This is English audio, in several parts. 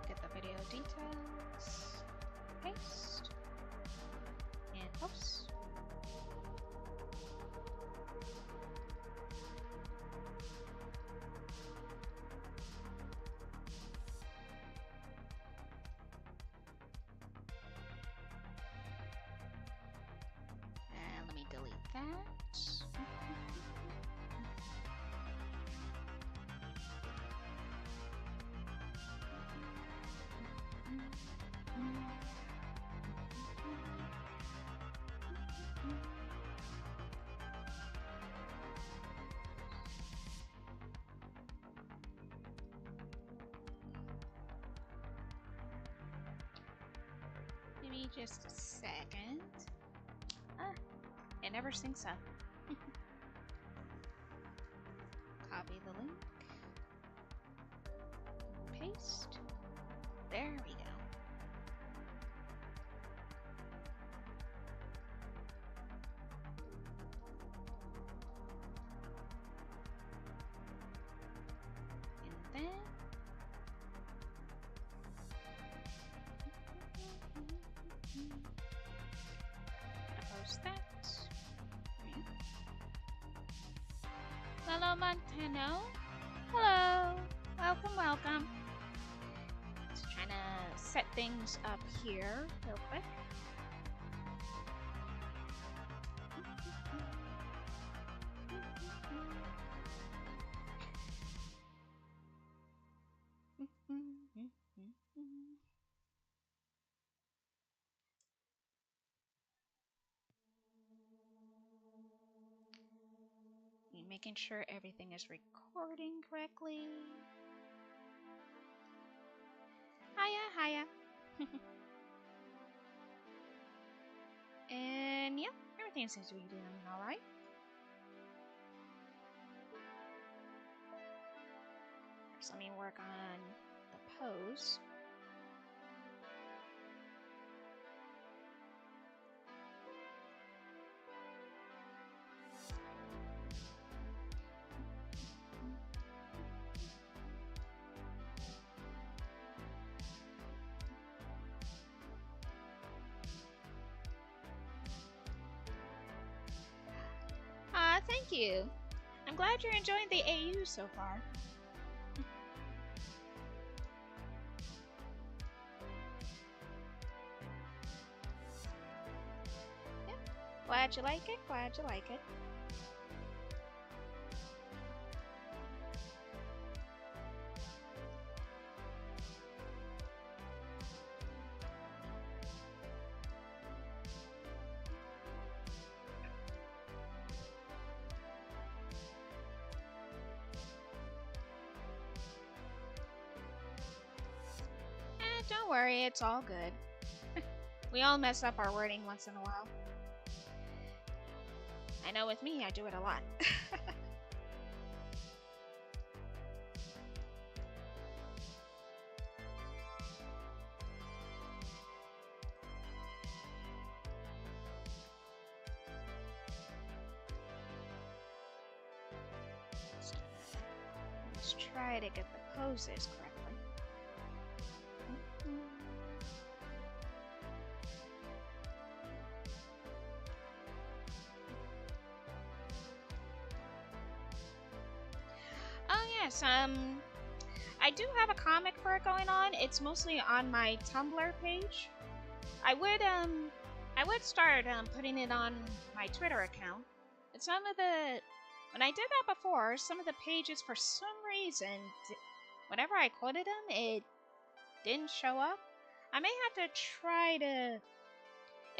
Get the video details. Paste. And post. And let me delete that. Give me just a second. Ah, it never syncs up. Copy the link. Paste. There we go. And then post that. Hello, Montano. Hello. Welcome, welcome. Just trying to set things up here real quick. Making sure everything is recording correctly. Hiya, hiya. And yeah, everything seems to be doing alright. So let me work on the pose. Thank you. I'm glad you're enjoying the AU so far. Yeah. Glad you like it. Glad you like it. Don't worry, it's all good. We all mess up our wording once in a while. I know with me, I do it a lot. Let's try to get the poses correctly. Yes, I do have a comic for it going on. It's mostly on my Tumblr page. I would start putting it on my Twitter account. But when I did that before, some of the pages for some reason, whenever I quoted them, it didn't show up. I may have to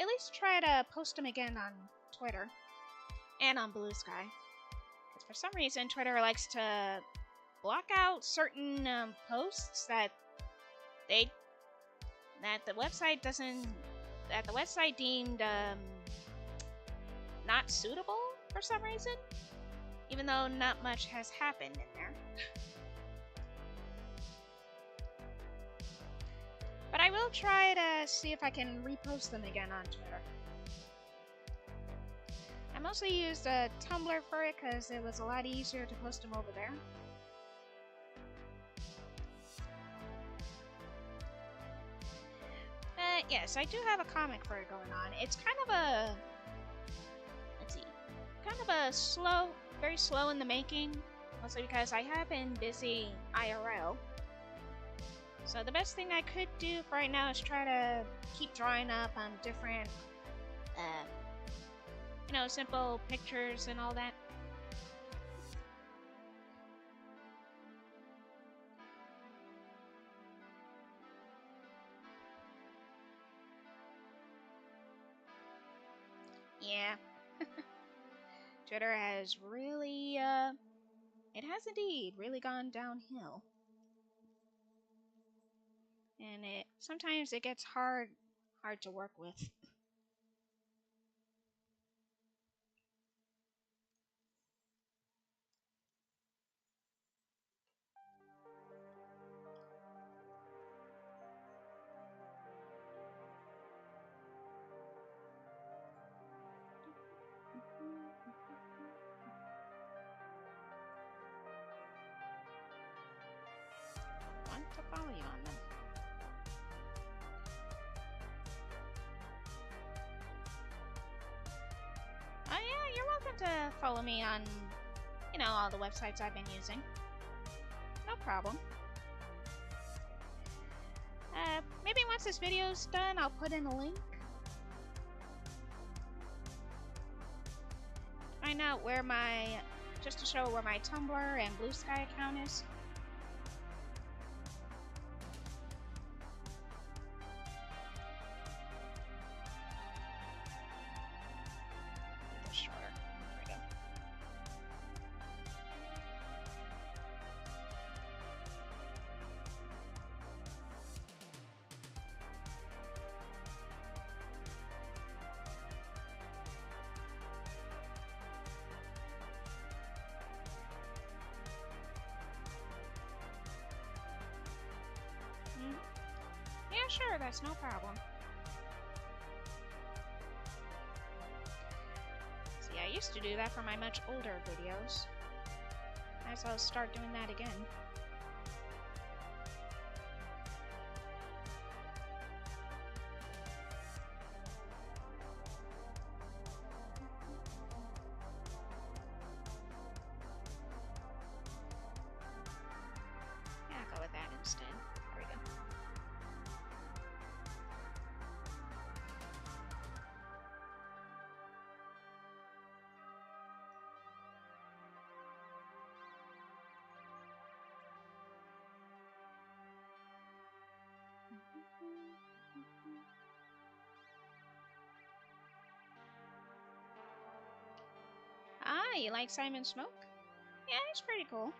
at least try to post them again on Twitter and on Blue Sky. Because for some reason, Twitter likes to block out certain posts that the website doesn't that the website deemed not suitable for some reason, even though not much has happened in there. But I will try to see if I can repost them again on Twitter. I mostly used Tumblr for it because it was a lot easier to post them over there. Yes, I do have a comic for it going on. It's kind of a... let's see. Kind of a slow, very slow in the making. Mostly because I have been busy IRL. So the best thing I could do for right now is try to keep drawing up on different, you know, simple pictures and all that. Yeah. Twitter has really, it has indeed really gone downhill. And sometimes it gets hard to work with. Want to follow you on them. Oh yeah, you're welcome to follow me on, you know, all the websites I've been using. No problem. Maybe once this video's done, I'll put in a link. Find out where just to show where my Tumblr and Blue Sky account is. Shorter. There we go. Yeah, sure, that's no problem. See, I used to do that for my much older videos. Might as well start doing that again. Yeah, I'll go with that instead. There we go. Ah, you like Simon Smoke? Yeah, he's pretty cool.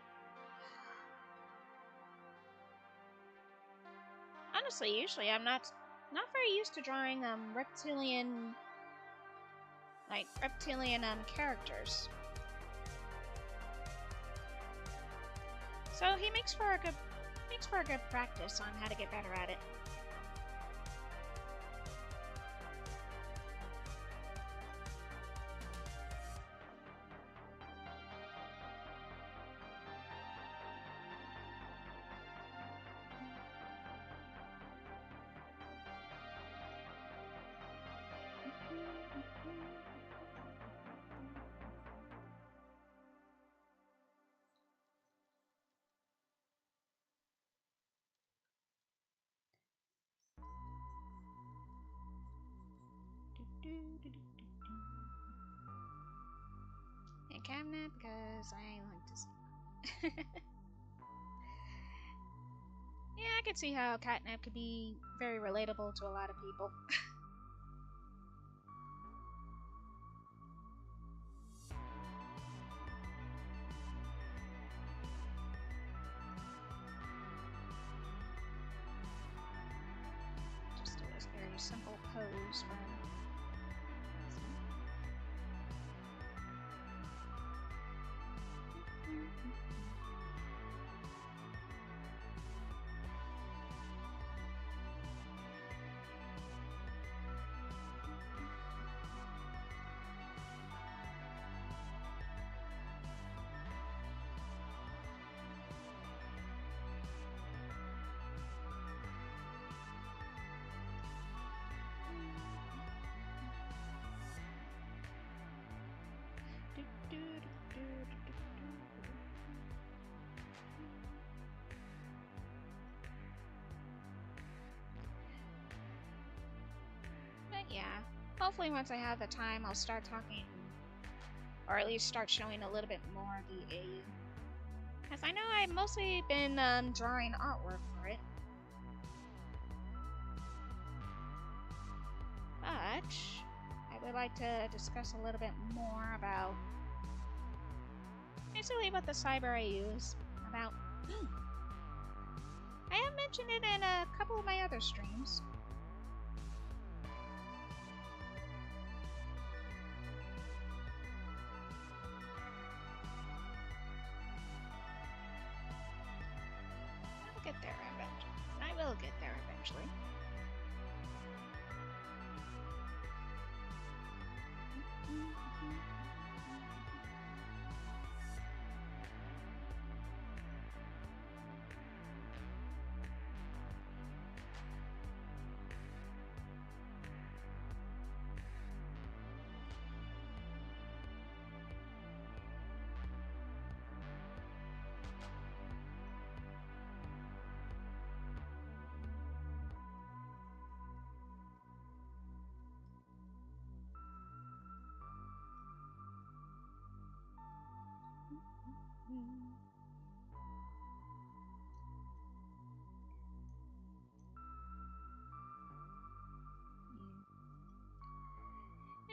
Honestly, usually I'm not very used to drawing reptilian characters. So he makes for a good practice on how to get better at it. And Catnap because I like to sing. Yeah, I can see how Catnap could be very relatable to a lot of people. Just do this area pretty simple pose, but yeah, hopefully once I have the time, I'll start talking, or at least start showing a little bit more of the AU. Because I know I've mostly been drawing artwork for it. But I would like to discuss a little bit more about basically what the Cyber AU is about. I have mentioned it in a couple of my other streams. I'll get there eventually. I will get there eventually.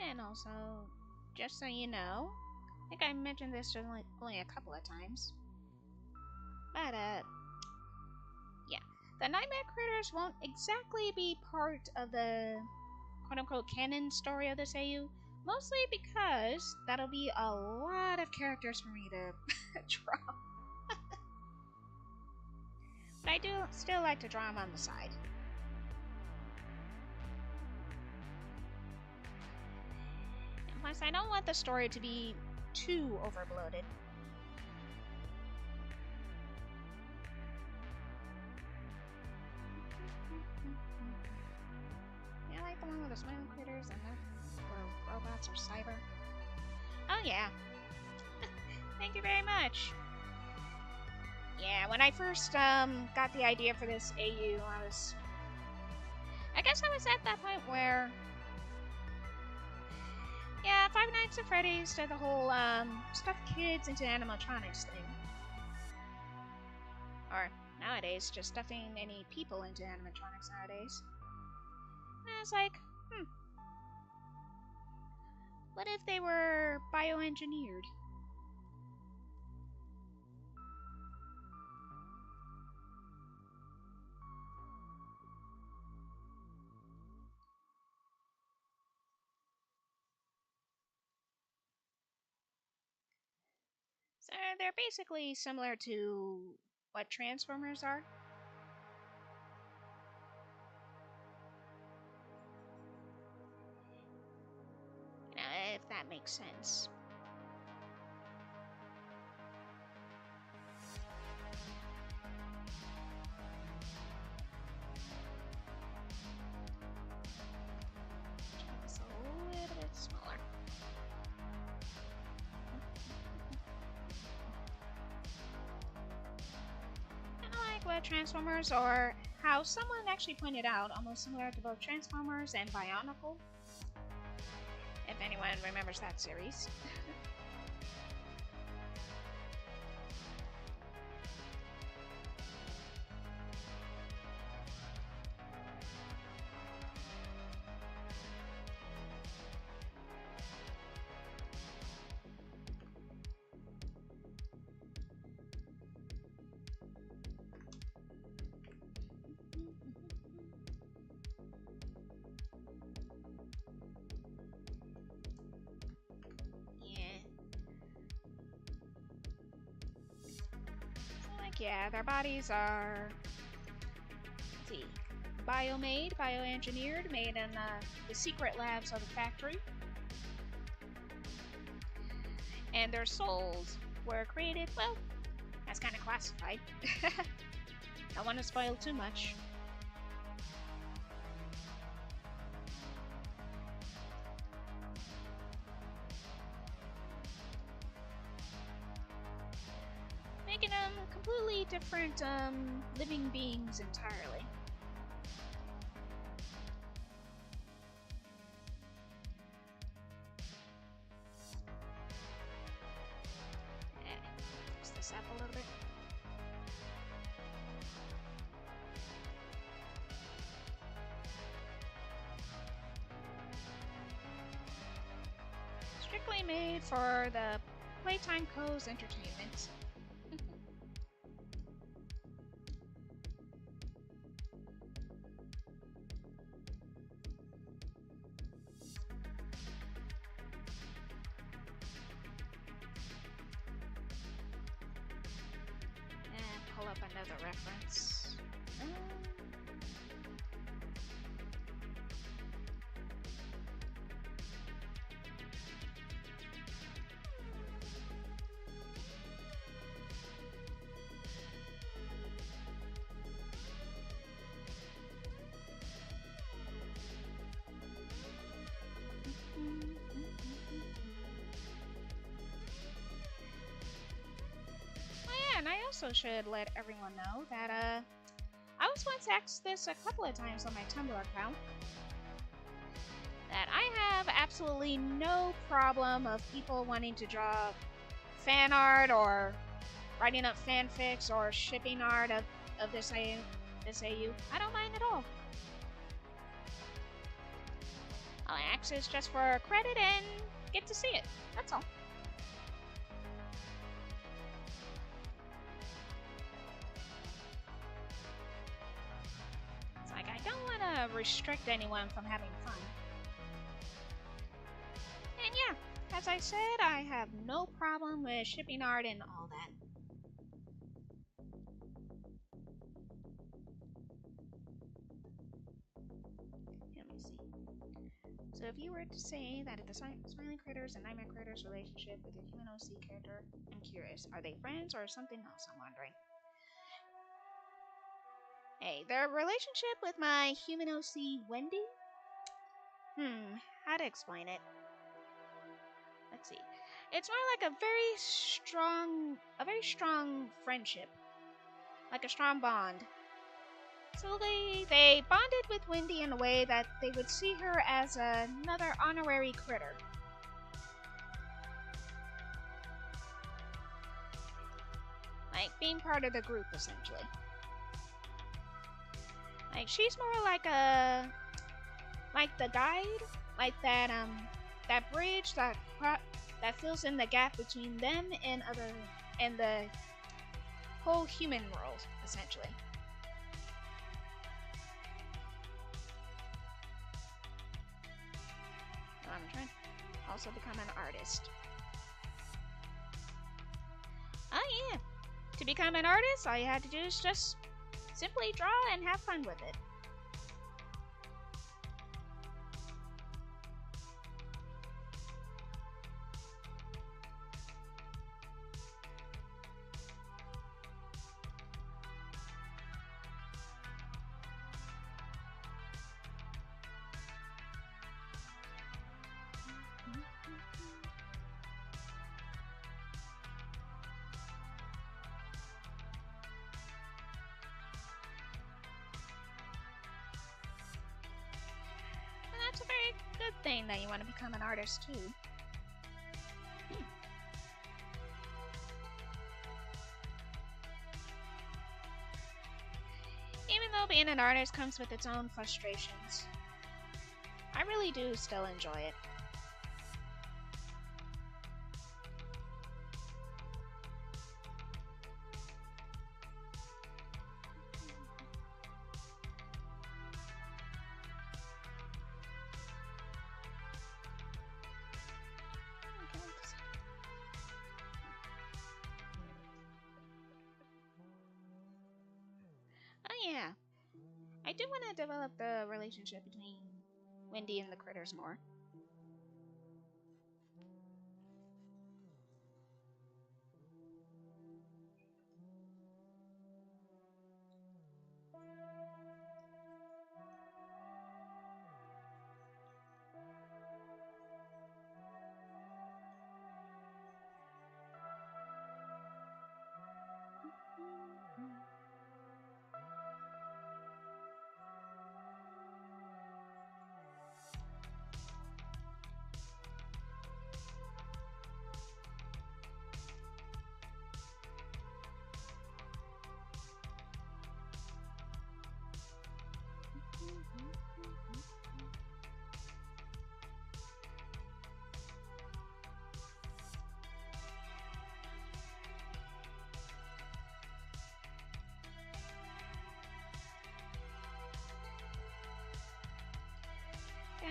And also, just so you know, I think I mentioned this only a couple of times, but yeah, the Nightmare Critters won't exactly be part of the quote-unquote canon story of this AU, mostly because that'll be a lot of characters for me to draw. But I do still like to draw them on the side. And plus, I don't want the story to be too overbloated. Yeah, I like the one with the smiling critters and the robots or cyber. Oh yeah. Thank you very much. Yeah, when I first got the idea for this AU, I guess I was at that point where, yeah, Five Nights at Freddy's did the whole stuff kids into animatronics thing. Or nowadays, just stuffing any people into animatronics nowadays. And I was like, what if they were bioengineered? So they're basically similar to what Transformers are. You know, if that makes sense. Just a little bit smaller. Kind of like what Transformers, or how someone actually pointed out, almost similar to both Transformers and Bionicle. If anyone remembers that series. Heck yeah, their bodies are, let's see, biomade, bioengineered, made in the secret labs of the factory. And their souls were created, well, that's kind of classified. I don't want to spoil too much. Making them completely different living beings entirely. Fix this up a little bit. Strictly made for the Playtime Co.'s entertainment. Pull up another reference. And I also should let everyone know that I was once asked this a couple of times on my Tumblr account, that I have absolutely no problem of people wanting to draw fan art or writing up fanfics or shipping art of this AU. I don't mind at all. I'll access just for credit and get to see it. That's all. Restrict anyone from having fun. And yeah, as I said, I have no problem with shipping art and all that. Let me see. So if you were to say that the Smiling Critters and Nightmare Critters relationship with your human OC character, I'm curious, are they friends or something else, I'm wondering? Hey, their relationship with my human OC, Wendy? How to explain it? Let's see. It's more like a very strong friendship. Like a strong bond. So they bonded with Wendy in a way that they would see her as another honorary critter. Like being part of the group, essentially. Like she's more like the guide, like that bridge that fills in the gap between them and the whole human world, essentially. I'm trying to also become an artist. Oh yeah, to become an artist, all you had to do is just simply draw and have fun with it. That's a very good thing that you want to become an artist too. Even though being an artist comes with its own frustrations, I really do still enjoy it. I do want to develop the relationship between Wendy and the critters more.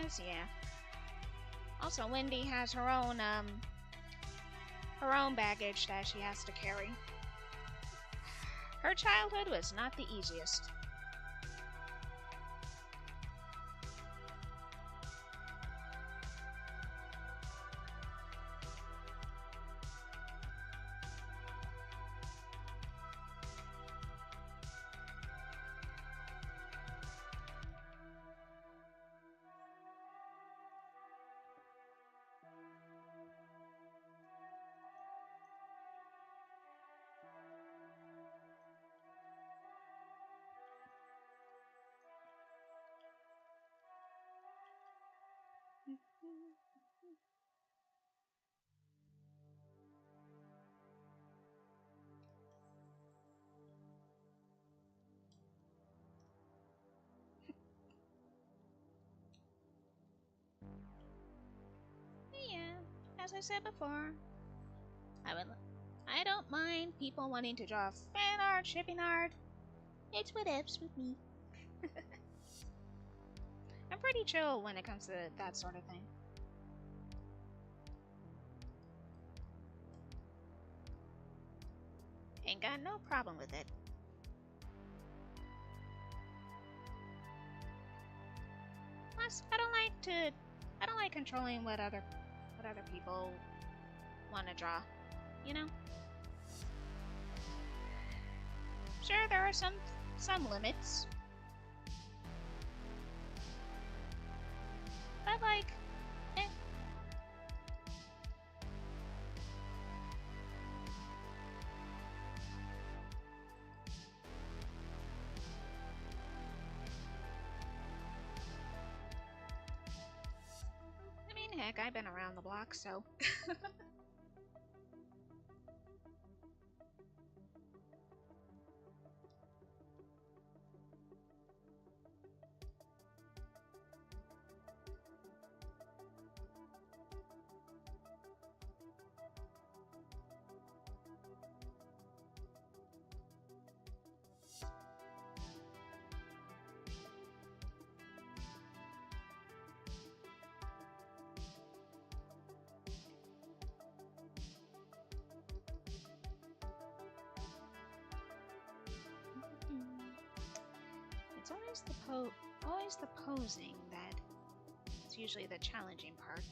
Yes, yeah. Also, Wendy has her own baggage that she has to carry. Her childhood was not the easiest. Yeah, as I said before, I don't mind people wanting to draw fan art, shipping art. It's whatevs with me. I'm pretty chill when it comes to that sort of thing. Ain't got no problem with it. Plus, I don't like controlling what other people want to draw. You know? Sure, there are some limits. But like, eh. I mean, heck, I've been around the block, so. It's always the posing that is usually the challenging part.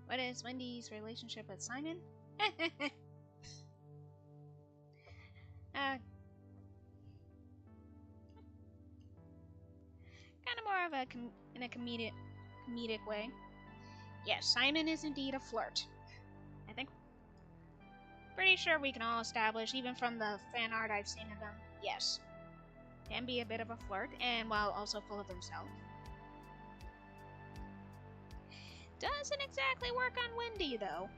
What is Wendy's relationship with Simon? Kind of more of a in a comedic way. Yes, Simon is indeed a flirt. I think. Pretty sure we can all establish, even from the fan art I've seen of him. Yes, can be a bit of a flirt, and while also full of himself. Doesn't exactly work on Wendy, though.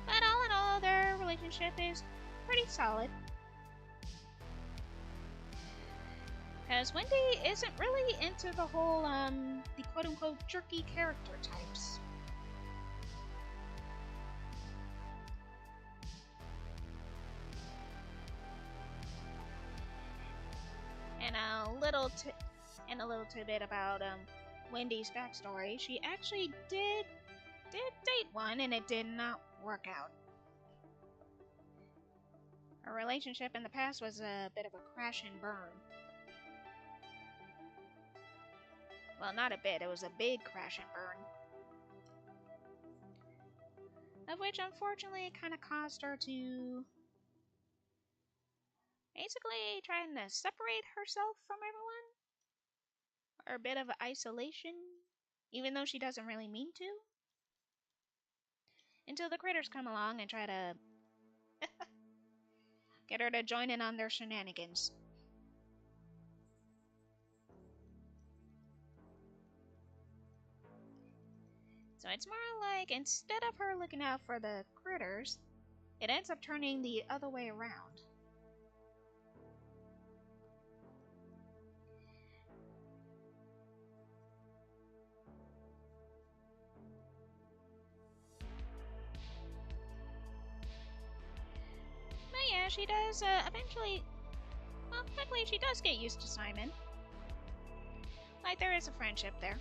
But all in all, their relationship is pretty solid. Because Wendy isn't really into the whole, the quote-unquote jerky character types. And a little tidbit about Wendy's backstory. She actually did date one, and it did not work out. Her relationship in the past was a bit of a crash and burn. Well, not a bit, it was a big crash and burn. Of which, unfortunately, kind of caused her to basically trying to separate herself from everyone. Or a bit of isolation, even though she doesn't really mean to. Until the critters come along and try to get her to join in on their shenanigans. So it's more like, instead of her looking out for the critters, it ends up turning the other way around. But yeah, she does eventually, well, luckily she does get used to Simon. Like, there is a friendship there.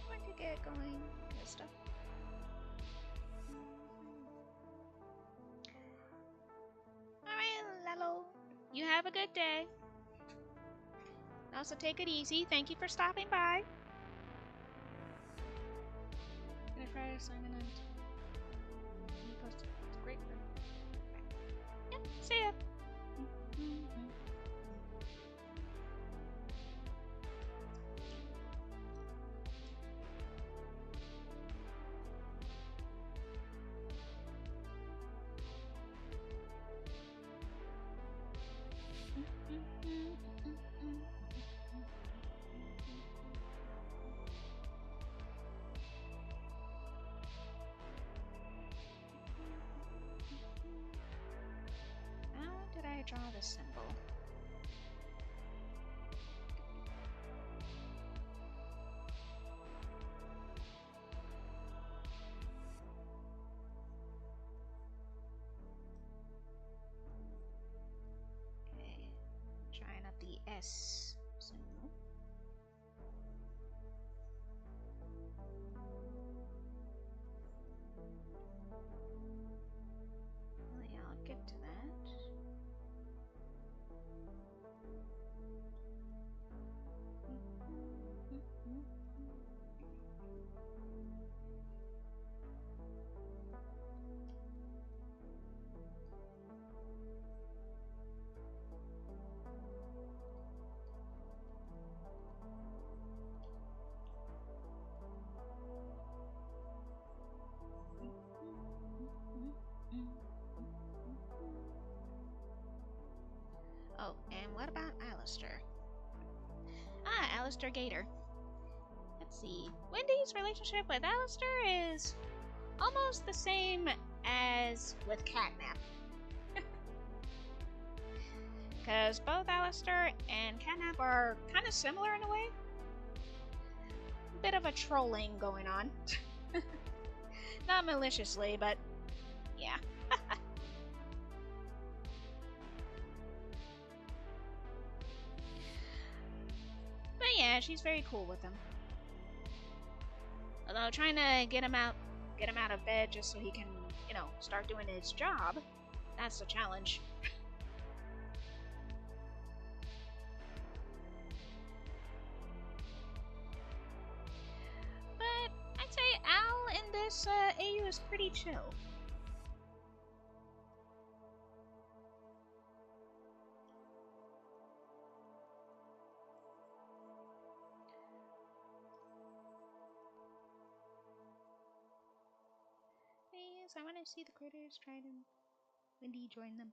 Where to get going? This stuff. Alright, Lalo. You have a good day. Also, take it easy. Thank you for stopping by. Gonna try Simon and post. It's great. Yep, see ya. How did I draw the symbol? Okay, trying up the S symbol. Well, yeah, I'll get to that. Oh, and what about Alistair? Ah, Alistair Gator. Let's see. Wendy's relationship with Alistair is almost the same as with Catnap. Because both Alistair and Catnap are kind of similar in a way. A bit of a trolling going on. Not maliciously, but yeah. But yeah, she's very cool with him. Although trying to get him out of bed just so he can, start doing his job, that's the challenge. But I'd say Al in this AU is pretty chill. critters. I want to see the critters try to Wendy join them.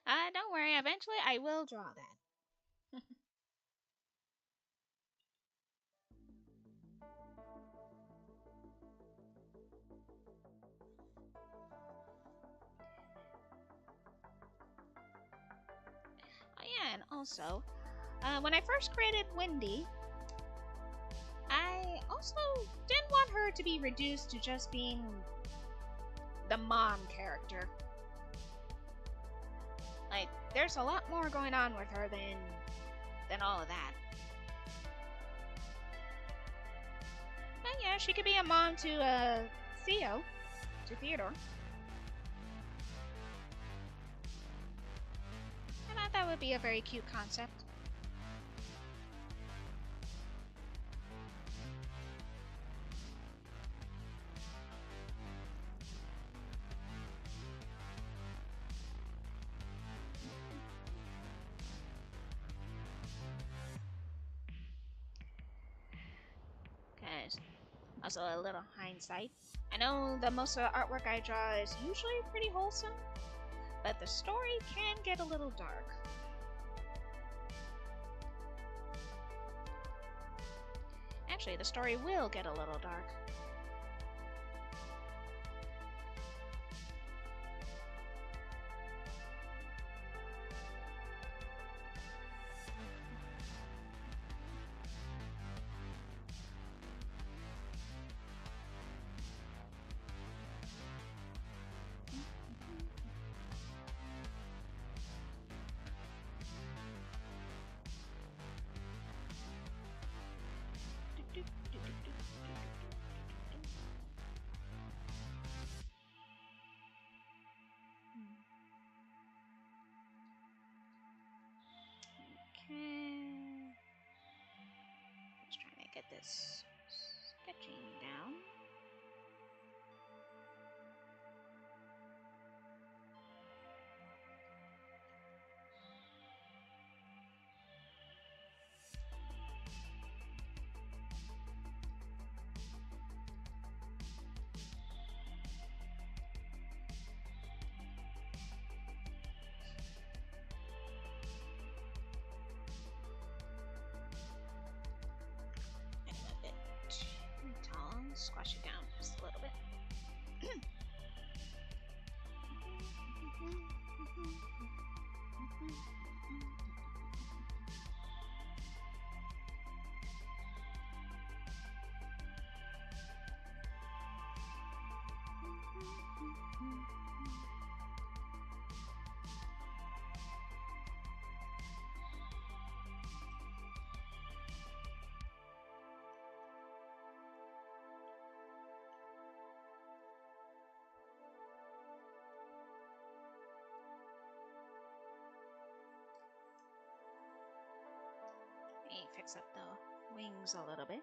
Don't worry. Eventually, I will draw that. Oh yeah, and also, when I first created Wendy, I also didn't want her to be reduced to just being the mom character. Like, there's a lot more going on with her than all of that. But yeah, she could be a mom to Theo, to Theodore. I thought that would be a very cute concept. Guys, also a little hindsight. I know that most of the artwork I draw is usually pretty wholesome, but the story can get a little dark. Actually, the story will get a little dark. Okay. Just trying to get this sketching down. Squash it down just a little bit. Fix up the wings a little bit.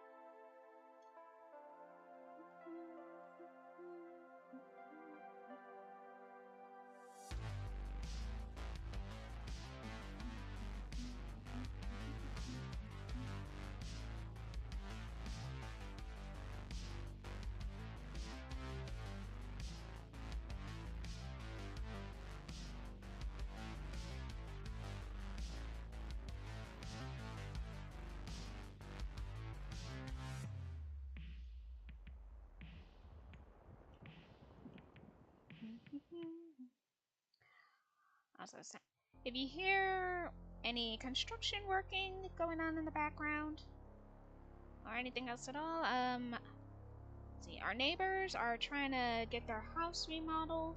Also, if you hear any construction working going on in the background or anything else at all, see, our neighbors are trying to get their house remodeled,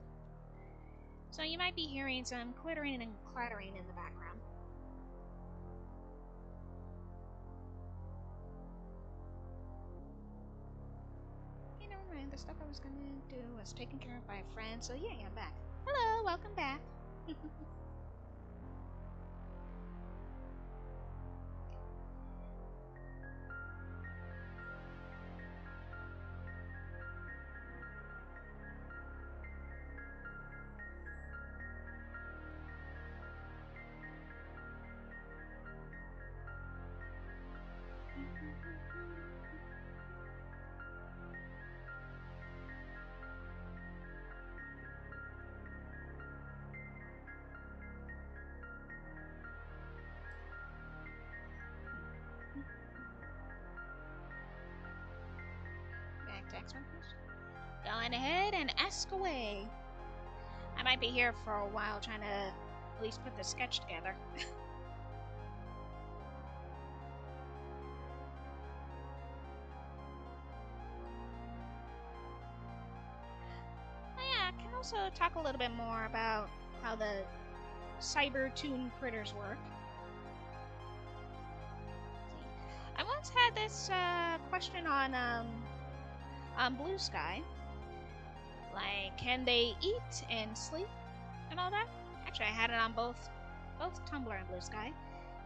so you might be hearing some clittering and clattering in the background. You know, man, the stuff I was gonna do was taken care of by a friend, so yeah, I'm back. Hello, welcome back. next one, please. Go on ahead and ask away. I might be here for a while trying to at least put the sketch together. Yeah, I can also talk a little bit more about how the Cybertoon critters work. I once had this question on Blue Sky. Like, can they eat and sleep and all that? Actually, I had it on both Tumblr and Blue Sky.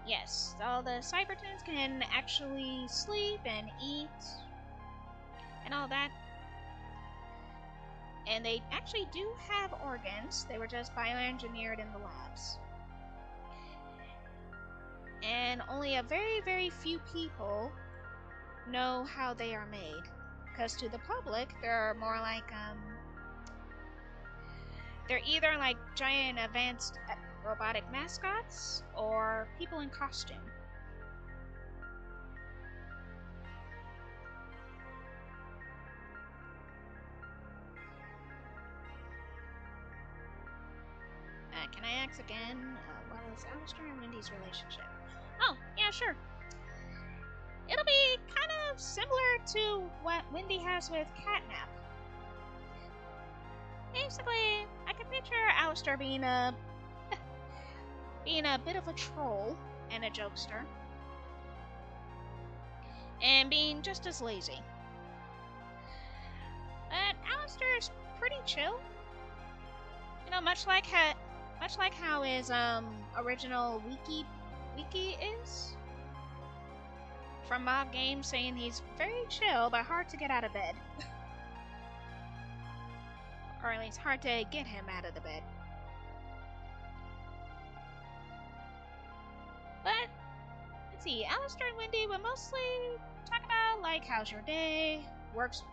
Yes, all the Cybertoons can actually sleep and eat and all that. And they actually do have organs. They were just bioengineered in the labs. And only a very, very few people know how they are made. Because to the public, they're more like, they're either like giant advanced robotic mascots or people in costume. Can I ask again, what is Alistair and Wendy's relationship? Oh, yeah, sure. It'll be kind of similar to what Wendy has with Catnap. Basically, I can picture Alistair being a bit of a troll and a jokester, and being just as lazy. But Alistair is pretty chill. You know, much like how his original wiki is from Mob Games, saying he's very chill but hard to get out of bed. Or at least hard to get him out of the bed. But, let's see, Alistair and Wendy would mostly talk about, like, how's your day? Work's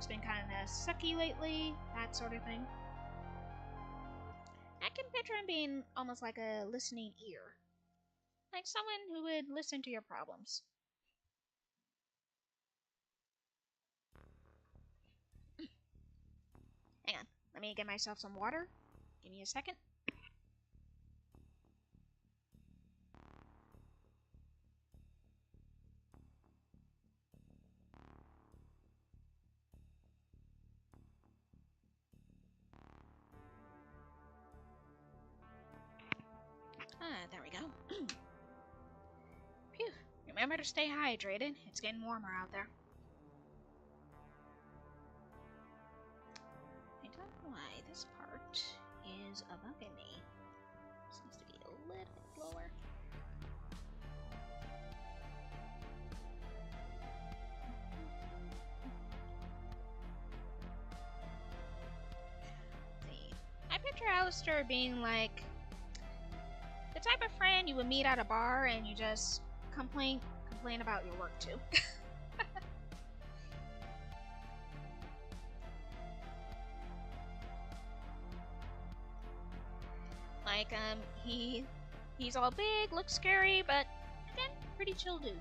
been kind of sucky lately, that sort of thing. I can picture him being almost like a listening ear. Like someone who would listen to your problems. Hang on, let me get myself some water. Give me a second. There we go. Phew. Remember to stay hydrated. It's getting warmer out there. I don't know why this part is bugging me. This needs to be a little bit lower. Let's see. I picture Alistair being like the type of friend you would meet at a bar and you just complain about your work too. Like, he's all big, looks scary, but again, pretty chill dude.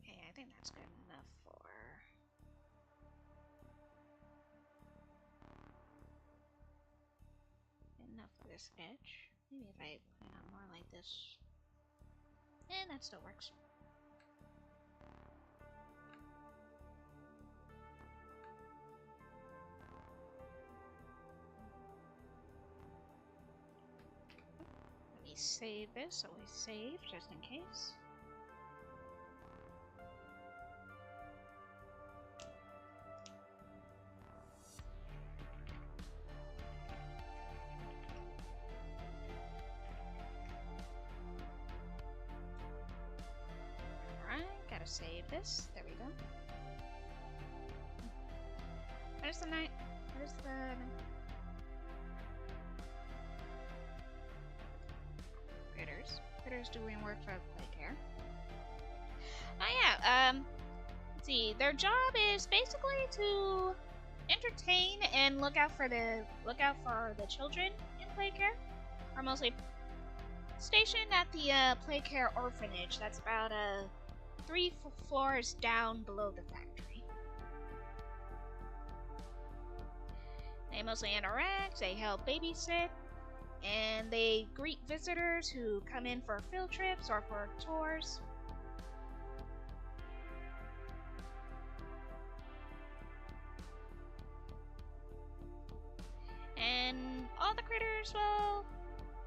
Okay, I think that's good enough for this sketch. Maybe if I put it out more like this. And that still works. Let me save this. Always save, just in case. Save this. There we go. Where's the night? Where's the critters? Critters doing work for Playcare. Oh yeah. Let's see. Their job is basically to entertain and look out for the children in Playcare. Or mostly Stationed at the Play Care Orphanage. That's about 3 floors down below the factory. They mostly interact, they help babysit, and they greet visitors who come in for field trips or for tours. And all the critters will,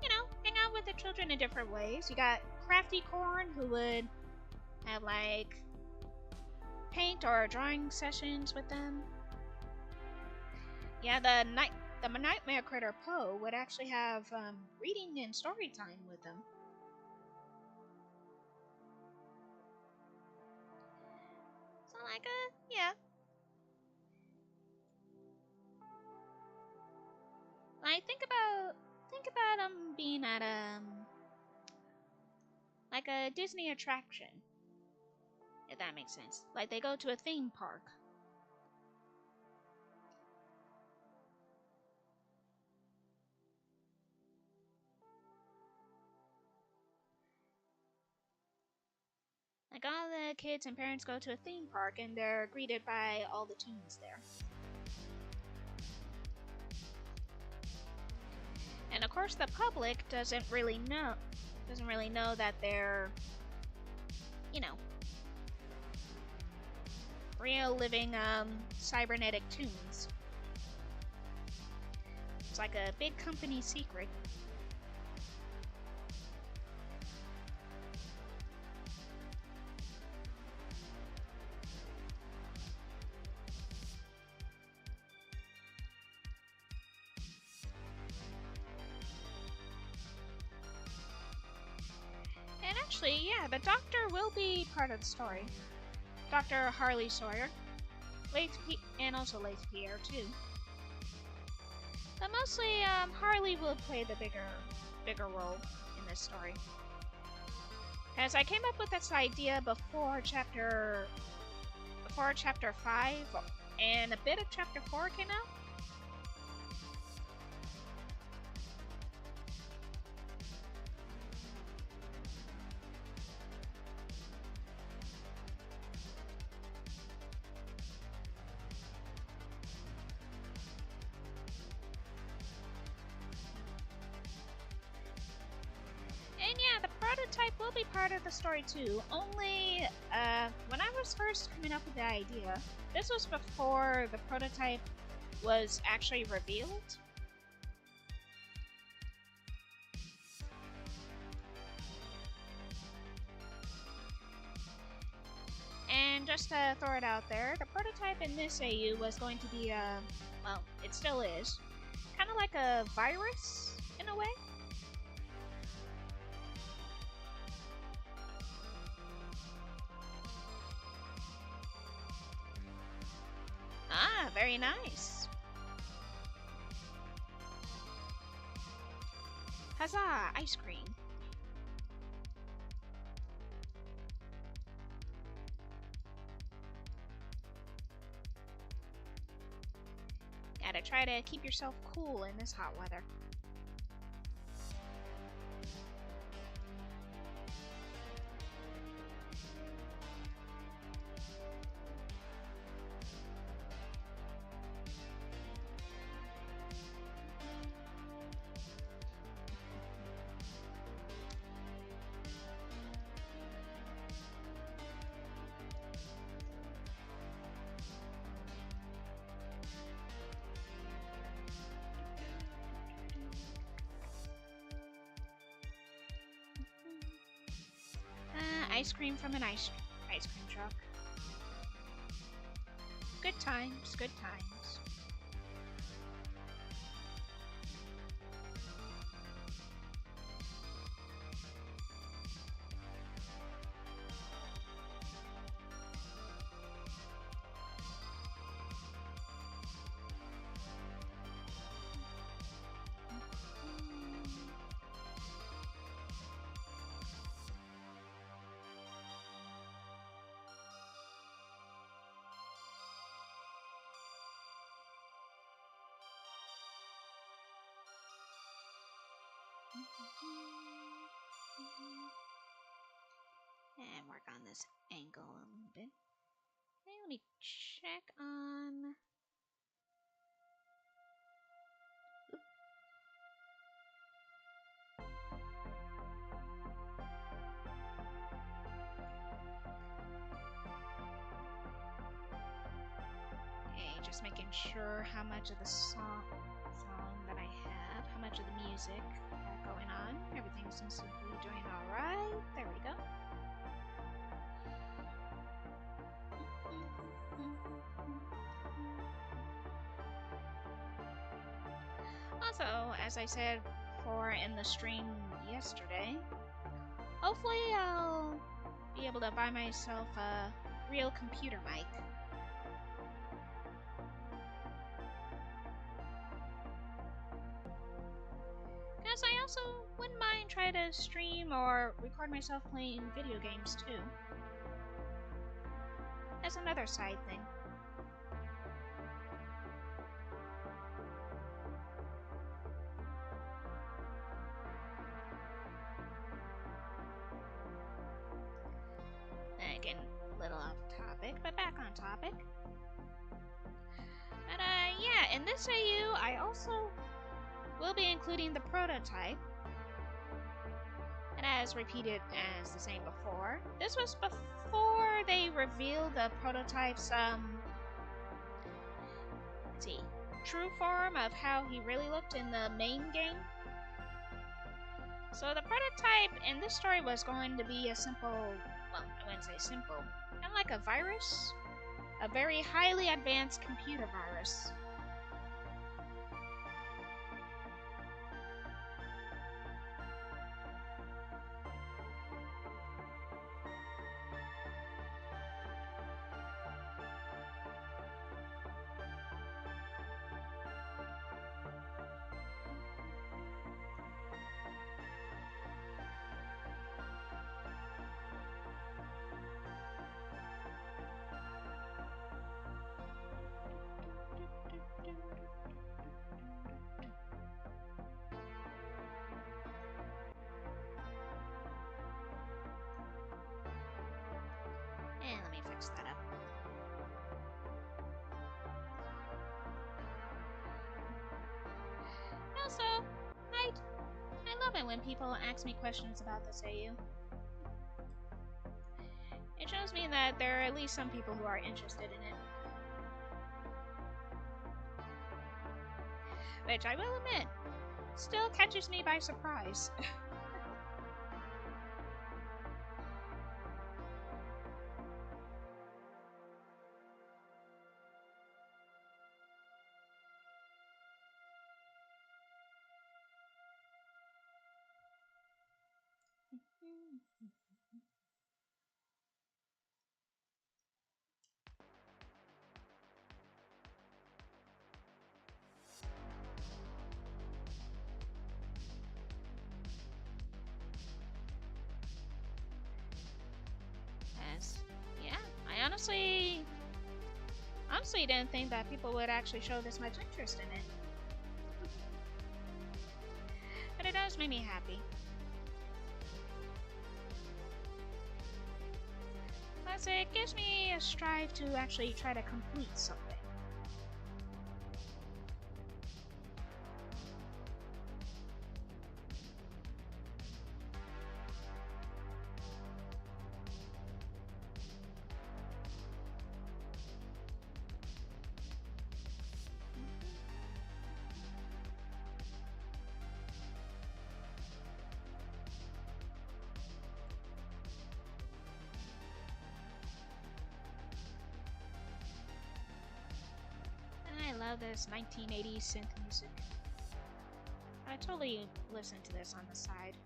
you know, hang out with the children in different ways. You got Crafty Corn, who would have like paint or drawing sessions with them. Yeah, the Nightmare Critter Poe would actually have reading and story time with them. So like yeah. Like think about them being at like a Disney attraction. If that makes sense. Like they go to a theme park. Like all the kids and parents go to a theme park and they're greeted by all the tunes there. And of course the public doesn't really know that they're, you know, real living cybernetic tunes. It's like a big company secret. And actually, yeah, the Doctor will be part of the story. Dr. Harley Sawyer. And also Lace Pierre, too. But mostly, Harley will play the bigger role in this story. Because I came up with this idea before chapter 5, and a bit of chapter 4 came out. And yeah, the prototype will be part of the story too. Only, when I was first coming up with the idea, this was before the prototype was actually revealed. And just to throw it out there, the prototype in this AU was going to be, well, it still is, kind of like a virus, in a way. Ah, very nice. Huzzah, ice cream. Gotta try to keep yourself cool in this hot weather. Ice cream from an ice cream truck. Good times, good times. And work on this angle a little bit. Okay, let me check on... Okay, just making sure how much of the song that I have, how much of the music I have going on. Everything seems to be doing alright. There we go. Also, as I said before in the stream yesterday, hopefully I'll be able to buy myself a real computer mic. Because I also wouldn't mind trying to stream or record myself playing video games too. As another side thing. Again, a little off topic, but back on topic. But yeah, in this AU, I also will be including the prototype. And as repeated as the same before, this was before they revealed the prototype's, let's see, true form of how he really looked in the main game. So the prototype in this story was going to be a simple, well, I wouldn't say simple, kind of like a virus. A very highly advanced computer virus. And let me fix that up. Also, I love it when people ask me questions about this AU. It shows me that there are at least some people who are interested in it. Which I will admit, still catches me by surprise. Yeah, I honestly didn't think that people would actually show this much interest in it. But it does make me happy. Plus, it gives me a strive to actually try to complete something. I love this 1980s synth music. I totally listen to this on the side.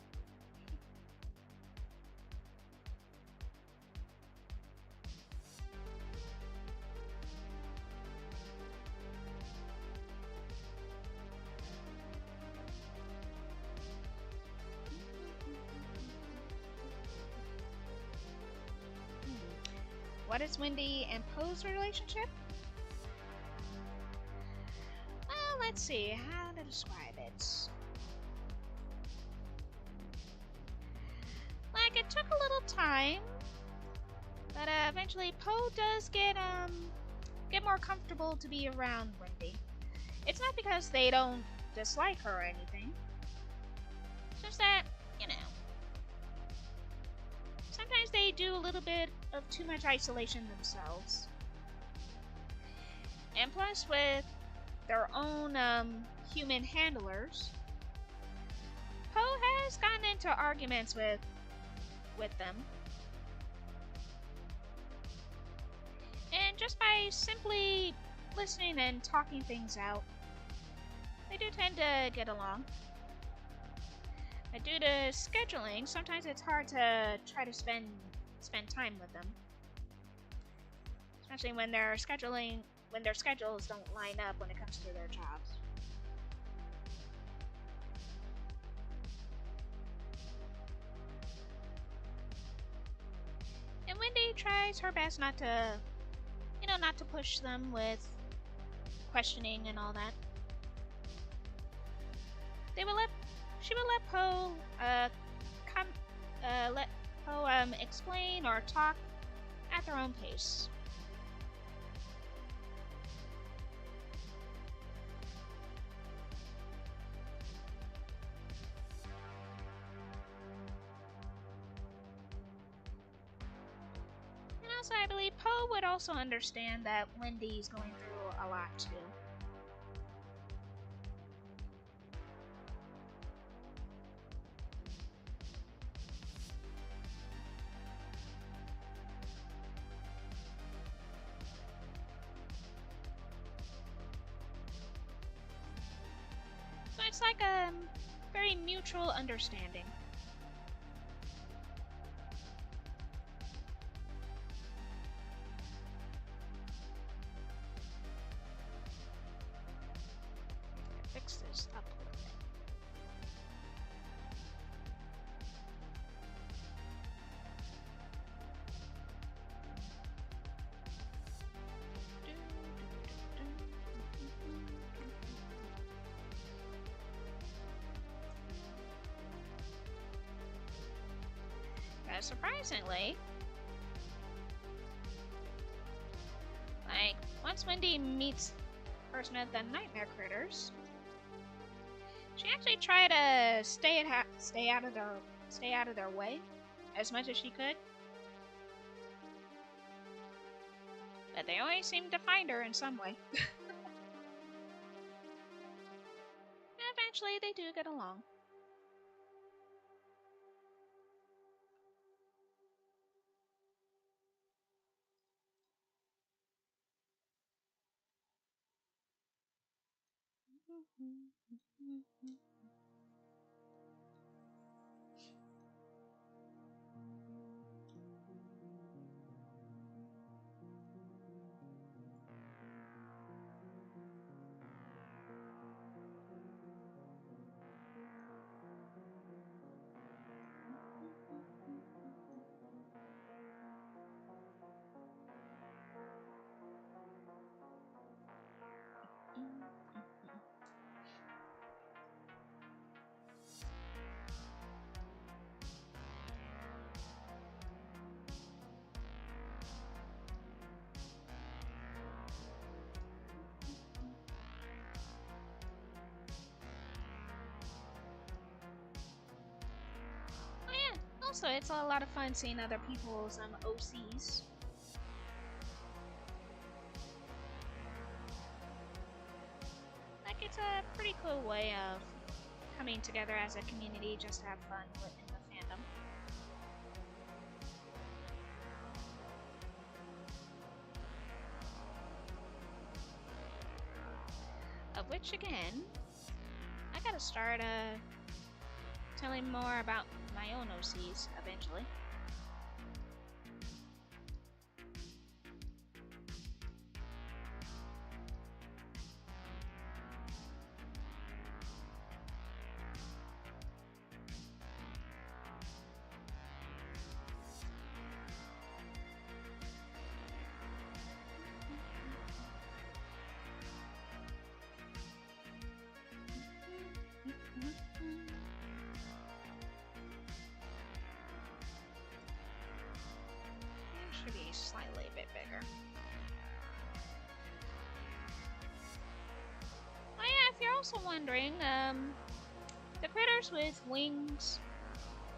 What is Wendy and Poe's relationship? Well, let's see how to describe it. like it took a little time, but eventually Poe does get more comfortable to be around Wendy. It's not because they don't dislike her or anything. It's just that, you know, sometimes they do a little bit of too much isolation themselves. And plus, with their own human handlers, Poe has gotten into arguments with them. And just by simply listening and talking things out, they do tend to get along. But due to scheduling, sometimes it's hard to try to spend time with them. Especially when their schedules don't line up when it comes to their jobs. And Wendy tries her best not to push them with questioning and all that. She will let Poe explain or talk at their own pace. And also, I believe Poe would also understand that Wendy's going through a lot too. So it's like a very mutual understanding. Fix this up a little bit. Surprisingly, like, once Wendy meets the person with the nightmare critters, she actually tried to stay out of their way as much as she could. But they always seem to find her in some way. Eventually, they do get along. Also, it's a lot of fun seeing other people's OCs. Like, it's a pretty cool way of coming together as a community just to have fun in the fandom. Of which, again, I gotta start telling more about my own OCs eventually. also wondering, the critters with wings,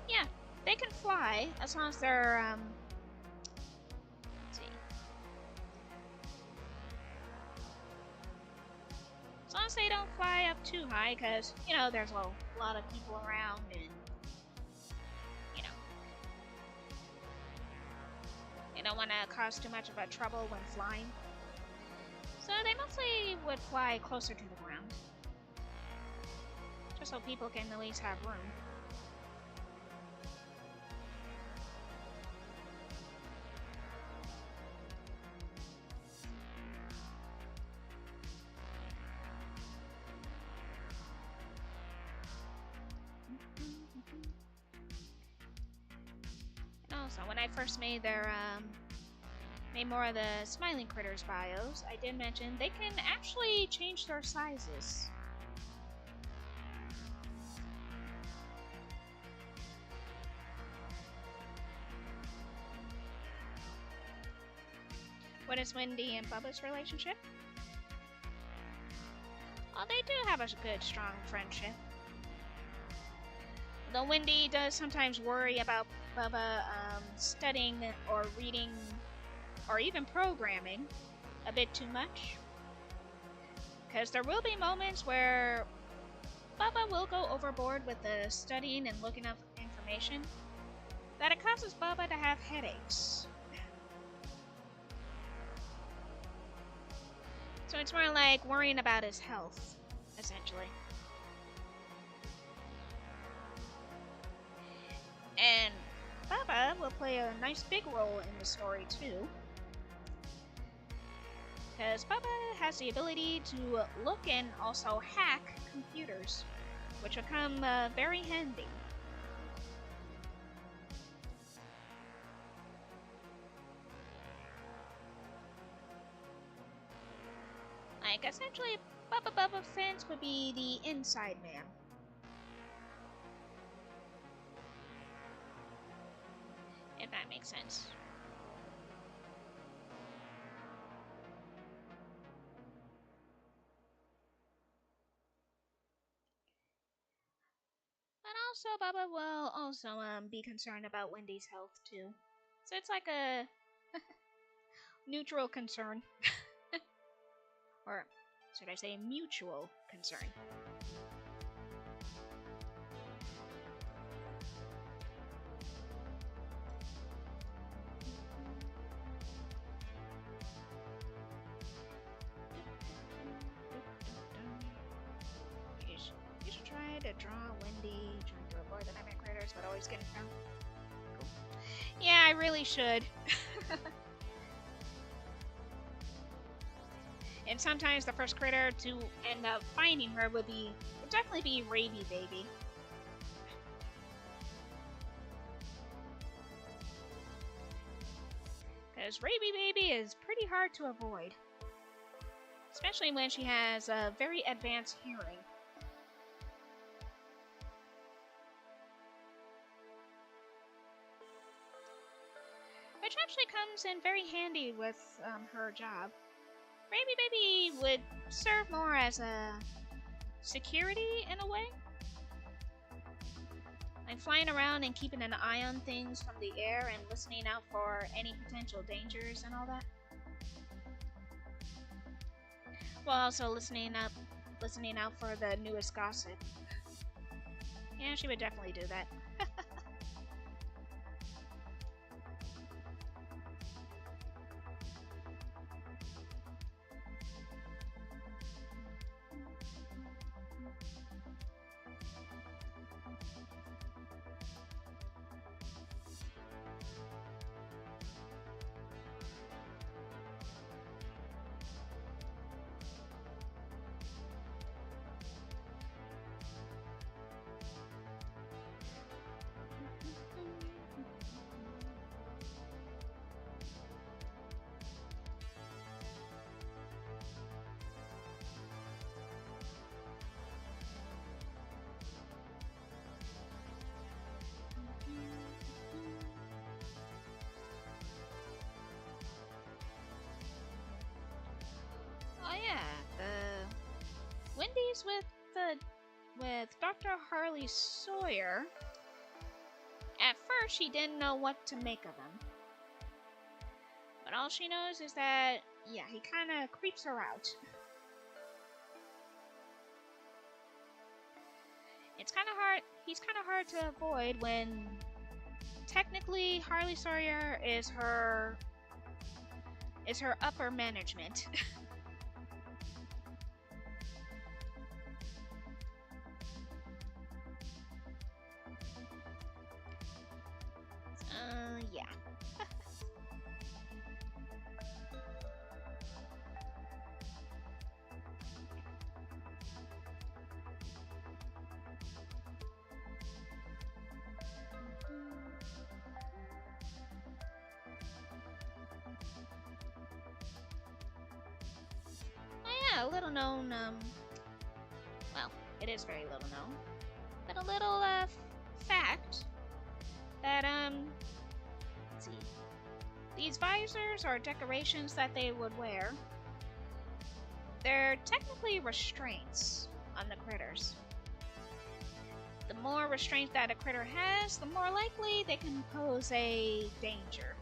yeah, they can fly as long as they're, let's see. As long as they don't fly up too high, because, you know, there's a lot of people around and, you know, they don't want to cause too much of a trouble when flying. So they mostly would fly closer to the ground, just so people can at least have room. And also, when I first made more of the Smiling Critters bios, I did mention they can actually change their sizes. What is Wendy and Bubba's relationship? Well, they do have a good, strong friendship. Though Wendy does sometimes worry about Bubba studying or reading or even programming a bit too much. Because there will be moments where Bubba will go overboard with the studying and looking up information, that it causes Bubba to have headaches. So it's more like worrying about his health, essentially. And Bubba will play a nice big role in the story too, because Bubba has the ability to look and also hack computers, which will come very handy. Like, essentially, Bubba Fence would be the inside man. If that makes sense. But also, Bubba will also be concerned about Wendy's health too. So it's like a neutral concern. Or should I say mutual concern. You should try to draw Wendy, trying to avoid the nightmare critters, but always getting found. Cool. Yeah, I really should. And sometimes the first critter to end up finding her would definitely be Raby Baby. Because Raby Baby is pretty hard to avoid. Especially when she has a very advanced hearing. Which actually comes in very handy with her job. Raby Baby would serve more as a security in a way. Like flying around and keeping an eye on things from the air and listening out for any potential dangers and all that. While also listening out for the newest gossip. Yeah, she would definitely do that. Oh yeah, the Wendy's with with Dr. Harley Sawyer, at first she didn't know what to make of him. But all she knows is that, yeah, he kind of creeps her out. It's kind of hard. He's kind of hard to avoid when technically Harley Sawyer is her upper management. Yeah. A little known, well, it is very little known, but a little, fact that, let's see, these visors or decorations that they would wear, they're technically restraints on the critters. The more restraint that a critter has, the more likely they can pose a danger.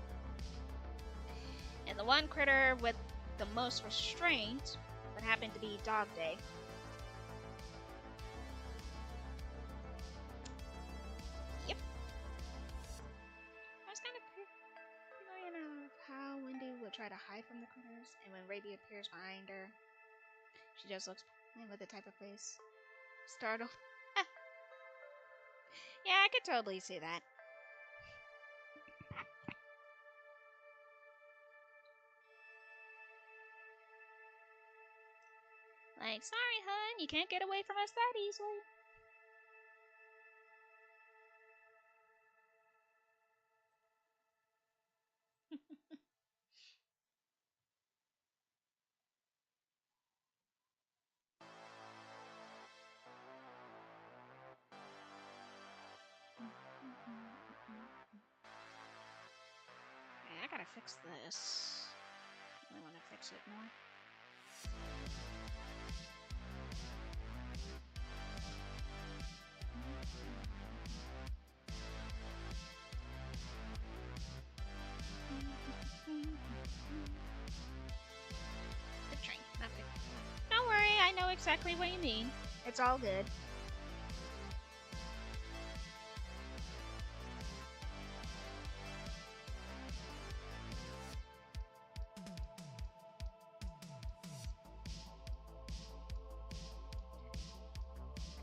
And the one critter with the most restraint would happen to be Dog Day. Yep. I was kind of annoying of how Wendy would try to hide from the critters, and when Raby appears behind her, she just looks with a type of face. Startled. Yeah, I could totally see that. Like, sorry, hun, you can't get away from us that easily. Okay, I gotta fix this. I want to fix it more. The train, nothing. Don't worry, I know exactly what you mean. It's all good.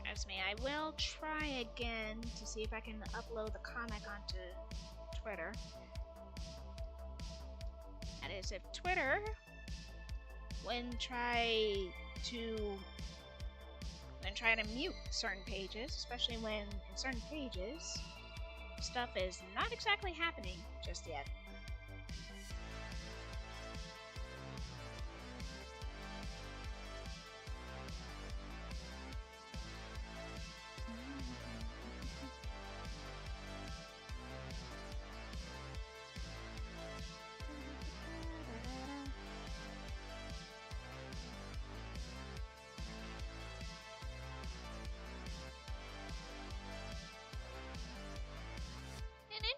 Trust me, I will try again to see if I can upload the comic onto Twitter. That is, if Twitter, when try to mute certain pages, especially when in certain pages stuff is not exactly happening just yet.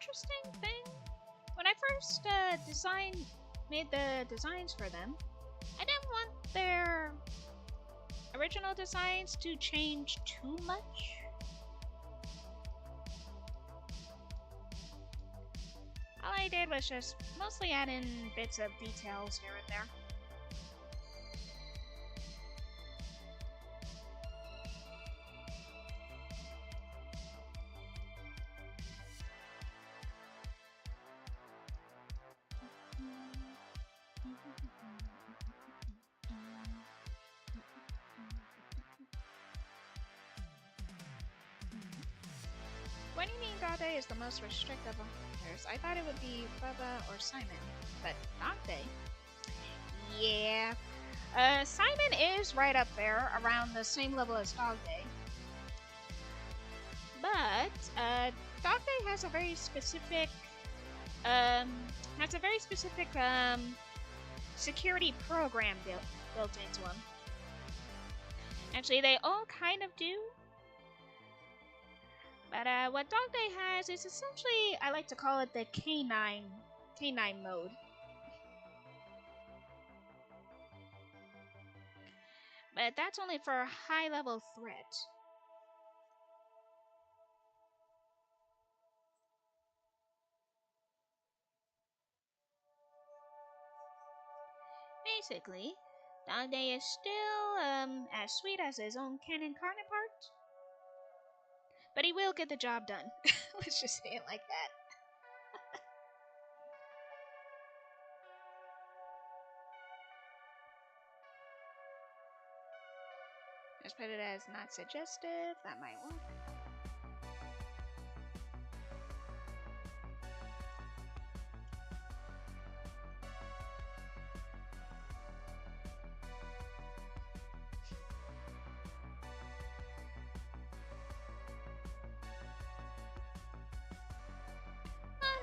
Interesting thing. When I first made the designs for them, I didn't want their original designs to change too much. All I did was just mostly add in bits of details here and there. What do you mean Dante is the most restrictive of hunters? I thought it would be Bubba or Simon, but Dante. Yeah. Simon is right up there, around the same level as Dog Day. But, Dog Day has a very specific, security program built into him. Actually, they all kind of do, But what Dog Day has is essentially, I like to call it the canine mode. But that's only for a high level threat. Basically, Dog Day is still as sweet as his own canon counterpart, but he will get the job done. Let's just say it like that. Just put it as not suggestive. That might work.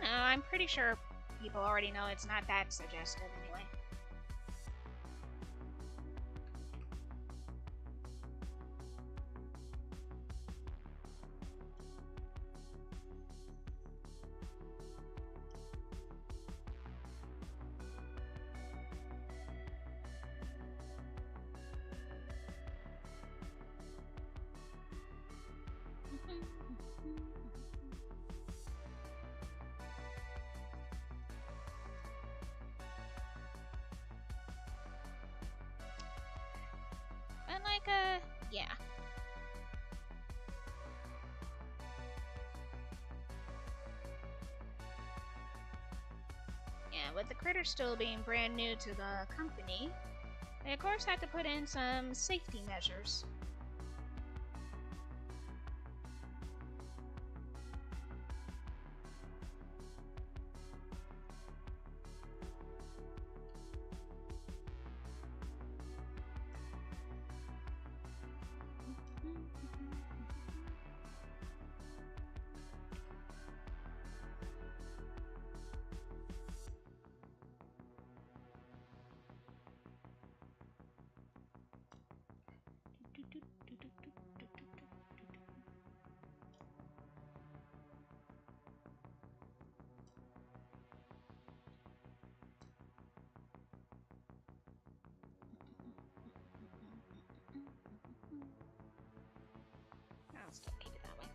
No, I'm pretty sure people already know it's not that suggestive anyway. Yeah. Yeah, with the critter still being brand new to the company, they of course had to put in some safety measures. I'll still keep it that way.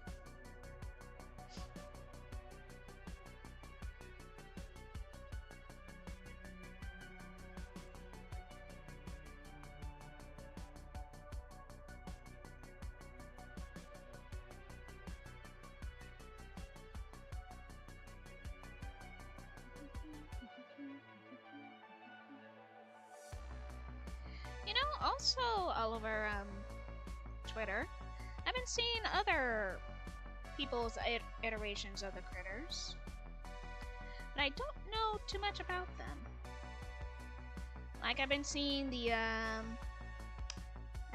You know, also all over Twitter, I've been seeing other people's iterations of the critters, but I don't know too much about them. Like, I've been seeing the, at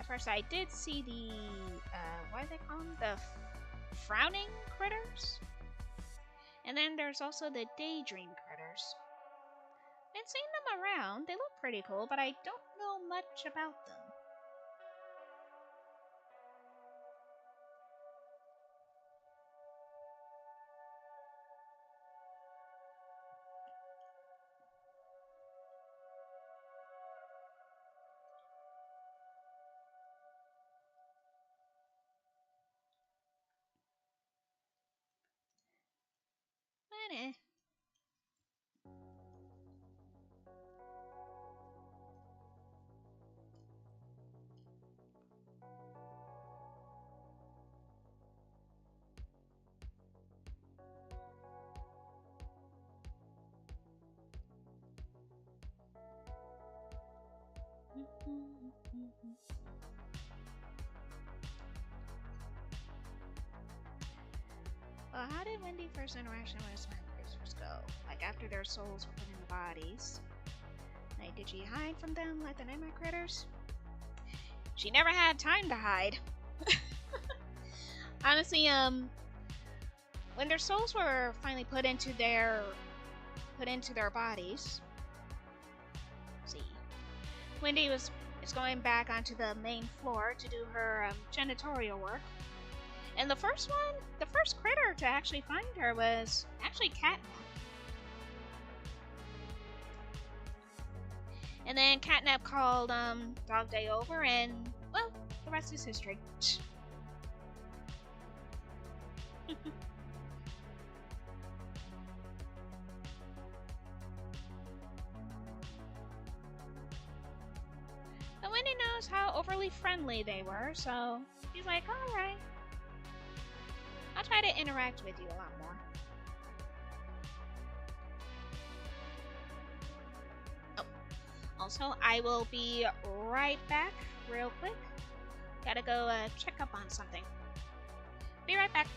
first I did see the, what do they call them? The frowning critters? And then there's also the daydream critters. Been seeing them around, they look pretty cool, but I don't know much about them. But well, how did Wendy's first interaction with Smart Critters go? Like, after their souls were put in the bodies? Like, did she hide from them like the Nightmare Critters? She never had time to hide. Honestly, when their souls were finally put into their bodies, let's see, Wendy is going back onto the main floor to do her janitorial work, And the first one, the first critter to actually find her was actually Catnap. And then Catnap called Dog Day over, and well, the rest is history. And Wendy knows how overly friendly they were, so he's like, alright. I'll try to interact with you a lot more. Oh, also, I will be right back real quick. Gotta go check up on something. Be right back.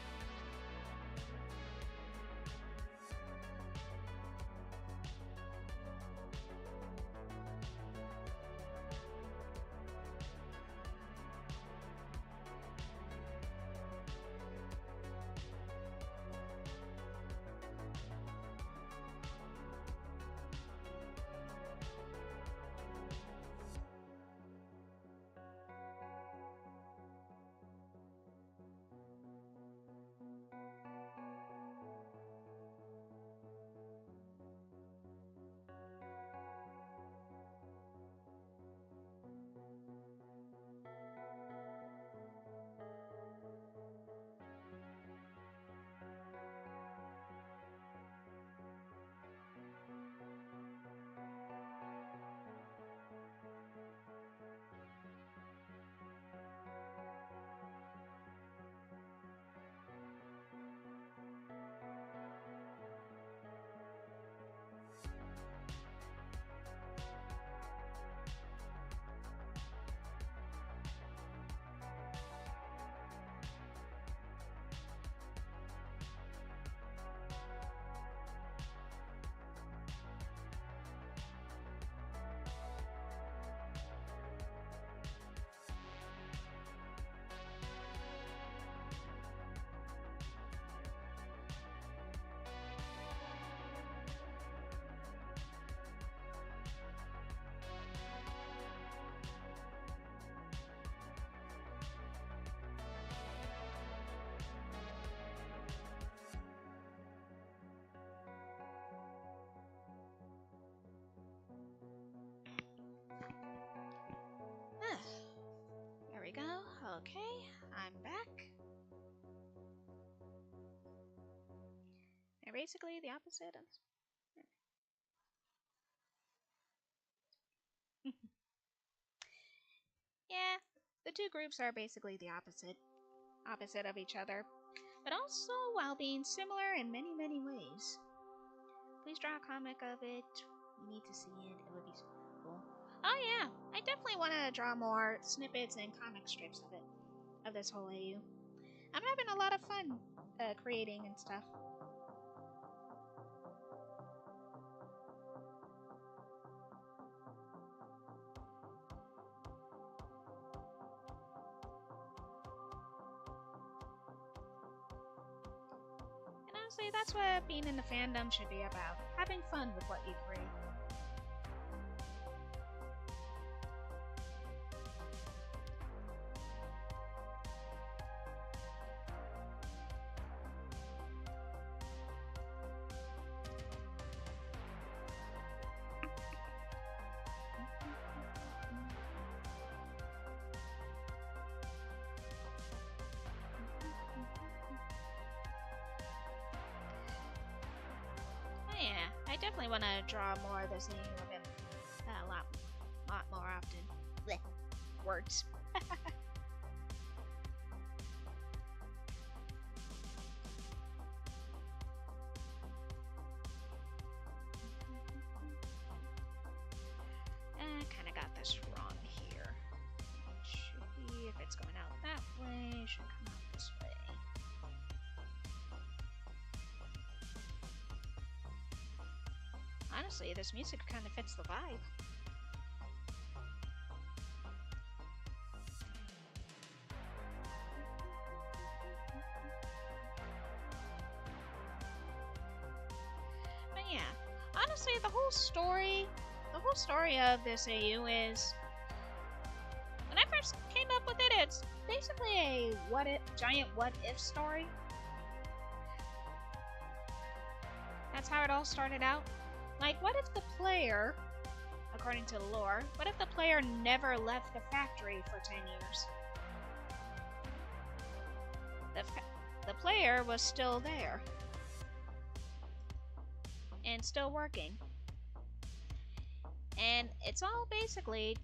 There we go. Okay, I'm back. They're basically the opposite of... Yeah, the two groups are basically the opposite of each other, but also while being similar in many, many ways. Please draw a comic of it. We need to see it. It would be so cool. Oh yeah, I definitely want to draw more snippets and comic strips of it, of this whole AU. I'm having a lot of fun creating and stuff. And honestly, that's what being in the fandom should be about. Having fun with what you create. I definitely want to draw more of this AU of him a lot more often. Blech. Words. Kind of got this wrong here. It should be, if it's going out that way, it should come out this way. Honestly, this music kind of fits the vibe. But yeah, honestly, the whole story of this AU is, when I first came up with it, it's basically a giant what if story. That's how it all started out. Like, what if the player, according to the lore, what if the player never left the factory for 10 years? The player was still there. And still working. And it's all basically,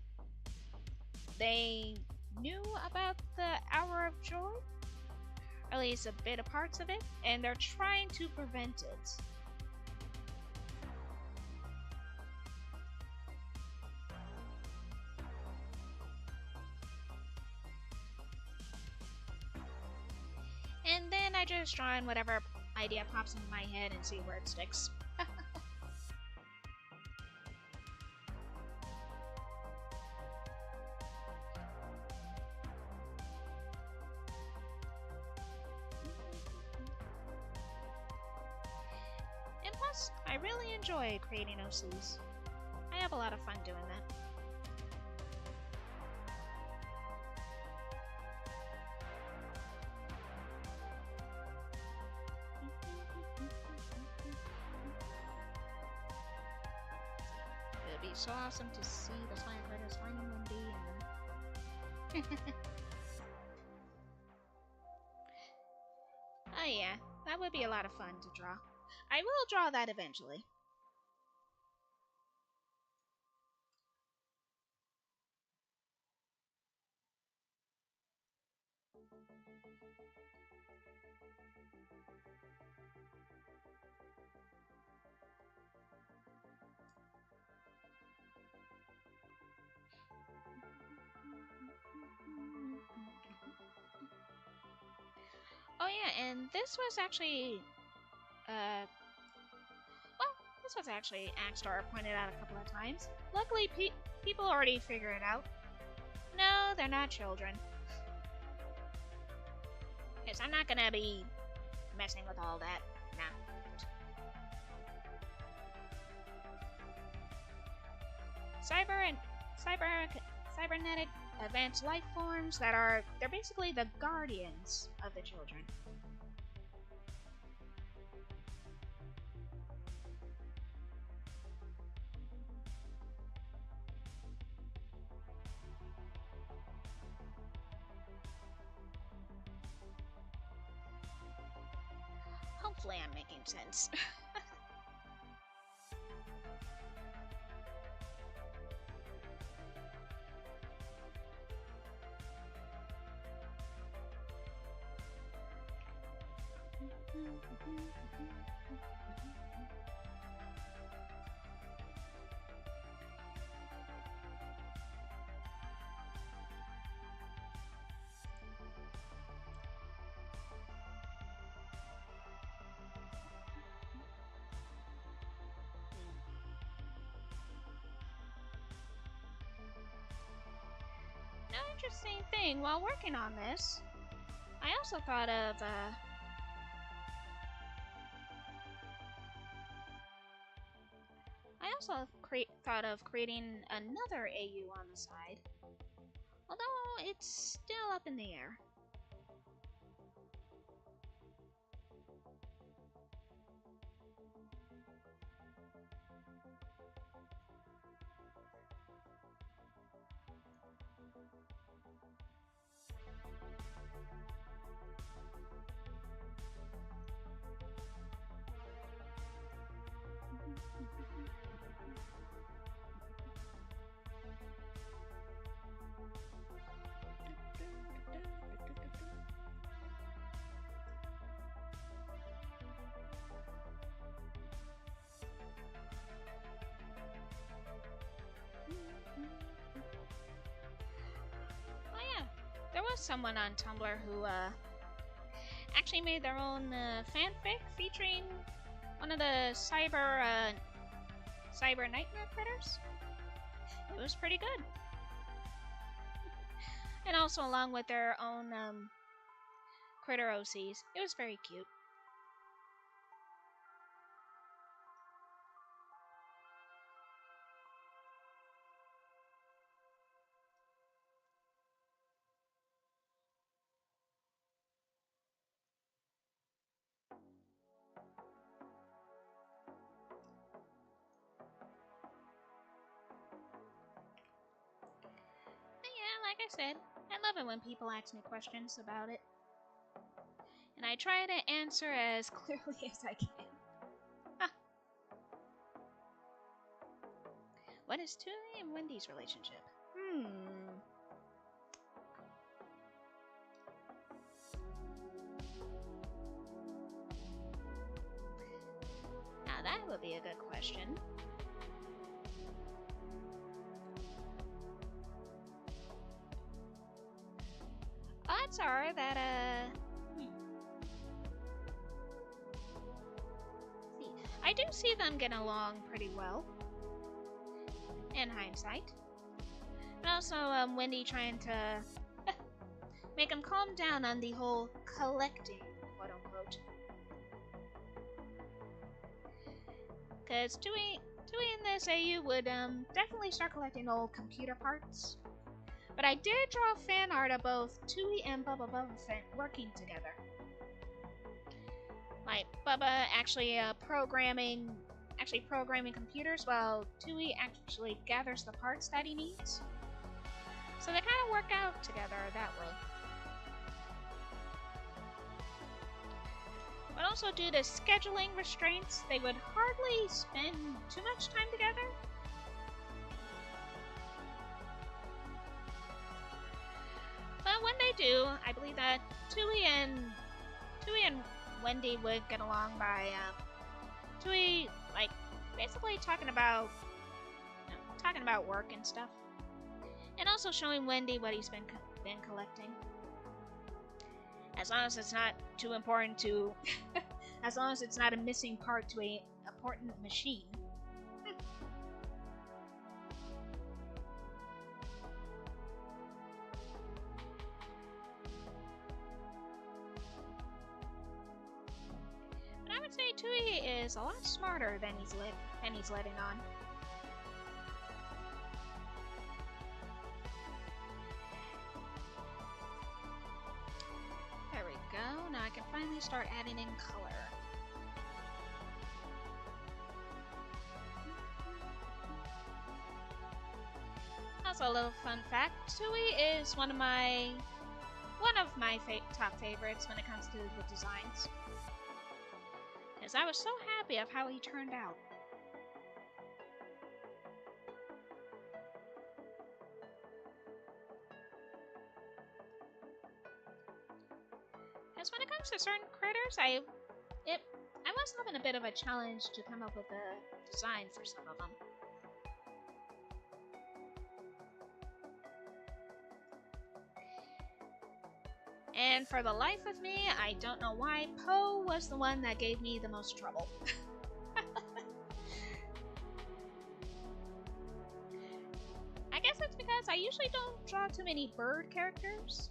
they knew about the Hour of Joy, or at least a bit of parts of it, and they're trying to prevent it. And then I just draw in whatever idea pops into my head and see where it sticks. And plus, I really enjoy creating OCs. I have a lot of fun doing that. It'd be so awesome to see the slime critters finding Wendy and oh yeah, that would be a lot of fun to draw. I will draw that eventually. Oh yeah, and this was actually, this was actually Axstar pointed out a couple of times. Luckily, people already figure it out. No, they're not children. Because I'm not gonna be messing with all that. Nah. Cybernetic advanced life forms they're basically the guardians of the children. Hopefully I'm making sense. Now, interesting thing, while working on this, I also thought of, thought of creating another AU on the side, although it's still up in the air. There was someone on Tumblr who actually made their own fanfic featuring one of the cyber nightmare critters. It was pretty good, and also along with their own critter OCs. It was very cute. I said, I love it when people ask me questions about it. And I try to answer as clearly as I can. What is Tui and Wendy's relationship? Now that would be a good question. Odds are that, see, I do see them getting along pretty well. In hindsight. And also, Wendy trying to make him calm down on the whole collecting, quote unquote. Because Tui in this AU would definitely start collecting old computer parts. But I did draw fan art of both Tui and Bubba Fett working together. Like Bubba actually programming computers while Tui actually gathers the parts that he needs. So they kind of work out together that way. But also due to scheduling restraints, they would hardly spend too much time together. But when they do, I believe that Tui and Wendy would get along by Tui basically talking about work and stuff, and also showing Wendy what he's been collecting. As long as it's not too important to, as long as it's not a missing part to a important machine. But I would say Tui is a lot smarter than he's letting on. There we go. Now I can finally start adding in color. Also, a little fun fact: Tui is one of my top favorites when it comes to the designs. Because I was so happy of how he turned out. Because when it comes to certain critters, I was having a bit of a challenge to come up with a design for some of them. And for the life of me, I don't know why Poe was the one that gave me the most trouble. I guess it's because I usually don't draw too many bird characters.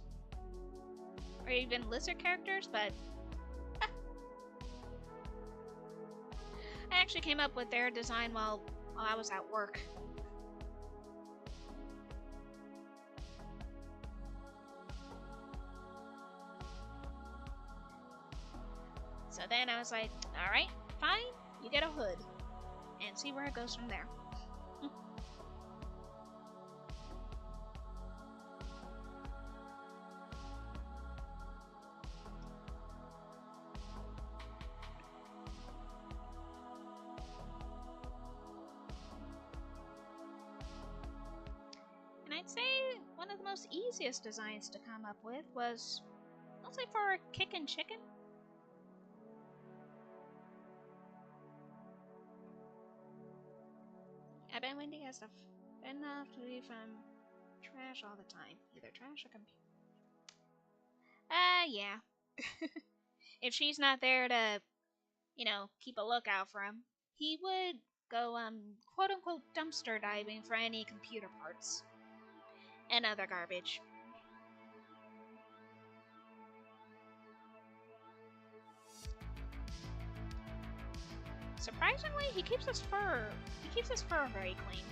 Or even lizard characters, but I actually came up with their design while I was at work. So then I was like, alright, fine, you get a hood. And see where it goes from there. And I'd say one of the most easiest designs to come up with was mostly for Kickin' Chicken. I bet Wendy has enough to leave from trash all the time. Either trash or computer. Yeah. If she's not there to, keep a lookout for him, he would go, quote-unquote dumpster diving for any computer parts. And other garbage. Surprisingly, he keeps his fur very clean.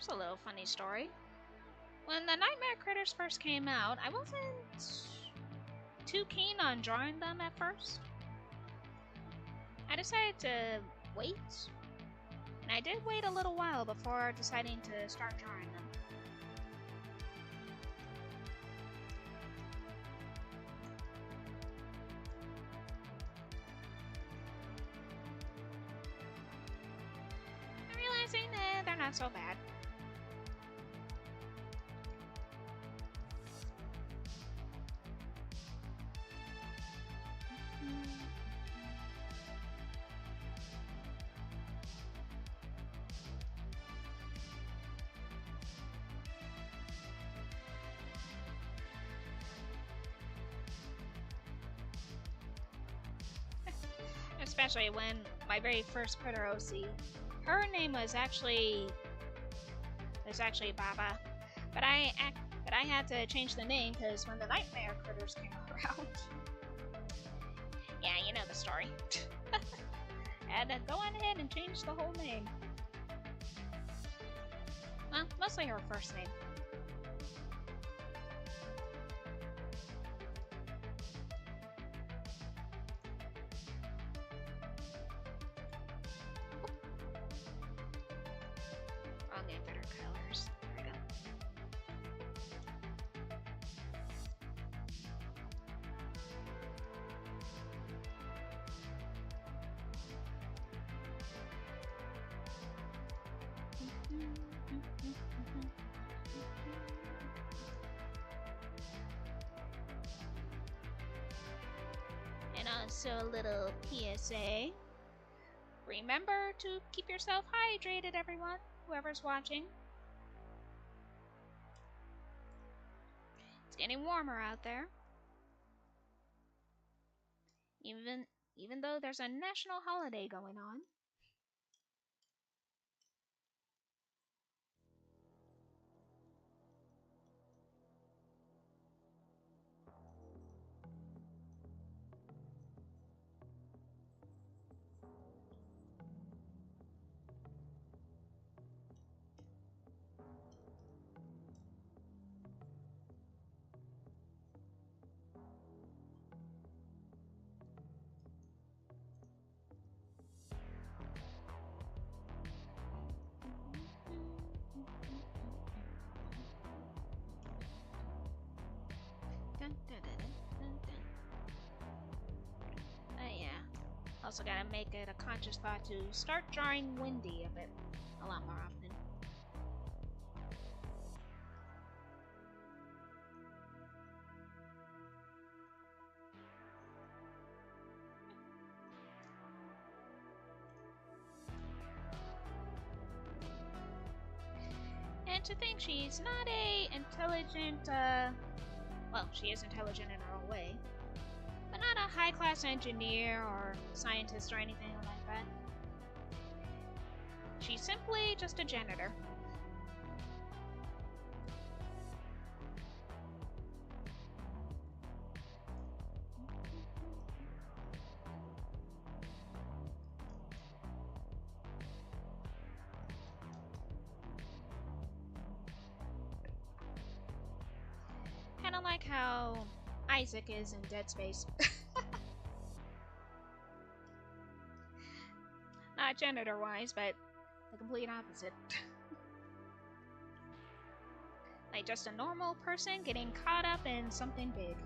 here's a little funny story. When the Nightmare Critters first came out, I wasn't too keen on drawing them at first. I decided to wait, and I did wait a little while before deciding to start drawing them. I'm realizing that they're not so bad. Especially when my very first critter OC, her name was actually Baba, but I had to change the name because when the Nightmare Critters came around, yeah, you know the story. I had to go on ahead and change the whole name. Well, mostly her first name. I'll get better colors. There we go. And also a little PSA. Remember to keep yourself hydrated, everyone, whoever's watching. It's getting warmer out there. Even though there's a national holiday going on. Also gotta make it a conscious thought to start drawing Wendy a lot more often. And to think she's not a intelligent, well, she is intelligent in her own way, but not a high-class engineer or scientist or anything like that. She's simply just a janitor. Kinda like how Isaac is in Dead Space. Not janitor-wise, but the complete opposite. Like just a normal person getting caught up in something big.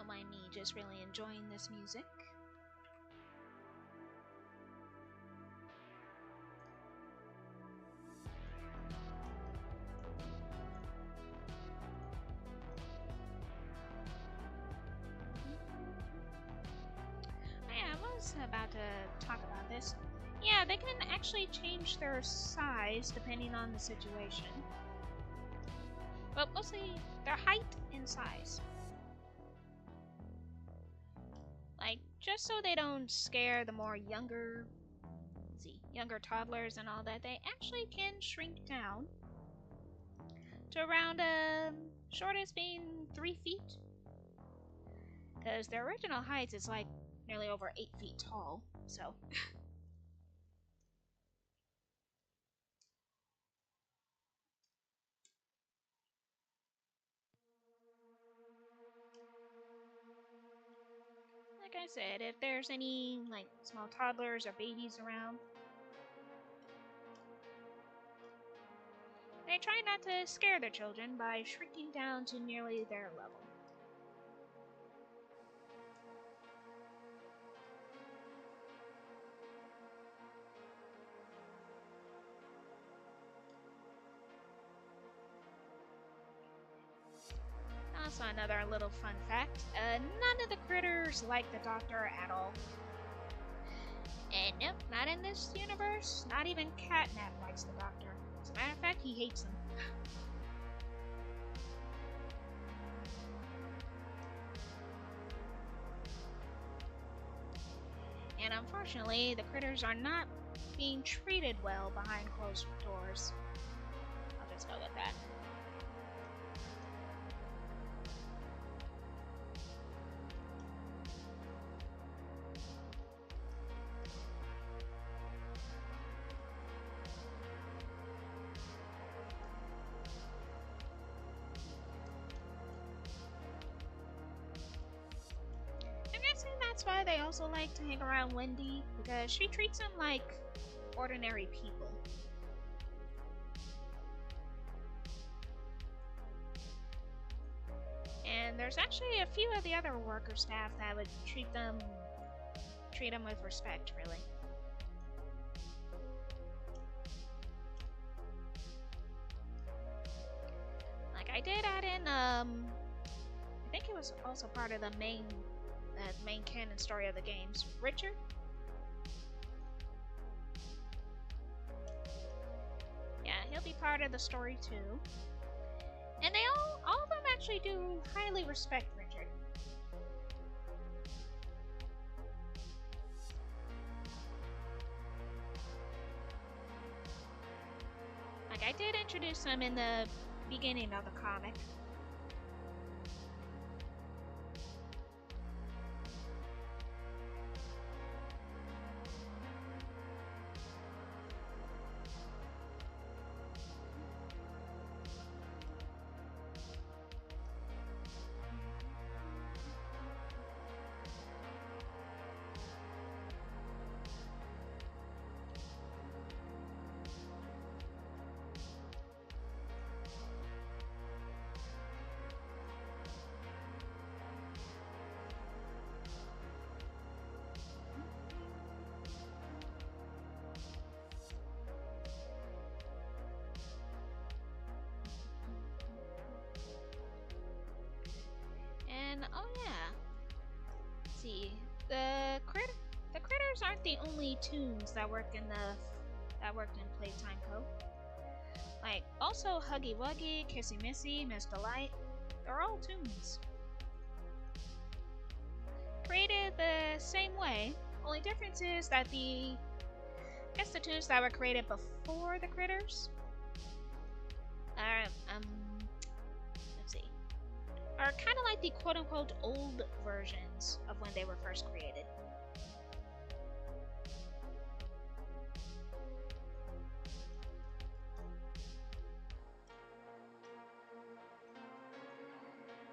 mind me just really enjoying this music. I was about to talk about this. Yeah, they can actually change their size depending on the situation. But mostly their height and size. Like, just so they don't scare the more younger toddlers and all that, they actually can shrink down to around shortest being 3 feet. Because their original height is like nearly over 8 feet tall, so. Like I said, if there's any like small toddlers or babies around, they try not to scare their children by shrinking down to nearly their level. Also, another little fun fact, none of the critters like the Doctor at all. And nope, not in this universe. Not even Catnap likes the Doctor. As a matter of fact, he hates him. And unfortunately, the critters are not being treated well behind closed doors. I'll just go with that. That's why they also like to hang around Wendy, because she treats them like ordinary people. And there's actually a few of the other worker staff that would treat them with respect, really. Like I did add in, I think it was also part of the main canon story of the games, Richard. Yeah, he'll be part of the story too. And they all of them actually do highly respect Richard. Like I did introduce him in the beginning of the comic. Oh yeah. Let's see, the critters aren't the only tunes that worked in Playtime Co. Like also Huggy Wuggy, Kissy Missy, Miss Delight, they're all tunes. Created the same way. Only difference is that the tunes that were created before the critters are are kind of like the quote-unquote old versions of when they were first created.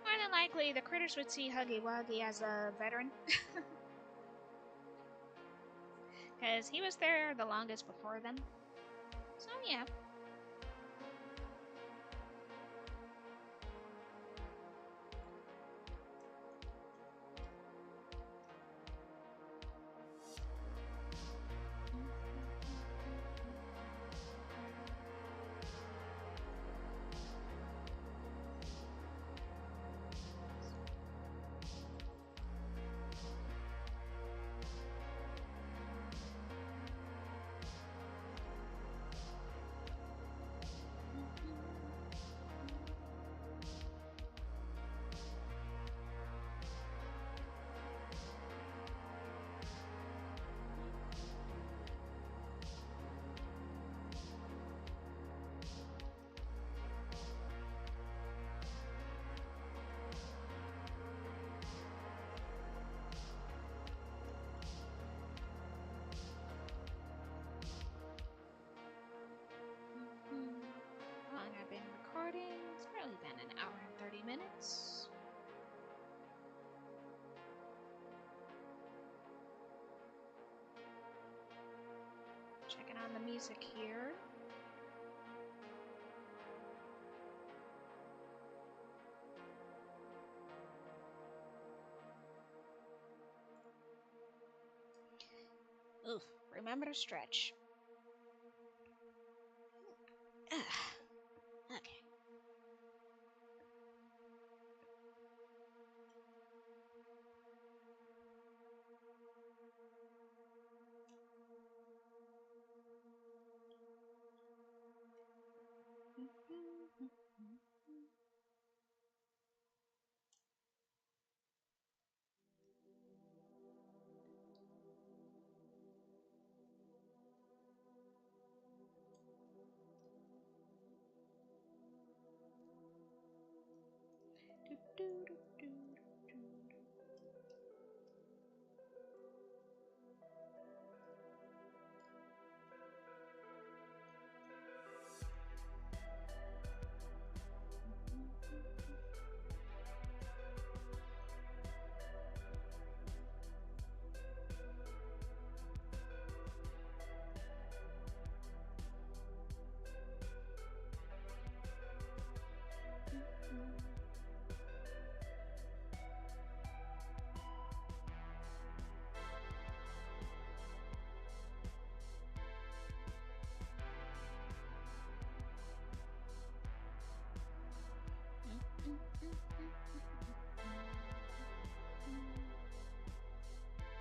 More than likely, the critters would see Huggy Wuggy as a veteran. Because he was there the longest before them. So yeah. minutes. Checking on the music here. Oof, remember to stretch. Okay.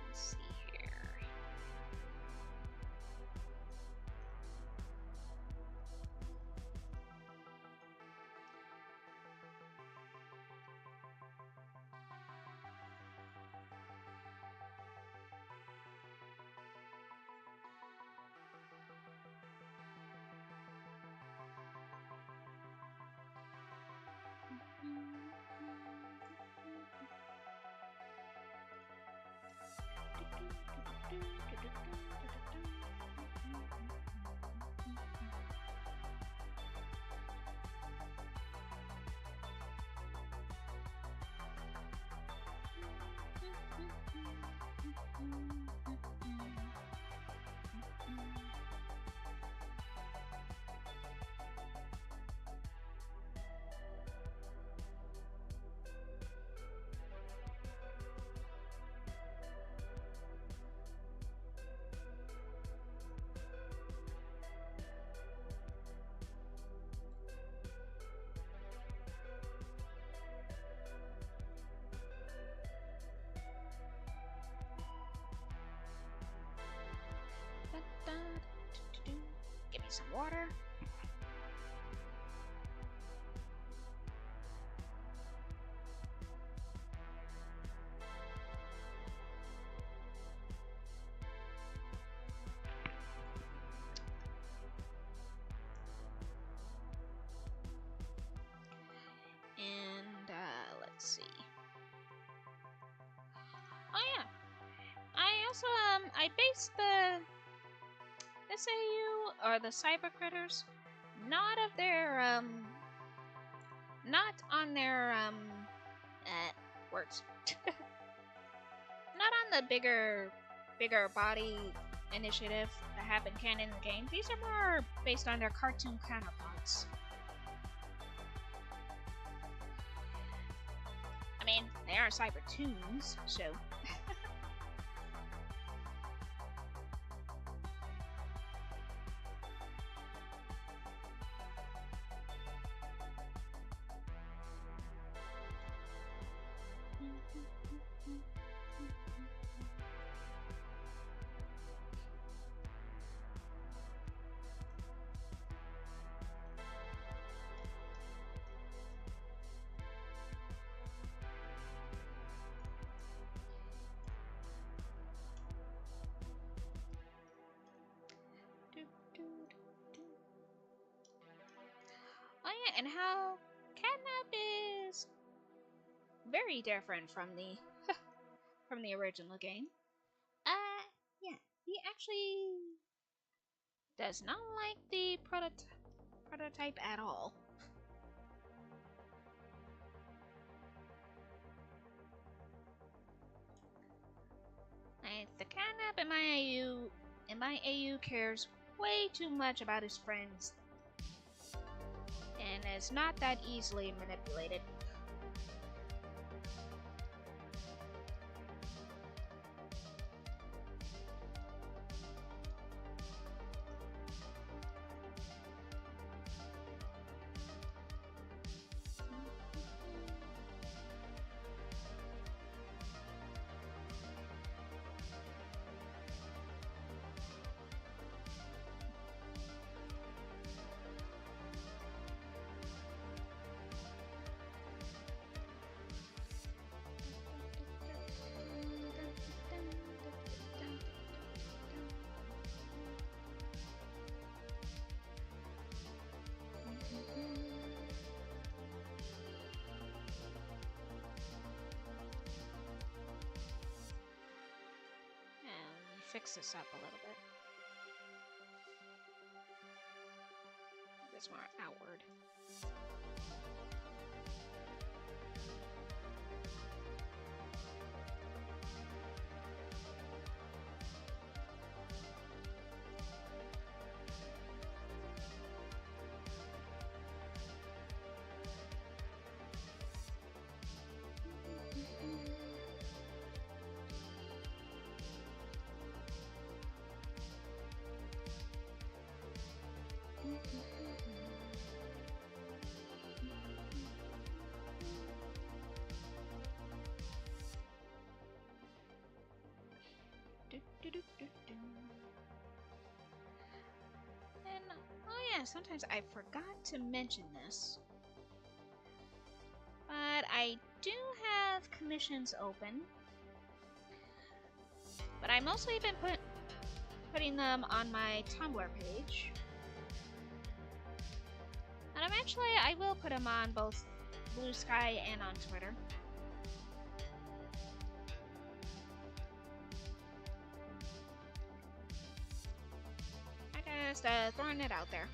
Let's see here. Give me some water. And let's see. Oh yeah, I also I based the SAU or the cyber critters not of their not on their words. Not on the bigger body initiative that have been canon in the game. These are more based on their cartoon counterparts. I mean, they are Cybertoons, so. Oh yeah, and how Catnap is very different from the from the original game. Yeah, he actually does not like the prototype at all. in my AU cares way too much about his friends, and is not that easily manipulated. Fix this up a little bit. This more outward. And oh yeah, sometimes I forgot to mention this, but I do have commissions open, but I mostly been putting them on my Tumblr page, and eventually I will put them on both Blue Sky and on Twitter. Just throwing it out there.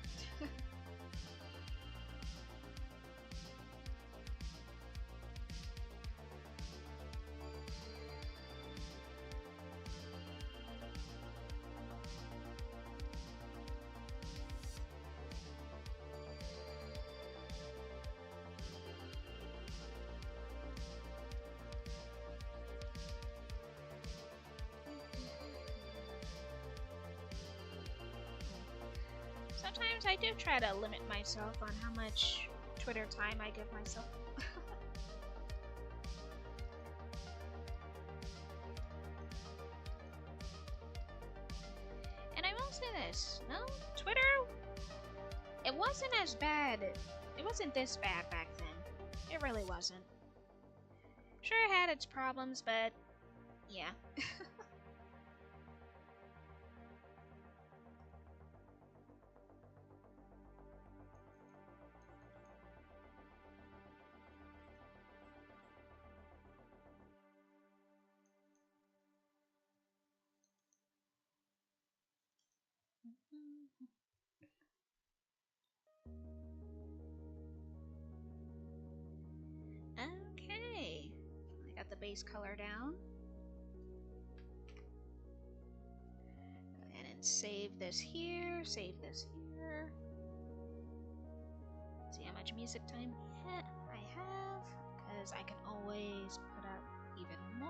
Sometimes I do try to limit myself on how much Twitter time I give myself. And I will say this, no, Twitter, it wasn't as bad. It wasn't this bad back then. It really wasn't. Sure, it had its problems, but yeah. Okay, I got the base color down. Go ahead and save this here, save this here. See how much music time I have, because I can always put up even more.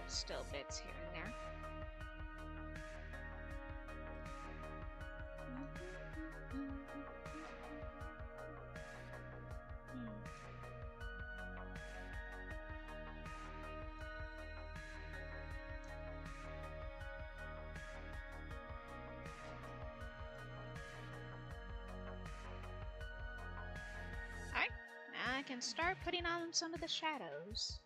Still bits here and there. Alright, now I can start putting on some of the shadows.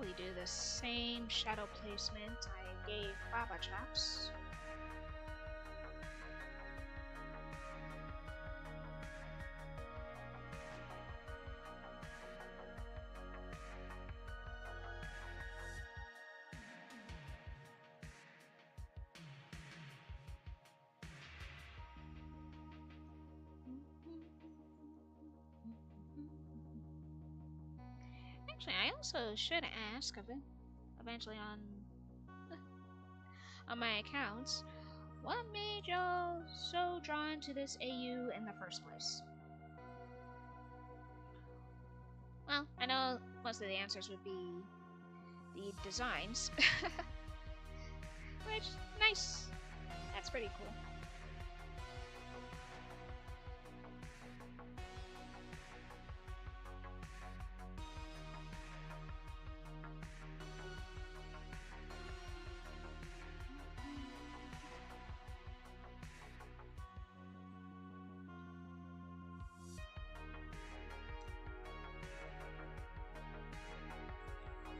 probably do the same shadow placement I gave Baba Chaps. Actually, I also should ask eventually on my accounts, what made y'all so drawn to this AU in the first place? Well, I know most of the answers would be the designs. Which, nice. That's pretty cool.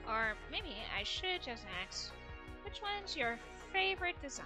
Or maybe I should just ask, which one's your favorite design?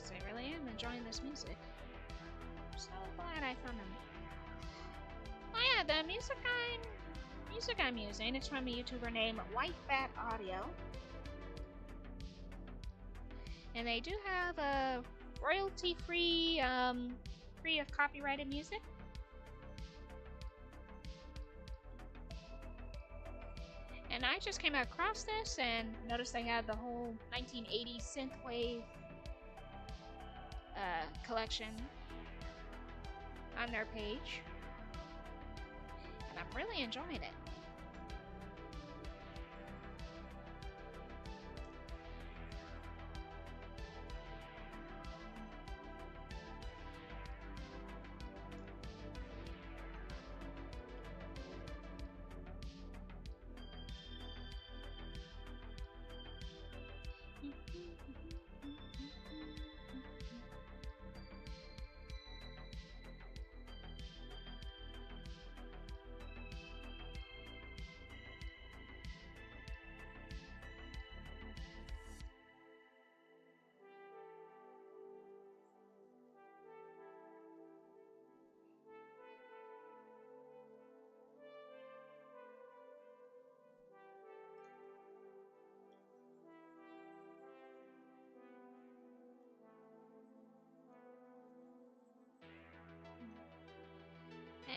I really am enjoying this music. I'm so glad I found them. Oh yeah, the music I'm using, it's from a YouTuber named White Bat Audio. And they do have a royalty-free, free of copyrighted music. And I just came across this and noticed they had the whole 1980s synthwave collection on their page, and I'm really enjoying it.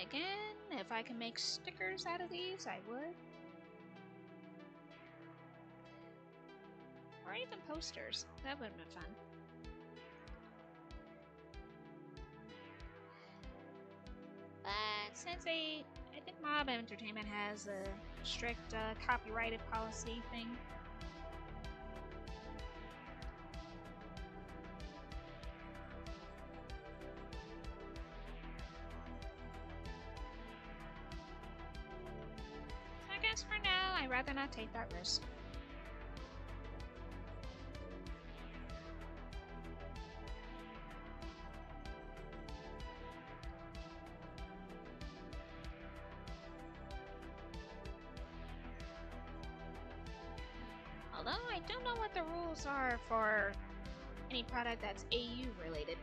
Again, if I can make stickers out of these, I would. Or even posters. That would have been fun. But since I think Mob Entertainment has a strict copyrighted policy thing. I guess for now, I'd rather not take that risk. don't know what the rules are for any product that's AU related.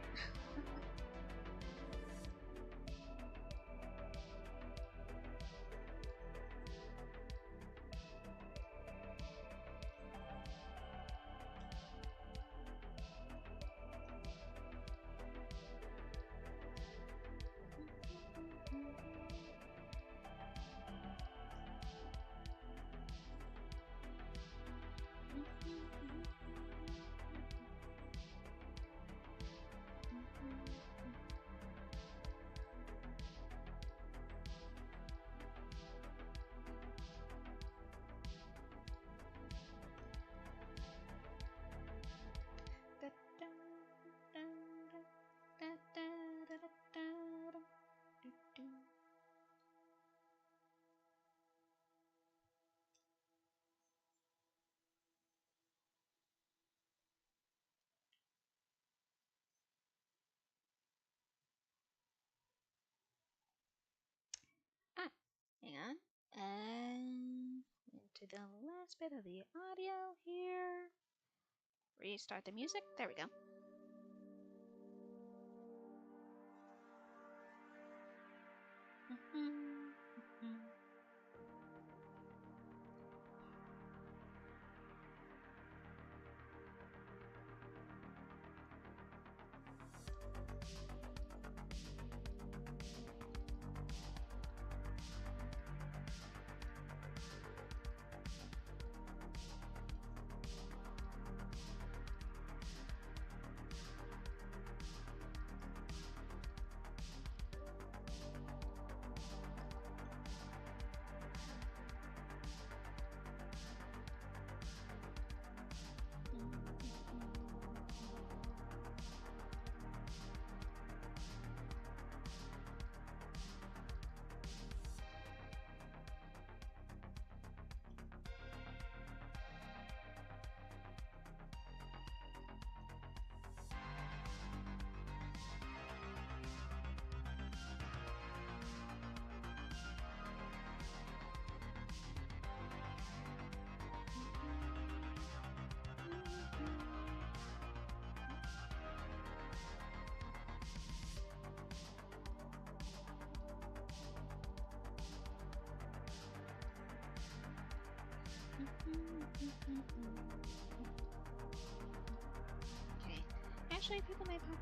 Ah, hang on. Into the last bit of the audio here. Restart the music. There we go. Okay. Actually, people may pop.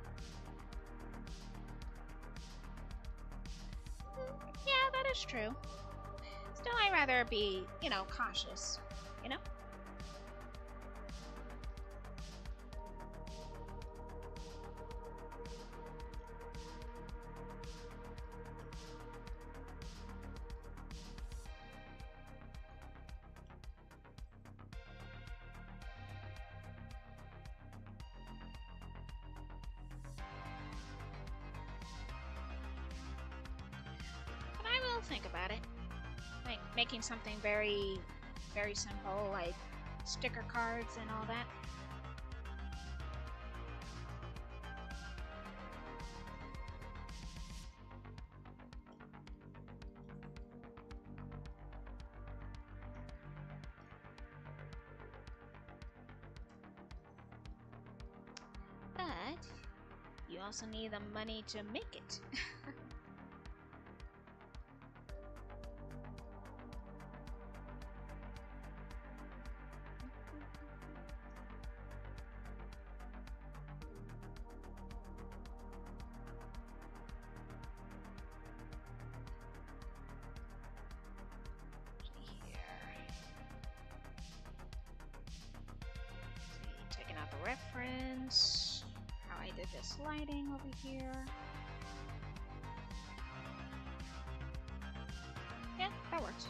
Yeah, that is true. Still, I'd rather be, cautious. You know? But I will think about it. Like making something very, very simple, like sticker cards and all that. But you also need the money to make it. Taking out the reference, how I did this lighting over here. Yeah, that works.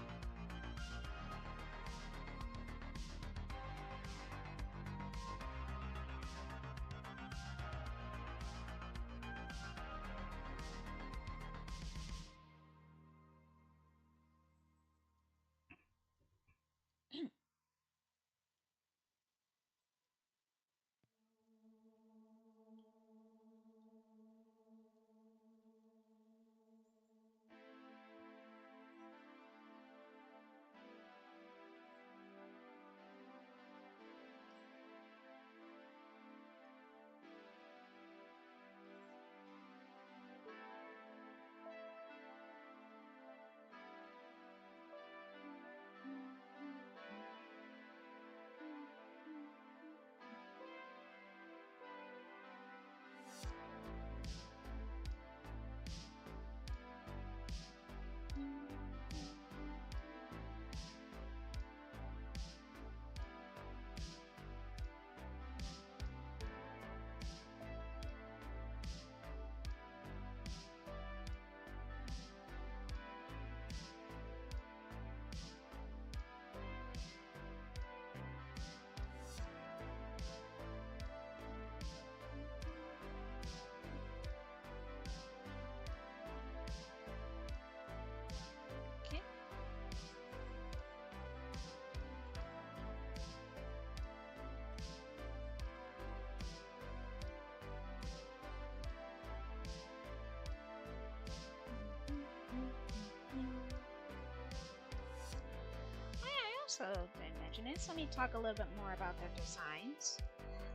also didn't mention this, let me talk a little bit more about their designs.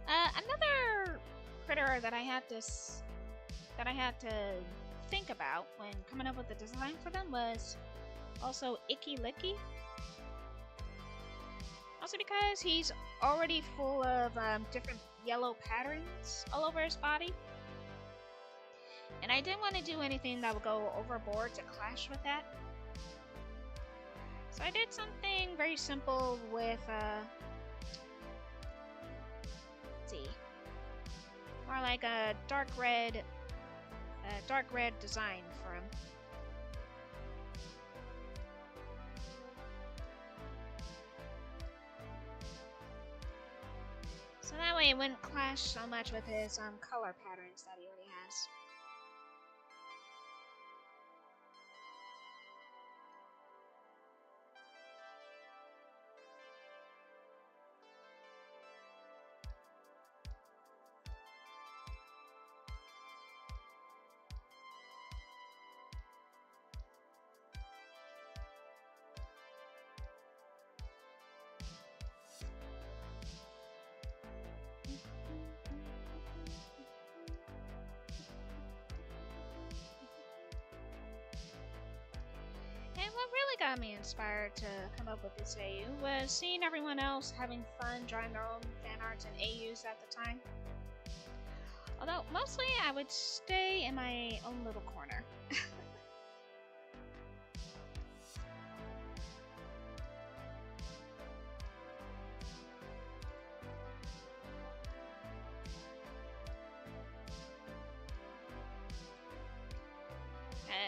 Another critter that I had to think about when coming up with the design for them was also Icky Licky. Also because he's already full of different yellow patterns all over his body. And I didn't want to do anything that would go overboard to clash with that. So I did something very simple with, let's see, more like a dark red design for him. So that way it wouldn't clash so much with his color patterns that he already has. And what really got me inspired to come up with this AU was seeing everyone else having fun drawing their own fan arts and AUs at the time. Although, mostly I would stay in my own little corner.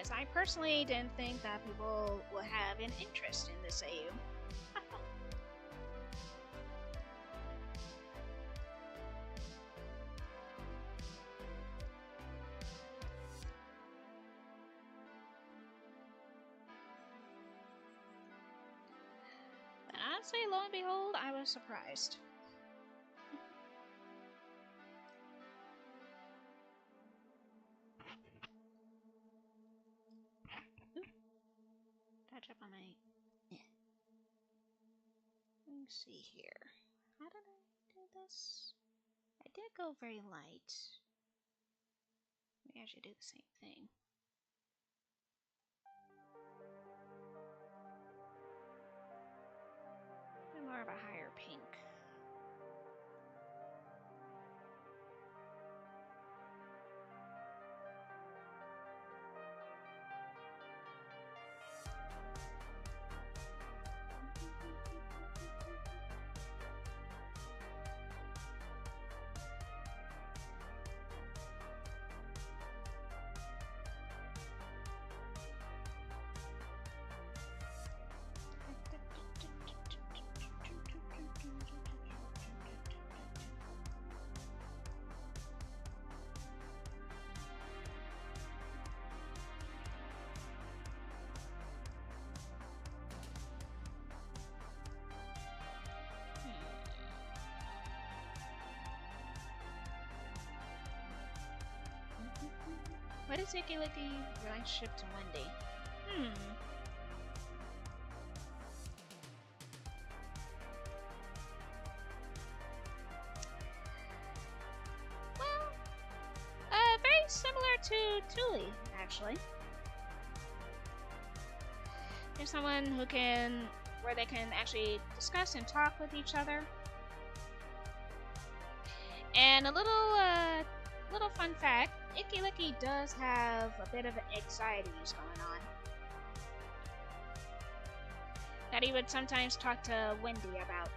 As I personally didn't think that people would have an interest in this AU. But honestly, lo and behold, I was surprised. Touch up on my... Let me see here. How did I do this? I did go very light. Maybe I should do the same thing. More of a higher pink. What is Icky Licky relationship to Wendy? Well, very similar to Tuli, actually. There's someone where they can actually discuss and talk with each other. And a little fun fact, Icky Licky does have a bit of anxieties going on that he would sometimes talk to Wendy about.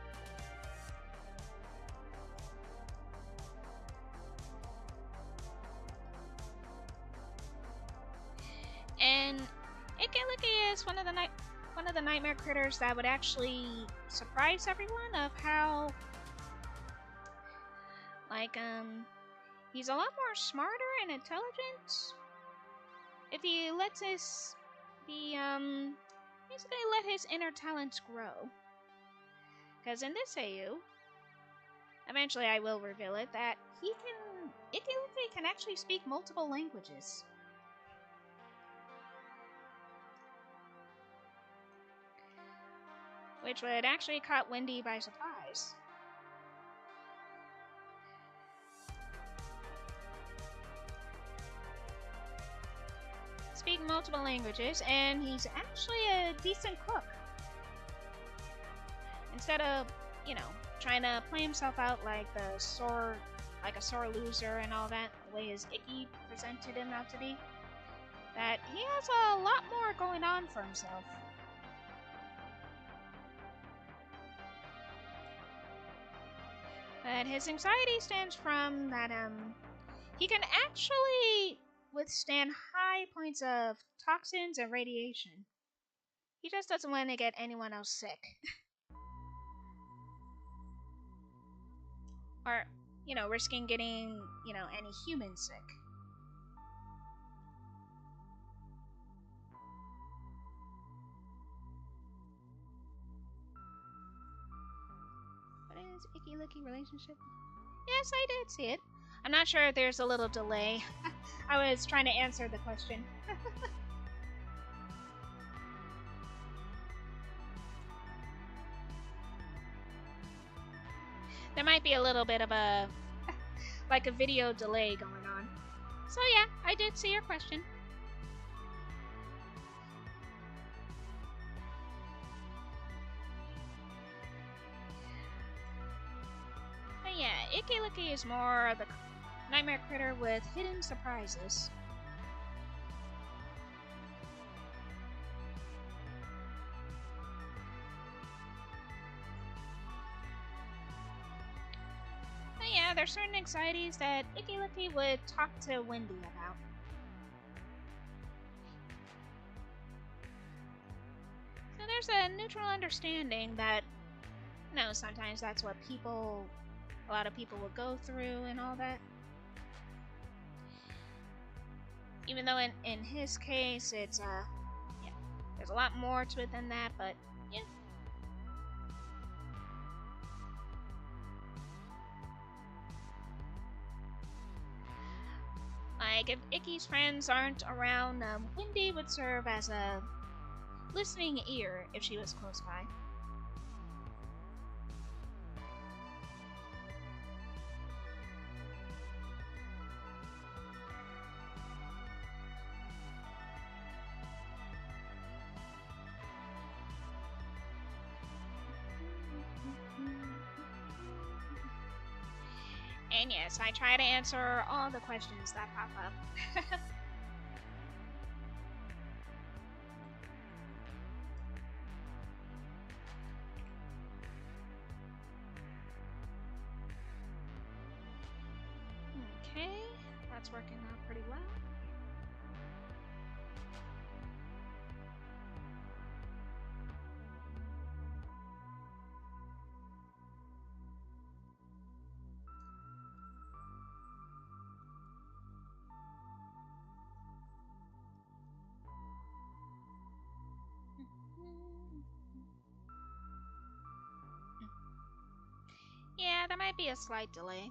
And Icky Licky is one of the nightmare critters that would actually surprise everyone of how, like, he's a lot more smarter and intelligent if he lets basically let his inner talents grow. Because in this AU, eventually I will reveal it, that Icky Licky can actually speak multiple languages. which would actually caught Wendy by surprise. Speak multiple languages, and he's actually a decent cook. Instead of, you know, trying to play himself out like a sore loser and all that, the way his Icky presented him out to be, that he has a lot more going on for himself. But his anxiety stems from that he can actually withstand high points of toxins and radiation. He just doesn't want to get anyone else sick. Or, you know, risking getting, you know, any human sick. What is Icky Licky relationship? Yes, I did see it. I'm not sure if there's a little delay. I was trying to answer the question. There might be a little bit of a like a video delay going on. So yeah, I did see your question. But yeah, Icky Licky is more of the nightmare critter with hidden surprises. But yeah, there's certain anxieties that Icky Licky would talk to Wendy about. So there's a neutral understanding that, you know, sometimes that's what a lot of people will go through and all that. Even though in his case, it's, yeah, there's a lot more to it than that, but, yeah. Like, if Icky's friends aren't around, Wendy would serve as a listening ear if she was close by. And yes, I try to answer all the questions that pop up. Okay, that's working out pretty well. Yeah, there might be a slight delay.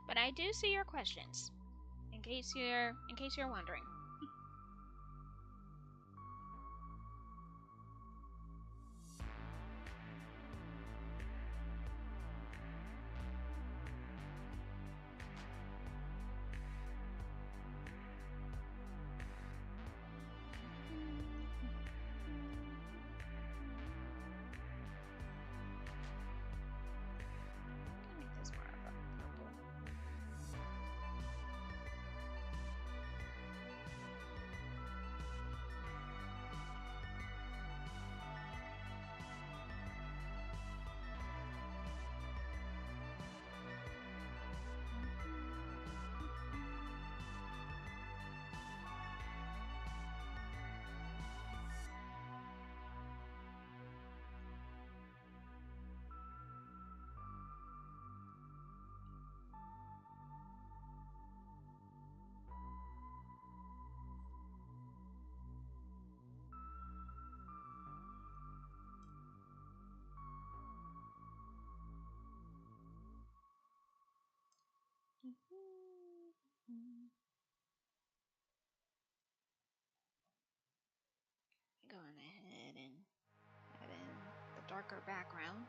But I do see your questions, in case you're wondering. Going ahead and add in the darker background.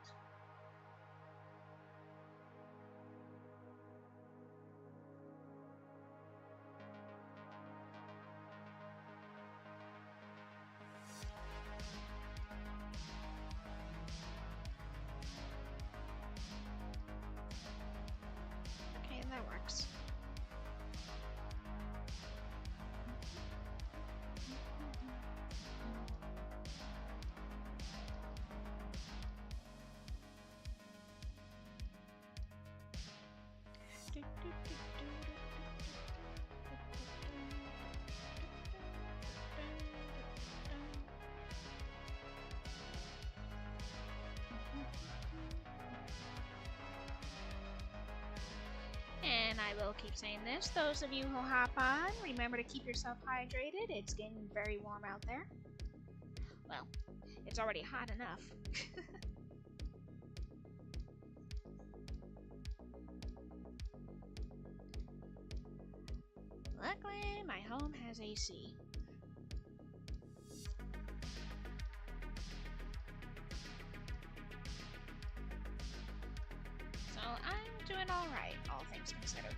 Okay, that works. And I will keep saying this, those of you who hop on, remember to keep yourself hydrated. It's getting very warm out there. Well, it's already hot enough. Luckily, my home has AC. So I'm doing alright, all things considered.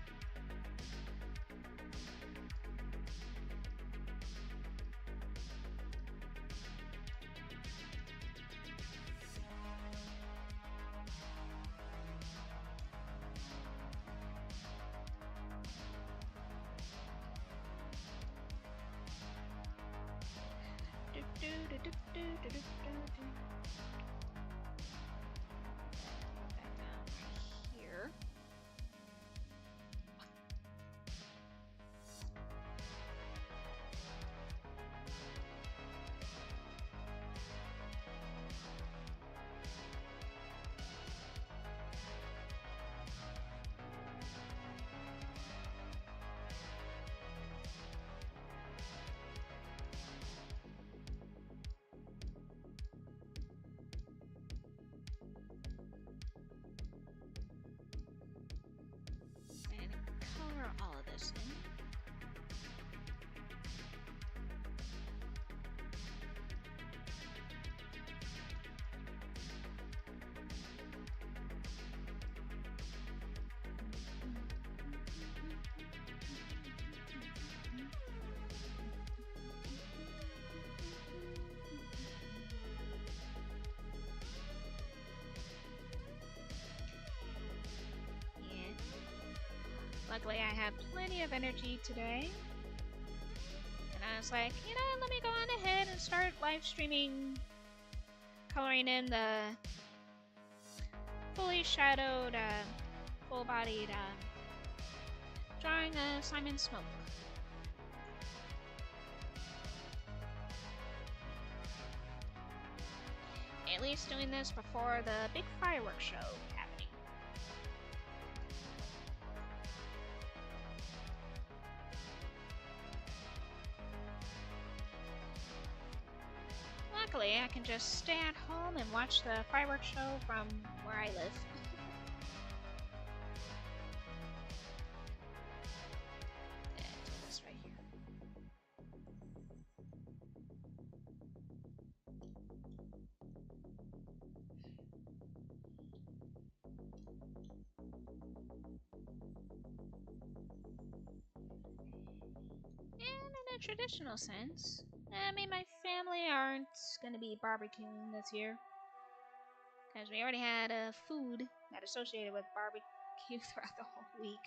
Here. And color all of this in. Luckily, I had plenty of energy today. And I was like, you know, let me go on ahead and start live streaming, coloring in the fully shadowed, full-bodied drawing of Simon Smoke. At least doing this before the big fireworks show happening. Luckily, I can just stay at home and watch the fireworks show from where I live. And do this right here. And in a traditional sense, I mean, my family aren't gonna be barbecuing this year. Because we already had food that associated with barbecue throughout the whole week.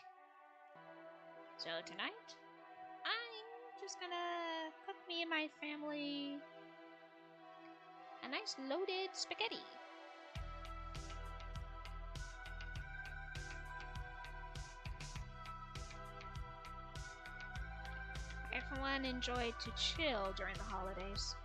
So tonight, I'm just gonna cook me and my family a nice loaded spaghetti. I, for one, enjoy to chill during the holidays.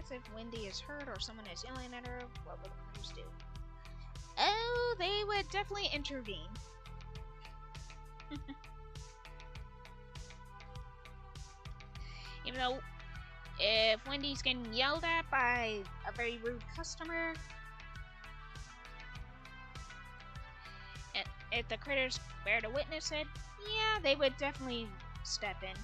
critters if Wendy is hurt or someone is yelling at her? What would the critters do? Oh, they would definitely intervene. Even though if Wendy's getting yelled at by a very rude customer, and if the critters were to witness it, yeah, they would definitely step in.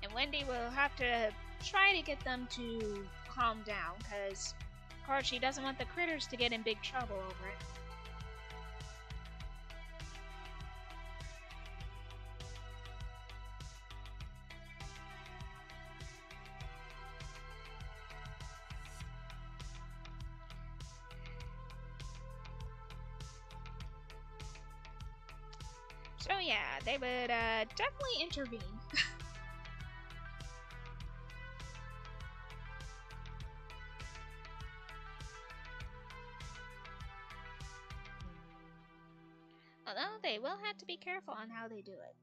And Wendy will have to try to get them to calm down, because, of course, she doesn't want the critters to get in big trouble over it. So yeah, they would definitely intervene. Although they will have to be careful on how they do it.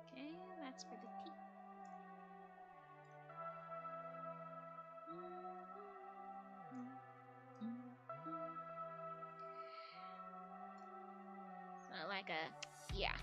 Okay, that's for the tea. Like a, yeah.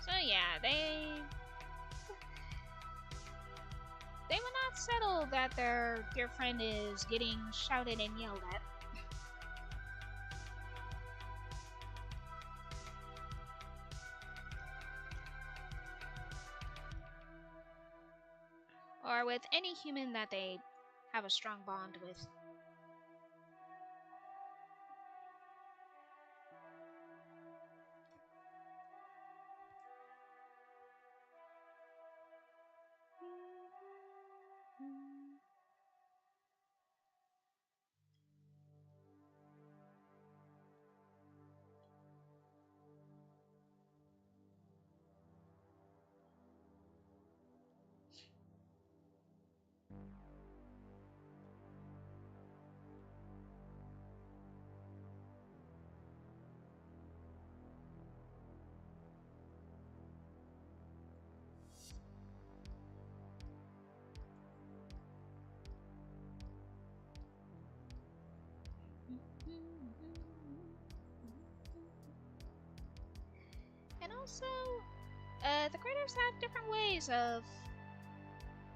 So yeah, they will not settle that their dear friend is getting shouted and yelled at. Or with any human that they have a strong bond with. And also, the critters have different ways of,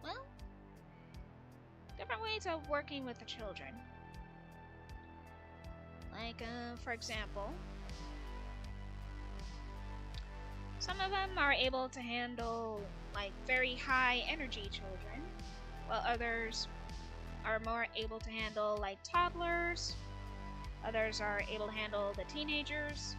well, different ways of working with the children. Like, for example, some of them are able to handle, like, very high energy children, while others are more able to handle, like, toddlers. Others are able to handle the teenagers.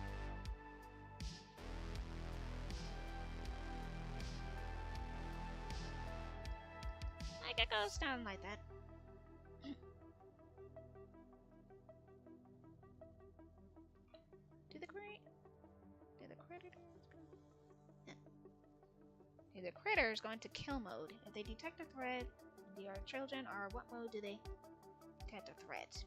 Like, it goes down like that. Do the critters go? Yeah. The critters go into kill mode. If they detect a threat, they are children, or what mode do they detect a threat?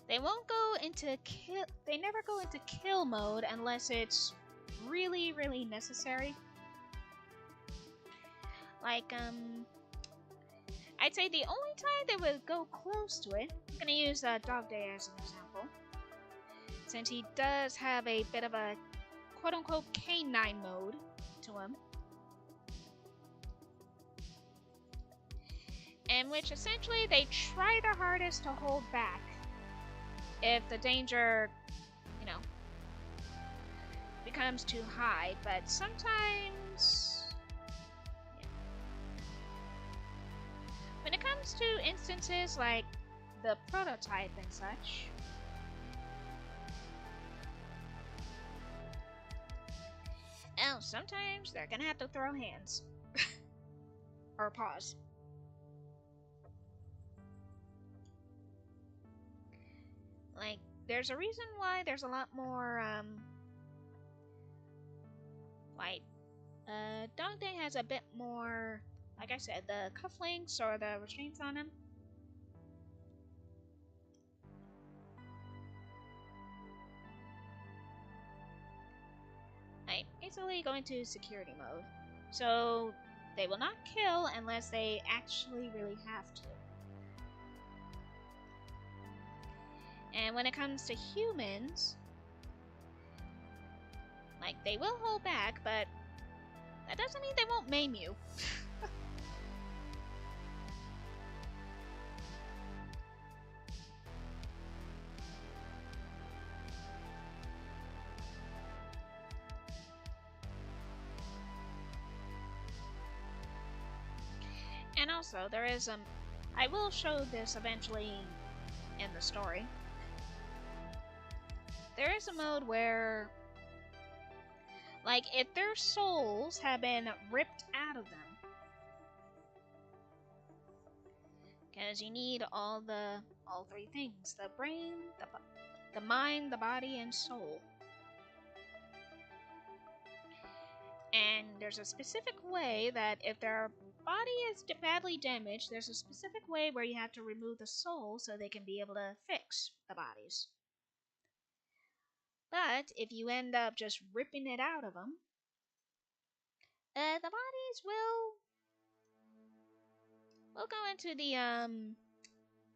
They won't go into kill. They never go into kill mode unless it's really, really necessary. Like, I'd say the only time they would go close to it, I'm gonna use Dog Day as an example, since he does have a bit of a quote-unquote K9 mode to them, in which essentially they try their hardest to hold back if the danger, you know, becomes too high, but sometimes, yeah. When it comes to instances like the prototype and such, oh, sometimes they're gonna have to throw hands or paws. Like, there's a reason why there's a lot more, like, Dog Day has a bit more, like I said, the cufflinks or the restraints on him. Like, basically go into security mode. So, they will not kill unless they actually really have to. And when it comes to humans, like, they will hold back, but that doesn't mean they won't maim you. And also, there is I will show this eventually in the story. There is a mode where, like, if their souls have been ripped out of them, because you need all three things: the brain, the mind, the body, and soul. And there's a specific way that if their body is badly damaged, there's a specific way where you have to remove the soul so they can be able to fix the bodies. But if you end up just ripping it out of them, the bodies will go into the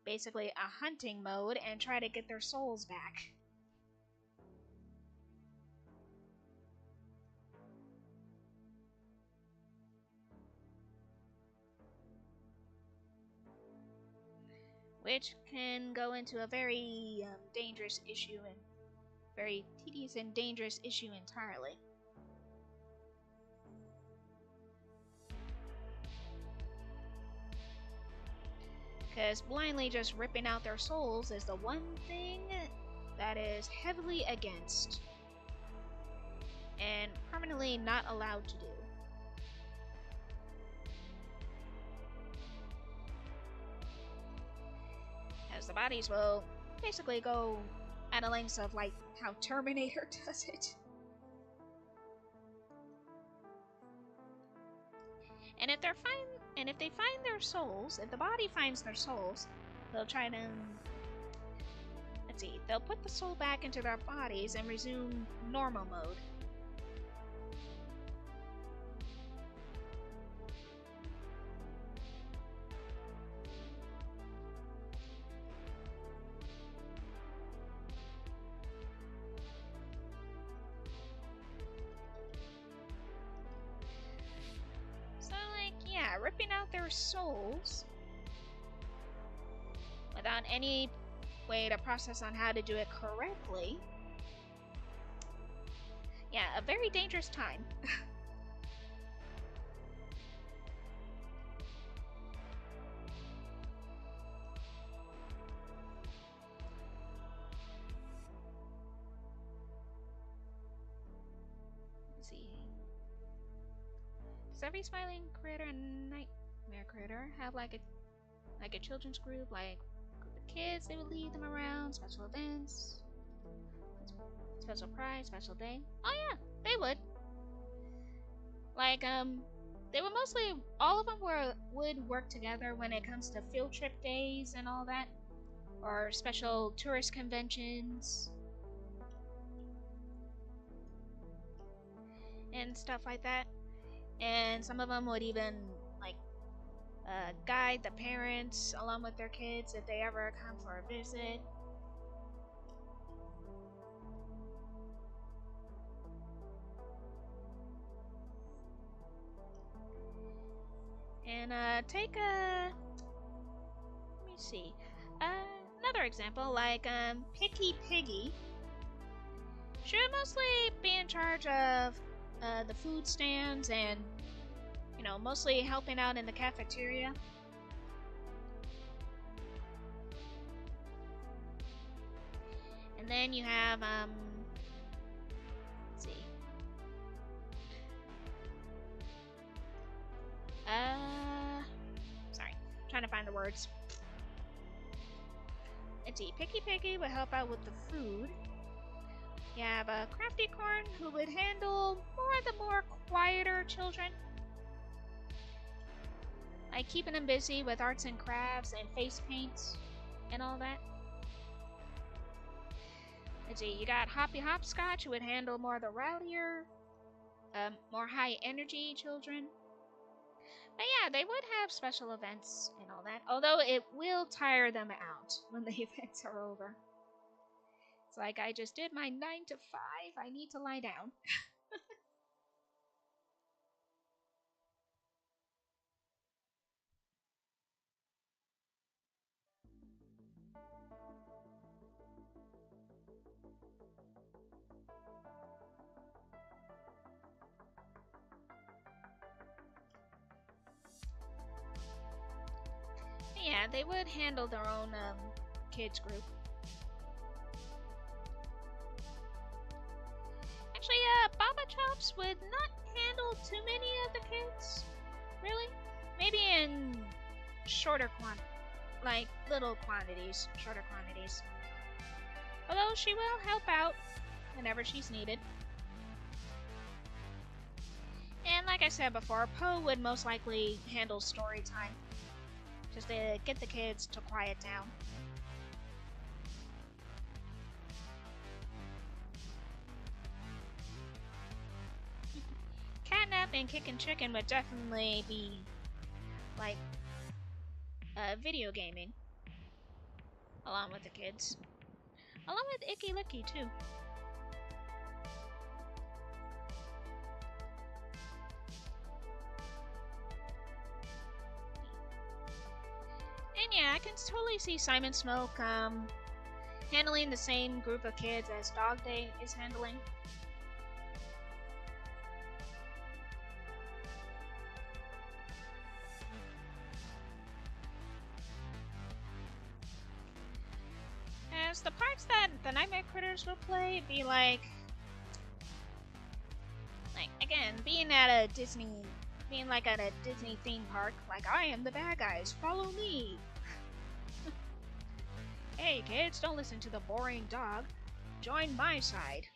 basically a hunting mode and try to get their souls back. Which can go into a very dangerous issue and very tedious and dangerous issue entirely. Because blindly just ripping out their souls is the one thing that is heavily against and permanently not allowed to do. As the bodies will basically go at a length of like how Terminator does it. And if they find their souls, if the body finds their souls, they'll try to, let's see, they'll put the soul back into their bodies and resume normal mode. Ripping out their souls without any way to process on how to do it correctly. Yeah, a very dangerous time. Let's see. Does every Smiling Critter and Nightmare Critter have like a children's group, like group of kids they would lead them around, special events, special prize, special day? Oh yeah, they would. Like they would mostly, all of them would work together when it comes to field trip days and all that, or special tourist conventions and stuff like that. And some of them would even like guide the parents along with their kids if they ever come for a visit. And take a, let me see, another example, like Picky Piggy. She would mostly be in charge of the food stands and, you know, mostly helping out in the cafeteria. And then you have, let's see. Sorry, trying to find the words. Let's see, Picky Piggy would help out with the food. You have a Crafty Corn who would handle the more quieter children. Like keeping them busy with arts and crafts and face paints and all that. Let's see, you got Hoppy Hopscotch who would handle more of the rowdier, more high energy children. But yeah, they would have special events and all that, although it will tire them out when the events are over. It's like, I just did my 9 to 5, I need to lie down. Yeah, they would handle their own kids group. Actually, Baba Chops would not handle too many of the kids, really. Maybe in shorter like little quantities, shorter quantities. Although she will help out whenever she's needed. And like I said before, Poe would most likely handle story time, just to get the kids to quiet down. Catnap and Kickin' Chicken would definitely be like video gaming along with the kids, along with Icky Licky too. And yeah, I can totally see Simon Smoke handling the same group of kids as Dog Day is handling. As the parts that the Nightmare Critters will play, it'd be like again, being at a Disney theme park, like, I am the bad guys, follow me. Hey kids, don't listen to the boring dog, join my side.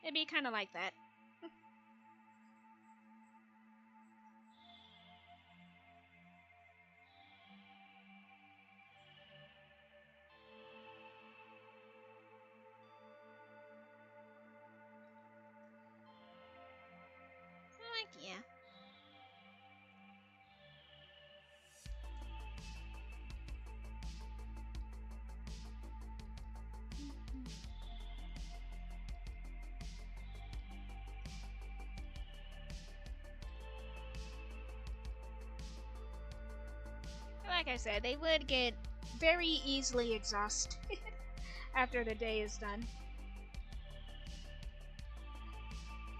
It'd be kind of like that. Yeah. Like I said, they would get very easily exhausted after the day is done.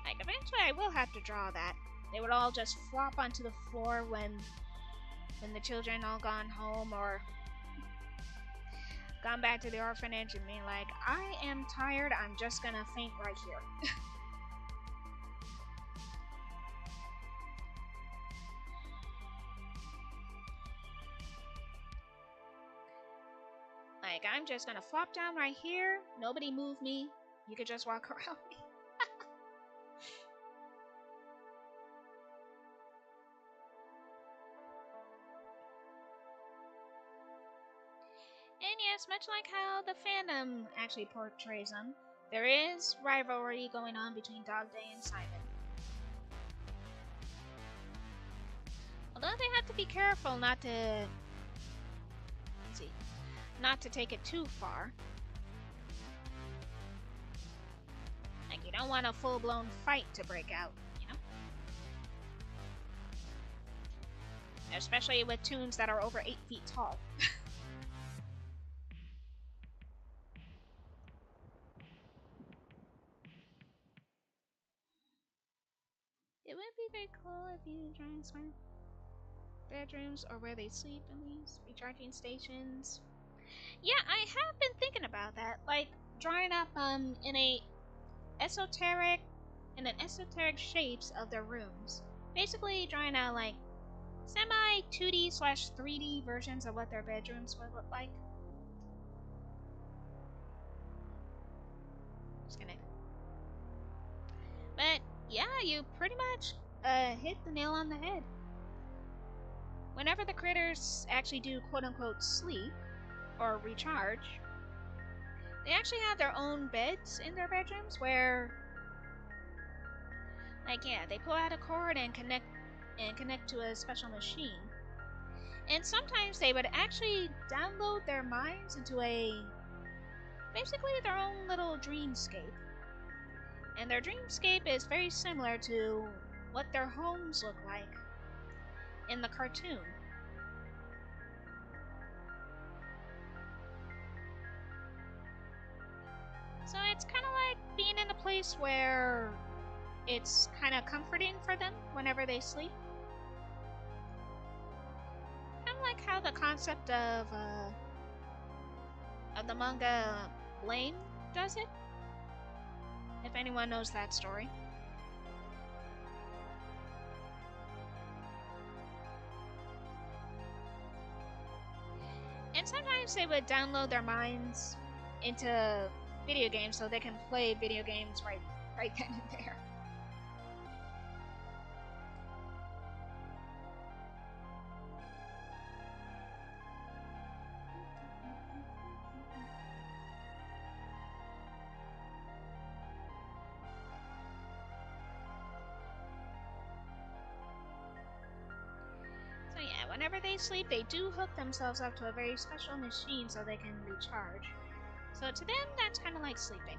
Like, eventually I will have to draw that. They would all just flop onto the floor when the children all gone home or gone back to the orphanage and being like, I am tired, I'm just gonna faint right here. Like, I'm just gonna flop down right here, nobody move me, you could just walk around me. And yes, much like how the fandom actually portrays them, there is rivalry going on between Dog Day and Simon. Although they have to be careful not to, not to take it too far. Like, you don't want a full-blown fight to break out, you know? especially with tunes that are over 8 feet tall. It would be very cool if you joined smart bedrooms or where they sleep in these recharging stations. Yeah, I have been thinking about that, like drawing up in an esoteric shapes of their rooms. Basically, drawing out like semi 2D / 3D versions of what their bedrooms would look like. Just gonna. But yeah, you pretty much hit the nail on the head. Whenever the critters actually do quote unquote sleep or recharge, they actually have their own beds in their bedrooms where, like, yeah, they pull out a cord and connect to a special machine. And sometimes they would actually download their minds into basically their own little dreamscape. And their dreamscape is very similar to what their homes look like in the cartoon. So it's kind of like being in a place where it's kind of comforting for them whenever they sleep. Kind of like how the concept of the manga Blame does it. If anyone knows that story. And sometimes they would download their minds into video games so they can play video games right then and there. So yeah, whenever they sleep, they do hook themselves up to a very special machine so they can recharge. So to them, that's kind of like sleeping.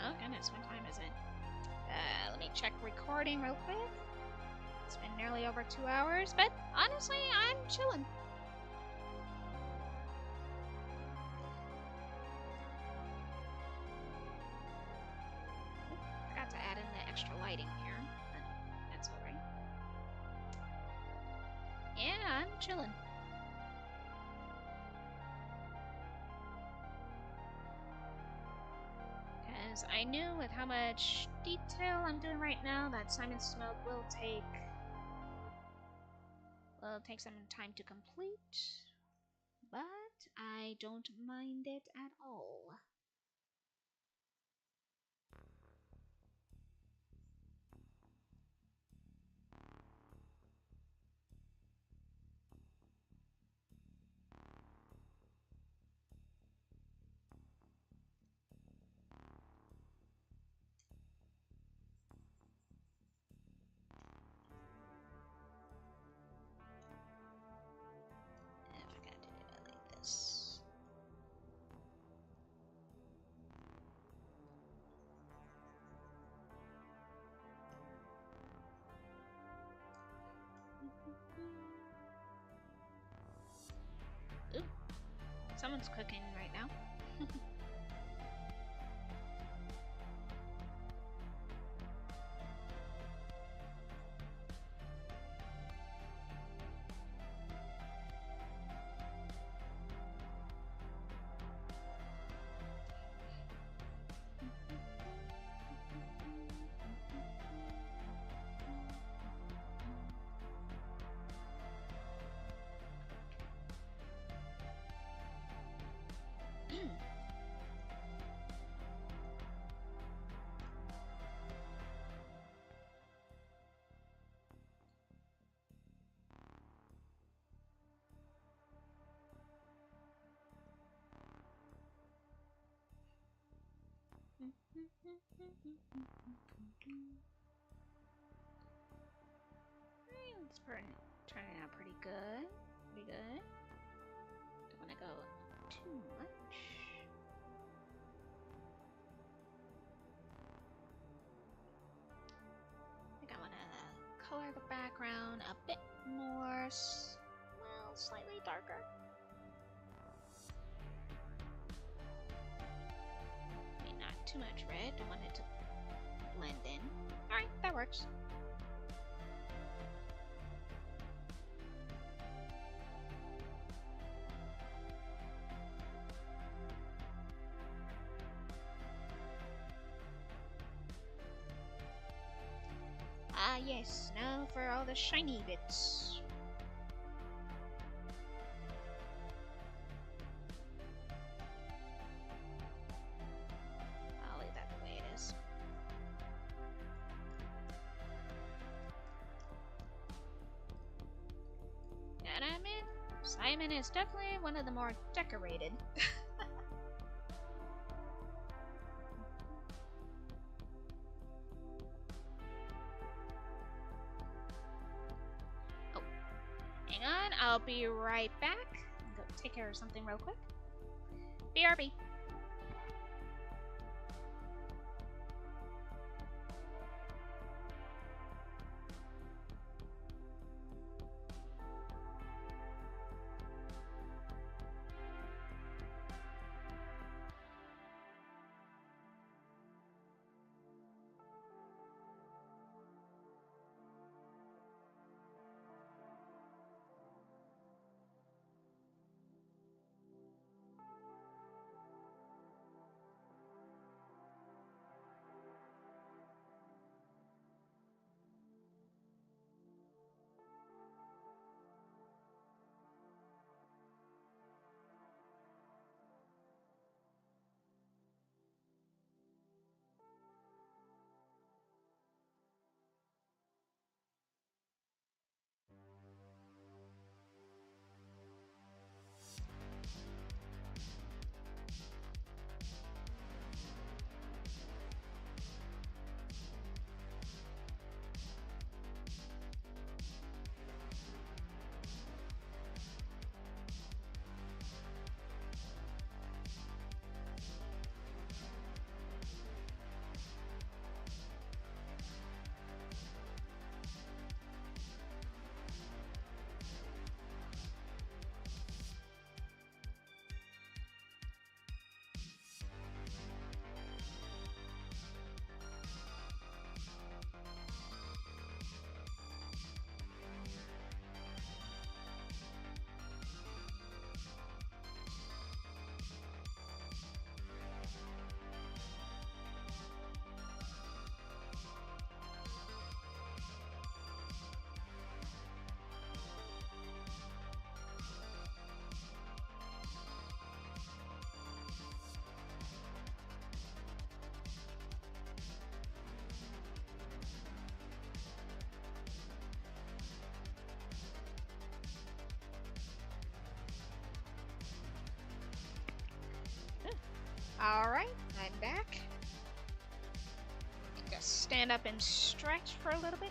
Oh goodness, what time is it? Let me check recording real quick. It's been nearly over 2 hours, but honestly, I'm chilling. Forgot to add in the extra lighting here, but that's alright. Yeah, I'm chilling. Because I knew with how much detail I'm doing right now that Simon's Smoke will take some time to complete, but I don't mind it at all. I forgot to do it like this. Ooh, someone's cooking right now. It's turning out pretty good. Pretty good. Don't want to go too much. I think I want to color the background a bit more, well, slightly darker. Maybe not too much red. Don't want it to blend in. Alright, that works. Ah, yes, now for all the shiny bits. I'll leave that the way it is. And I admit, Simon is definitely one of the more decorated. I'll be right back. Go take care of something real quick. BRB. Alright, I'm back. Just stand up and stretch for a little bit.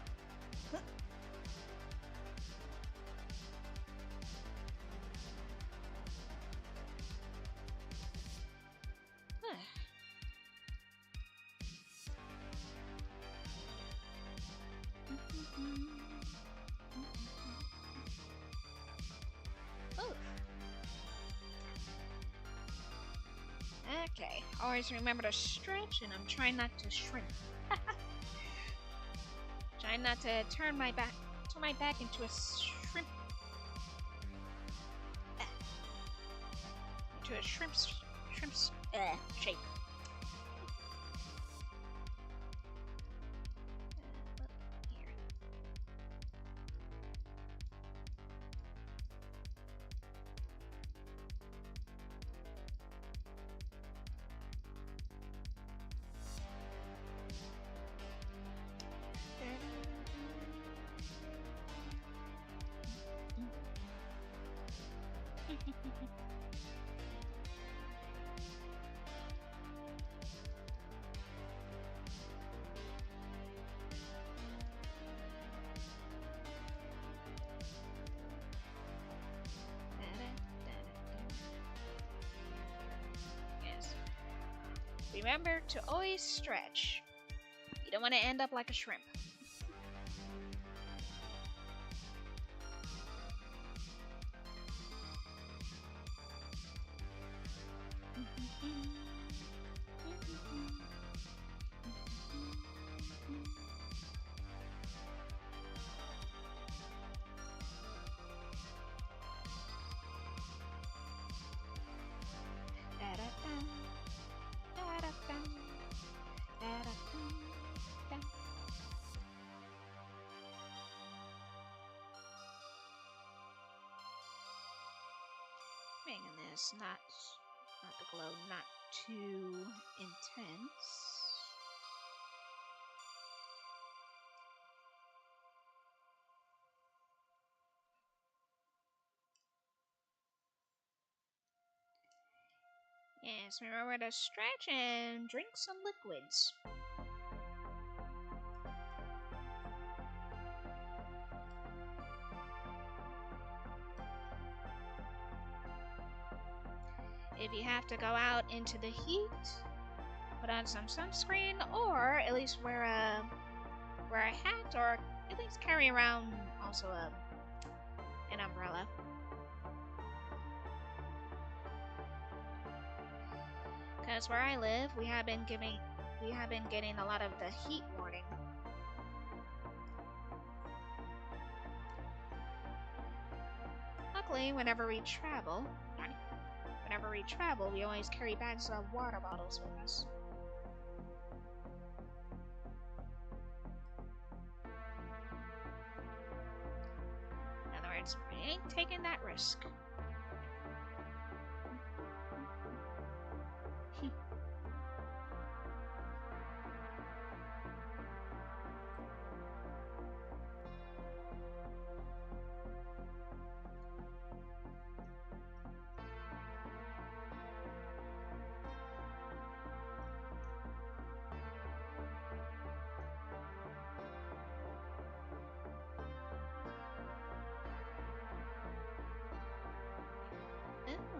Okay, always remember to stretch, and I'm trying not to shrink. Trying not to turn my back into a shrimp. Into a shrimp's shape. remember to always stretch. You don't want to end up like a shrimp. Making this not the glow, not too intense. Yes, remember to stretch and drink some liquids. If you have to go out into the heat, put on some sunscreen, or at least wear a hat, or at least carry around also an umbrella. Because where I live, we have been getting a lot of the heat warning. Luckily, whenever we travel, we always carry bags of water bottles with us. In other words, we ain't taking that risk.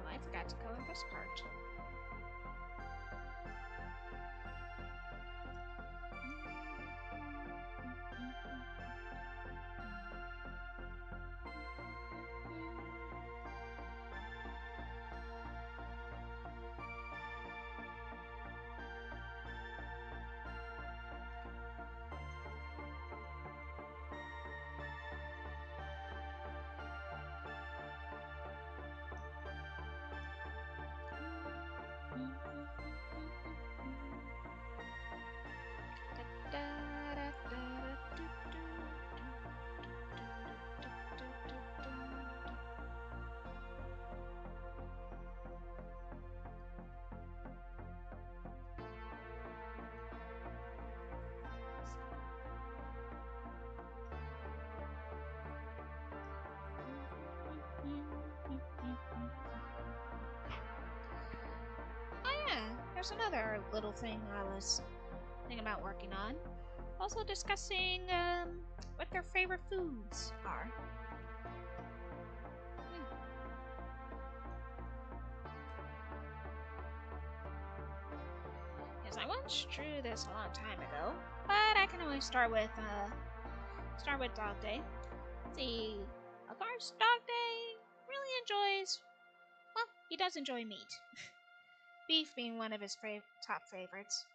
I forgot to color this part. There's another little thing I was thinking about working on. Also discussing what their favorite foods are. Yes, I once drew this a long time ago, but I can always start with Dog Day. Let's see, Agar's Dog Day really enjoys. Well, he does enjoy meat. Beef being one of his top favorites.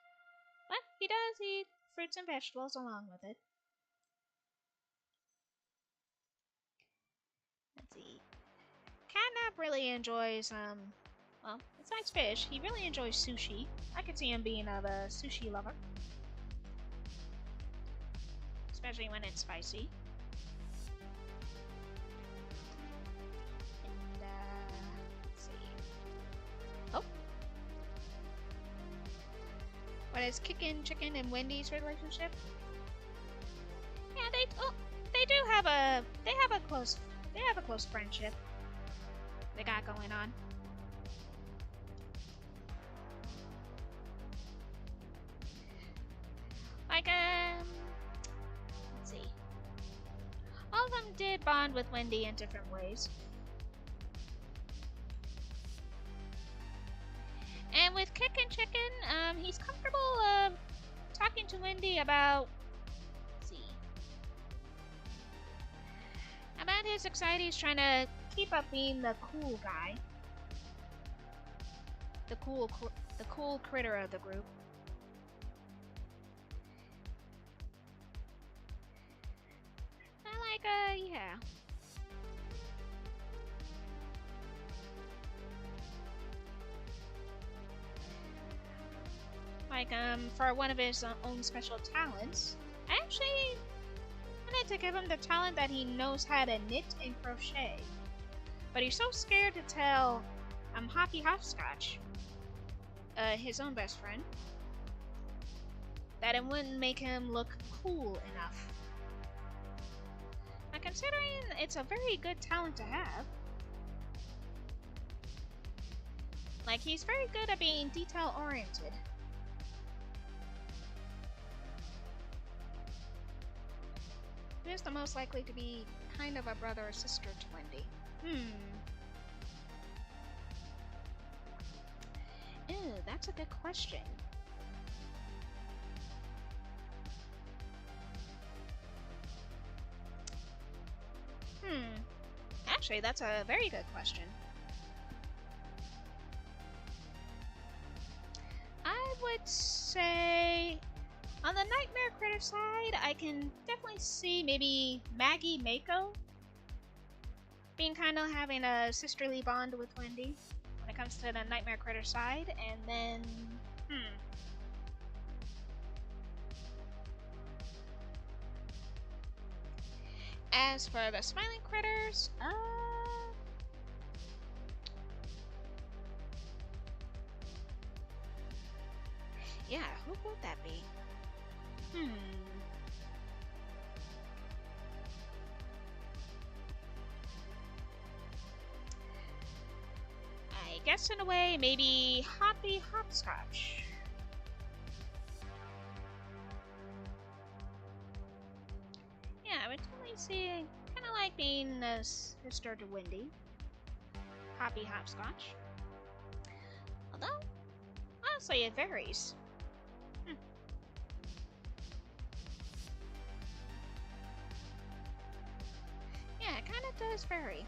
But he does eat fruits and vegetables along with it. Let's see. Catnap really enjoys, well, besides fish, he really enjoys sushi. I could see him being a sushi lover. Especially when it's spicy. And, let's see. Oh. What is Kickin' Chicken and Wendy's relationship? Yeah, they do have a close friendship they got going on. Like let's see. All of them did bond with Wendy in different ways. And with Kickin' Chicken, he's comfortable talking to Wendy about, let's see, about his anxieties trying to keep up being the cool guy, the cool critter of the group. Yeah. Like, for one of his own special talents, I actually wanted to give him the talent that he knows how to knit and crochet. But he's so scared to tell, Hoppy Hopscotch, his own best friend, that it wouldn't make him look cool enough. Now, considering it's a very good talent to have, like, he's very good at being detail-oriented. He is the most likely to be kind of a brother or sister to Wendy. Ew, that's a good question. Actually, that's a very good question. I would say, on the Nightmare Critter side, I can definitely see maybe Maggie Mako being kind of having a sisterly bond with Wendy when it comes to the Nightmare Critter side, and then, As for the Smiling Critters, yeah, who would that be? I guess in a way, maybe Hoppy Hopscotch. Yeah, I would totally see, kind of like being a sister to Wendy. Hoppy Hopscotch. Although, honestly, it varies. Yeah, it kind of does vary.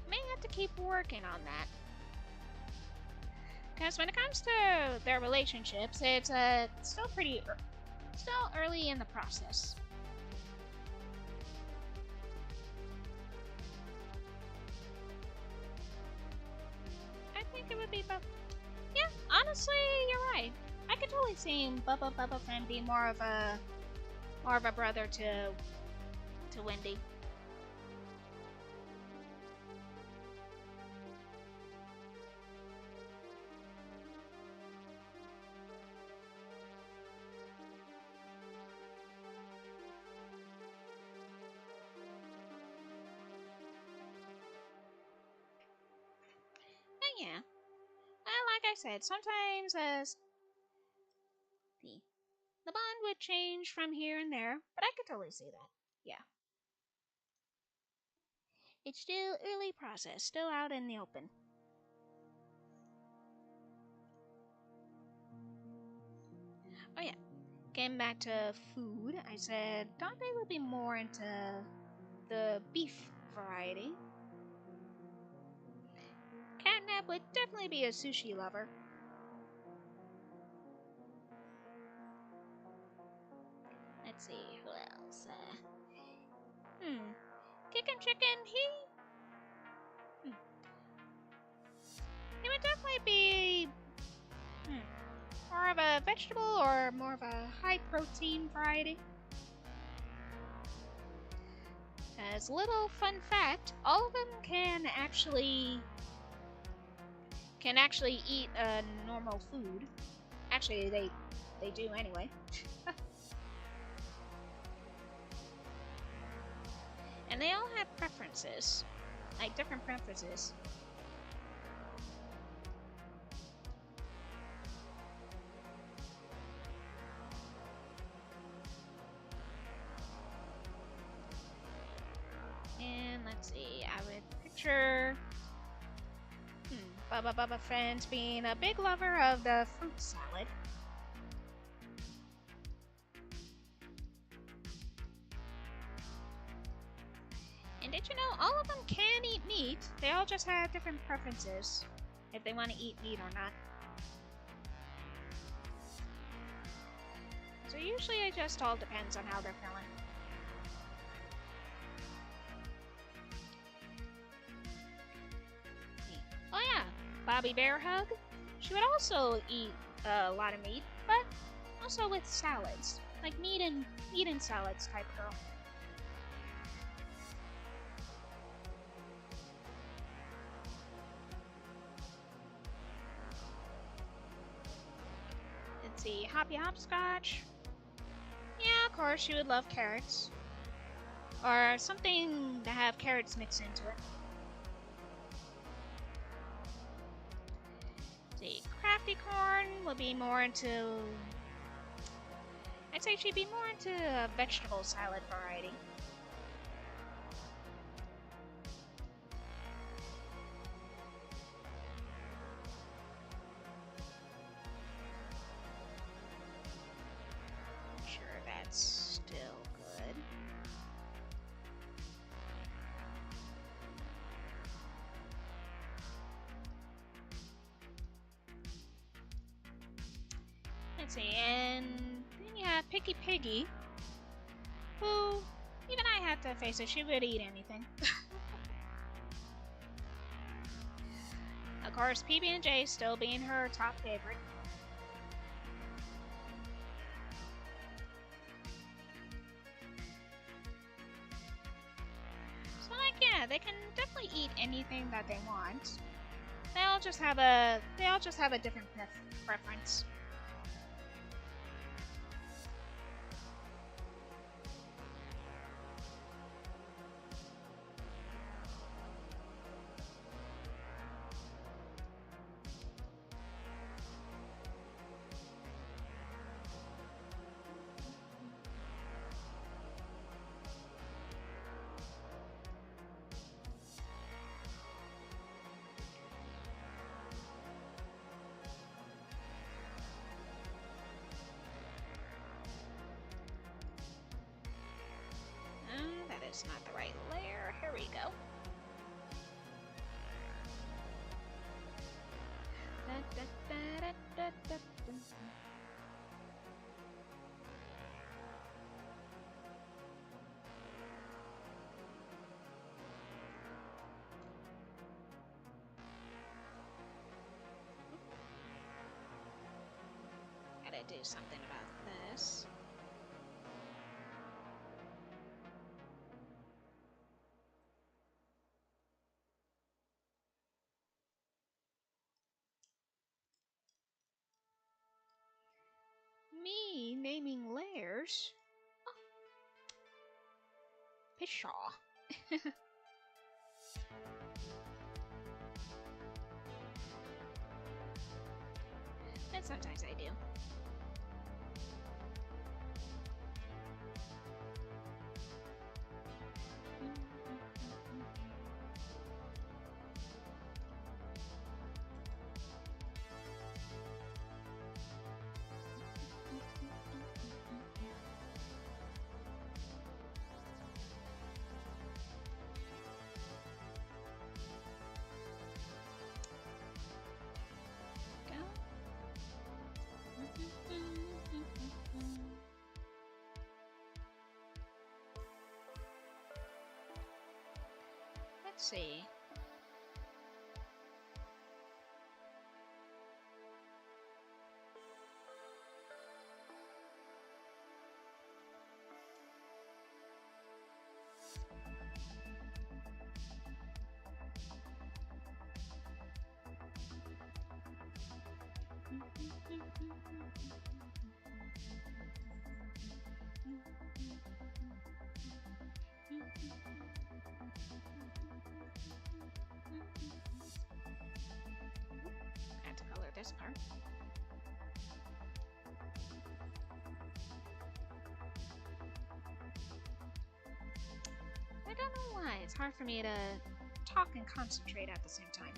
May have to keep working on that. Because when it comes to their relationships, it's still early in the process. I think it would be both. Yeah, honestly, you're right. I could totally see Bubba Fan being more of a brother to Wendy. Yeah. Like I said, sometimes the bond would change from here and there, but I could totally see that. Yeah. It's still early process, still out in the open. Oh yeah. Getting back to food, I said Dante would be more into the beef variety. Catnap would definitely be a sushi lover. Let's see, who else? Kickin' Chicken, he would definitely be more of a vegetable or more of a high protein variety. As a little fun fact, all of them can actually eat normal food. Actually, they do anyway. And they all have preferences. like different preferences. And let's see, I would picture Bubba Bubba Friends being a big lover of the fruit salad. And did you know all of them can eat meat? They all just have different preferences if they want to eat meat or not. So usually it just all depends on how they're feeling. Oh yeah, Bobby Bear Hug. She would also eat a lot of meat, but also with salads, like meat and salads type girl. Let's see, Hoppy Hopscotch. Yeah, of course, she would love carrots. Or something to have carrots mixed into it. Let's see, Crafty Corn would be more into... I'd say she'd be more into a vegetable salad variety. Still good. Let's see, and then you have Picky Piggy, who, even I have to face it, she would eat anything. Of course, PB&J still being her top favorite. Yeah, they can definitely eat anything that they want. They all just have a different preference. It's not the right layer. Here we go. Gotta do something about this. Me naming layers? Oh. Pshaw. And sometimes I do. Let's see. this part. I don't know why. It's hard for me to talk and concentrate at the same time.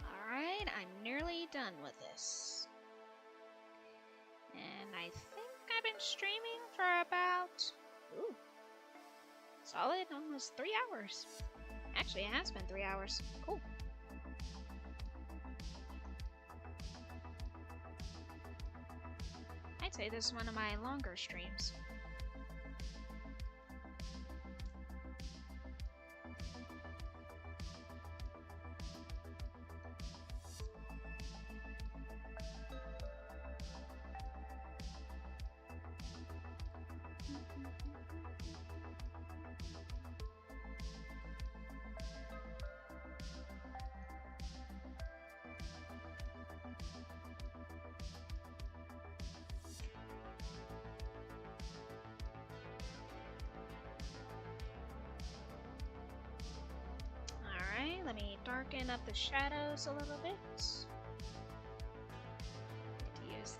Alright, I'm nearly done with this. And I think I've been streaming for about, solid almost 3 hours. Actually, it has been 3 hours. Cool. I'd say this is one of my longer streams. Let me darken up the shadows a little bit. To use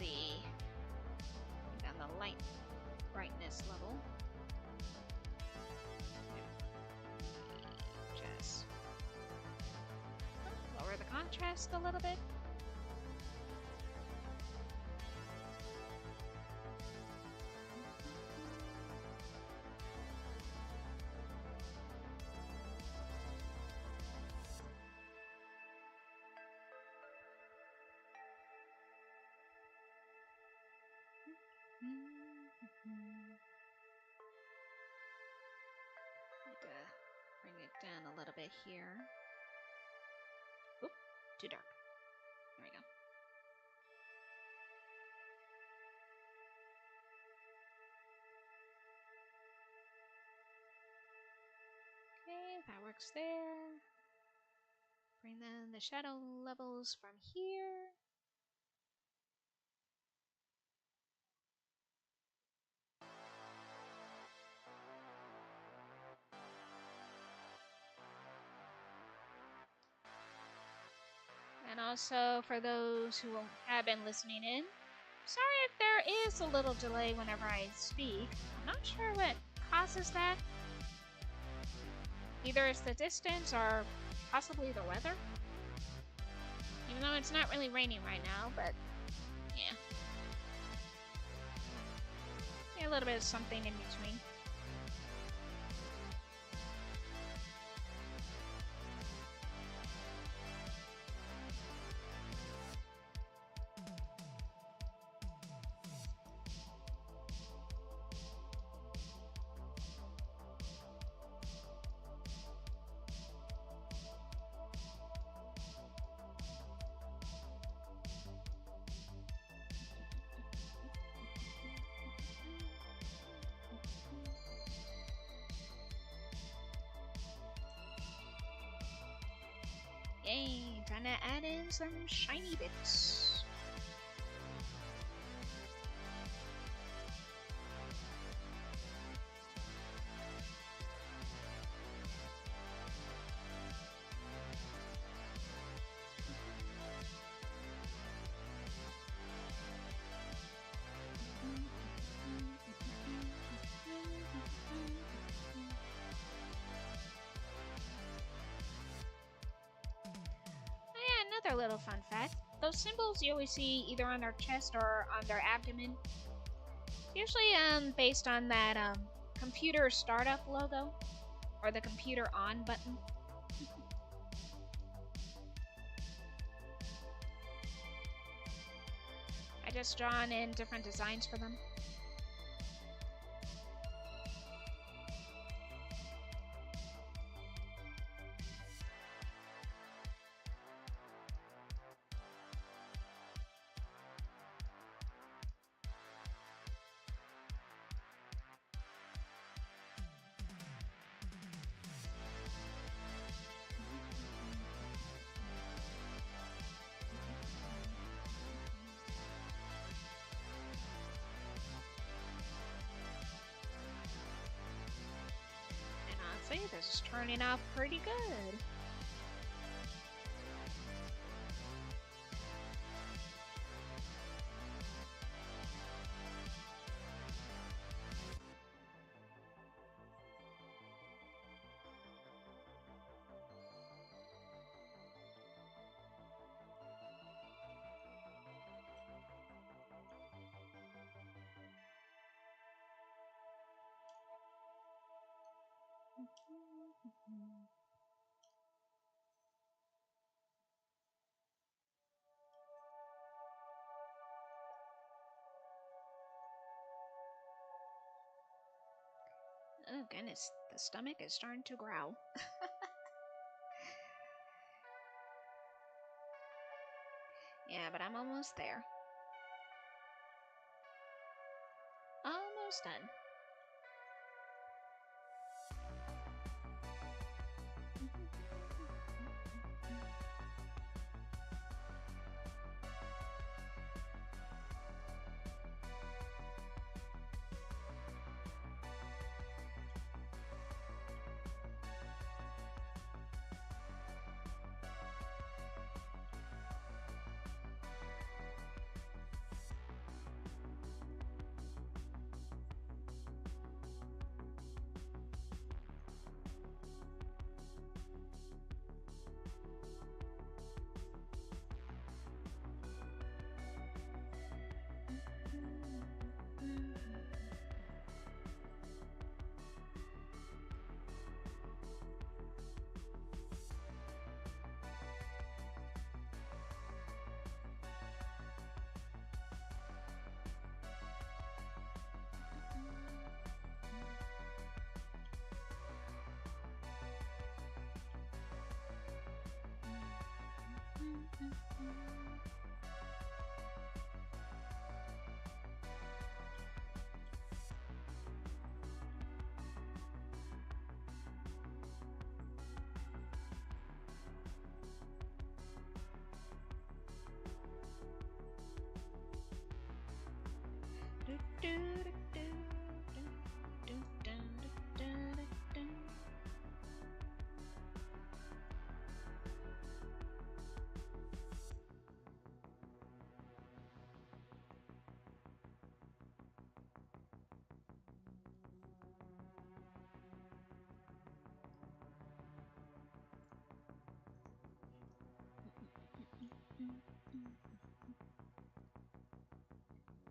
down the light brightness level. Just lower the contrast a little bit. Bring it down a little bit here. Oop, too dark. There we go. Okay, that works there. Bring down the shadow levels from here. And also, for those who have been listening in, sorry if there is a little delay whenever I speak. I'm not sure what causes that. Either it's the distance or possibly the weather. Even though it's not really raining right now, but yeah. Yeah, a little bit of something in between. Yay, trying to add in some shiny bits. Another little fun fact, those symbols you always see either on their chest or on their abdomen, usually based on that computer startup logo or the computer on button. I just drawn in different designs for them. This is turning out pretty good. Oh goodness, the stomach is starting to growl. Yeah, but I'm almost there. Almost done.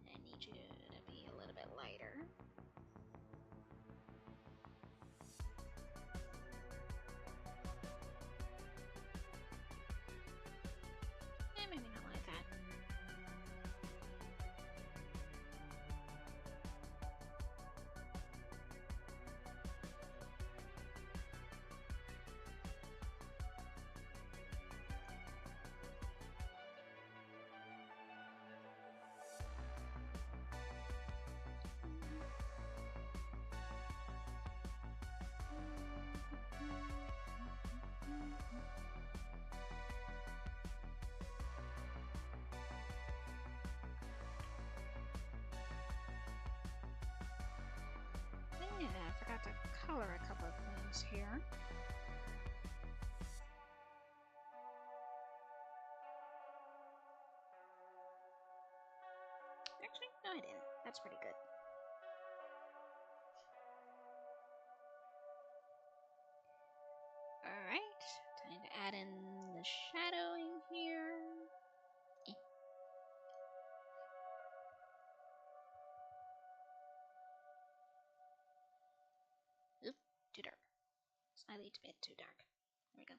I need you to be a little bit lighter. Maybe not like that. Yeah, I forgot to color a couple of things here. Actually, no, I didn't. That's pretty good. Alright, time to add in the shadowing here. Oop, too dark. Slightly a bit too dark. There we go.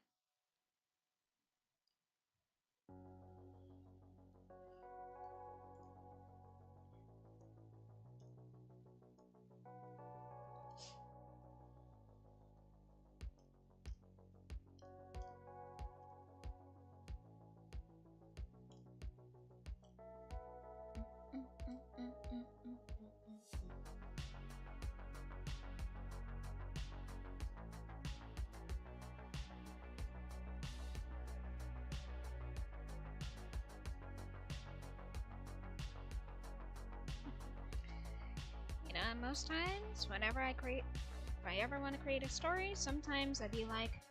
You know, most times, whenever if I ever want to create a story, sometimes I'd be like,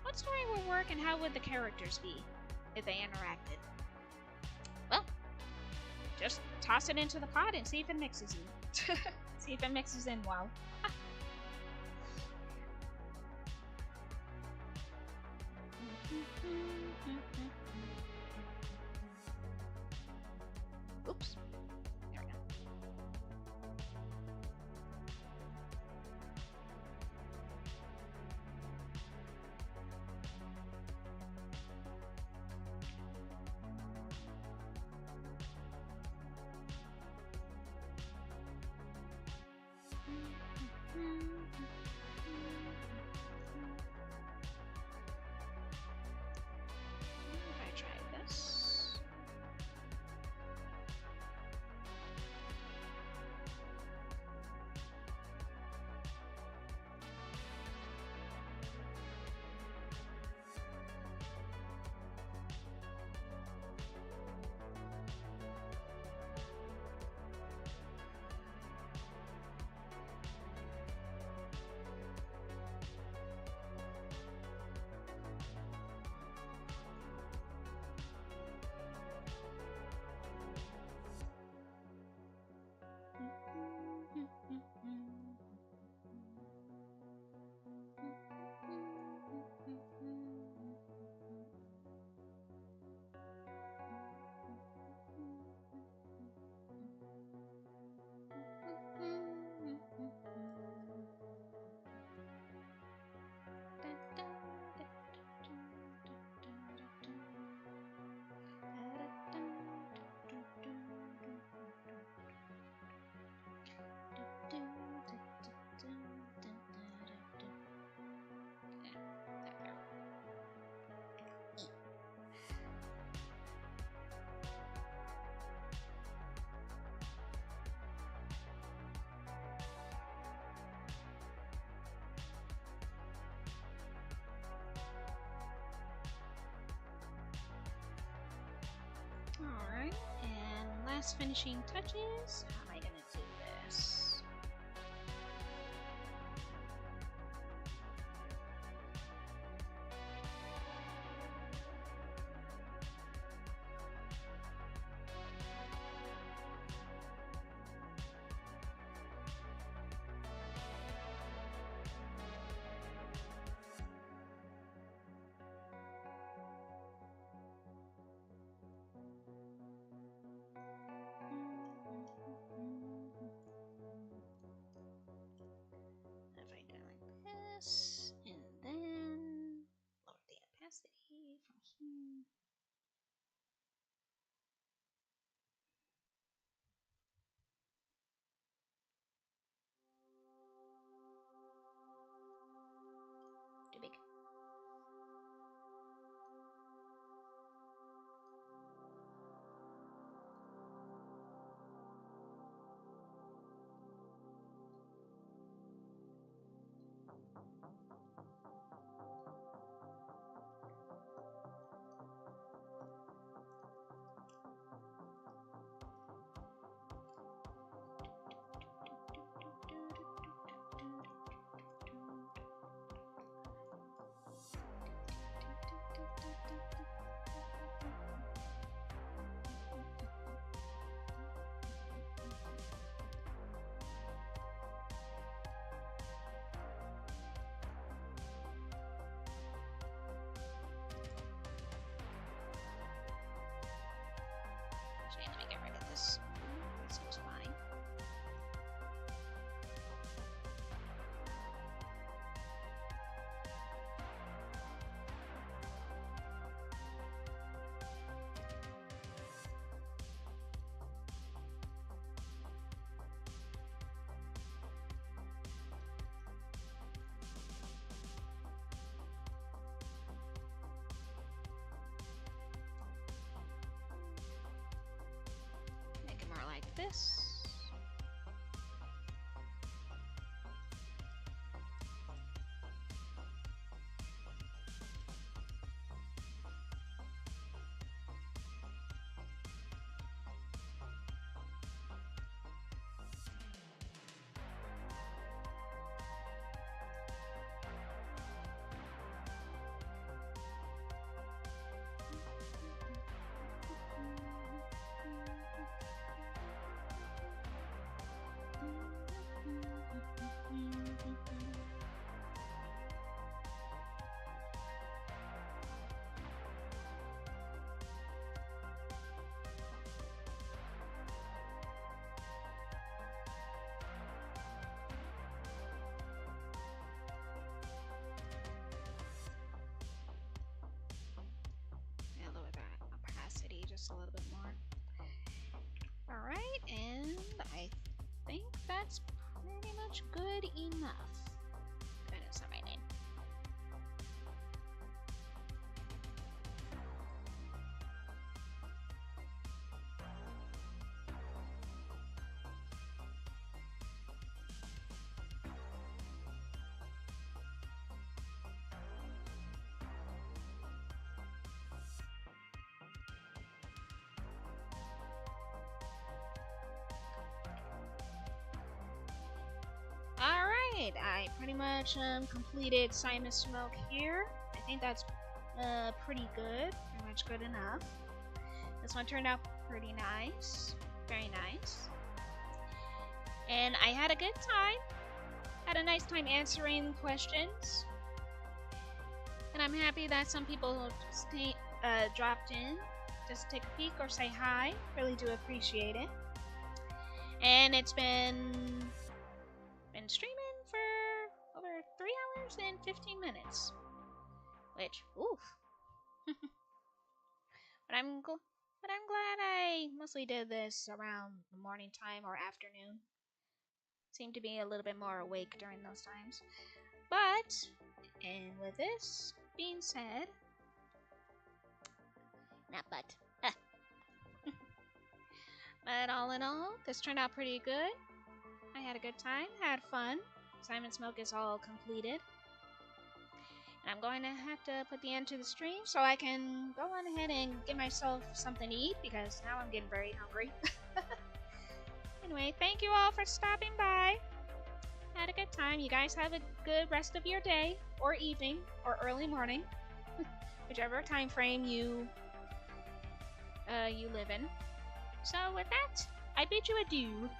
what story would work and how would the characters be if they interacted? Well, just toss it into the pot and see if it mixes in. See if it mixes in well. Oops. There we go. I try this. Alright, and last finishing touches. How am I gonna do this? that's pretty much good enough. Goodness, I mean. Alright, I pretty much completed Simon Smoke here. I think that's pretty good. Pretty much good enough. This one turned out pretty nice. Very nice. And I had a good time. Had a nice time answering questions. And I'm happy that some people dropped in just to take a peek or say hi. Really do appreciate it. And it's been streaming for over 3 hours and 15 minutes. Which, oof. But I'm glad I mostly did this around the morning time or afternoon. Seemed to be a little bit more awake during those times. But, and with this being said, not but. But all in all, this turned out pretty good. I had a good time, had fun. Simon Smoke is all completed. And I'm going to have to put the end to the stream so I can go on ahead and get myself something to eat because now I'm getting very hungry. Anyway, thank you all for stopping by. Had a good time. You guys have a good rest of your day or evening or early morning, whichever time frame you live in. So with that, I bid you adieu.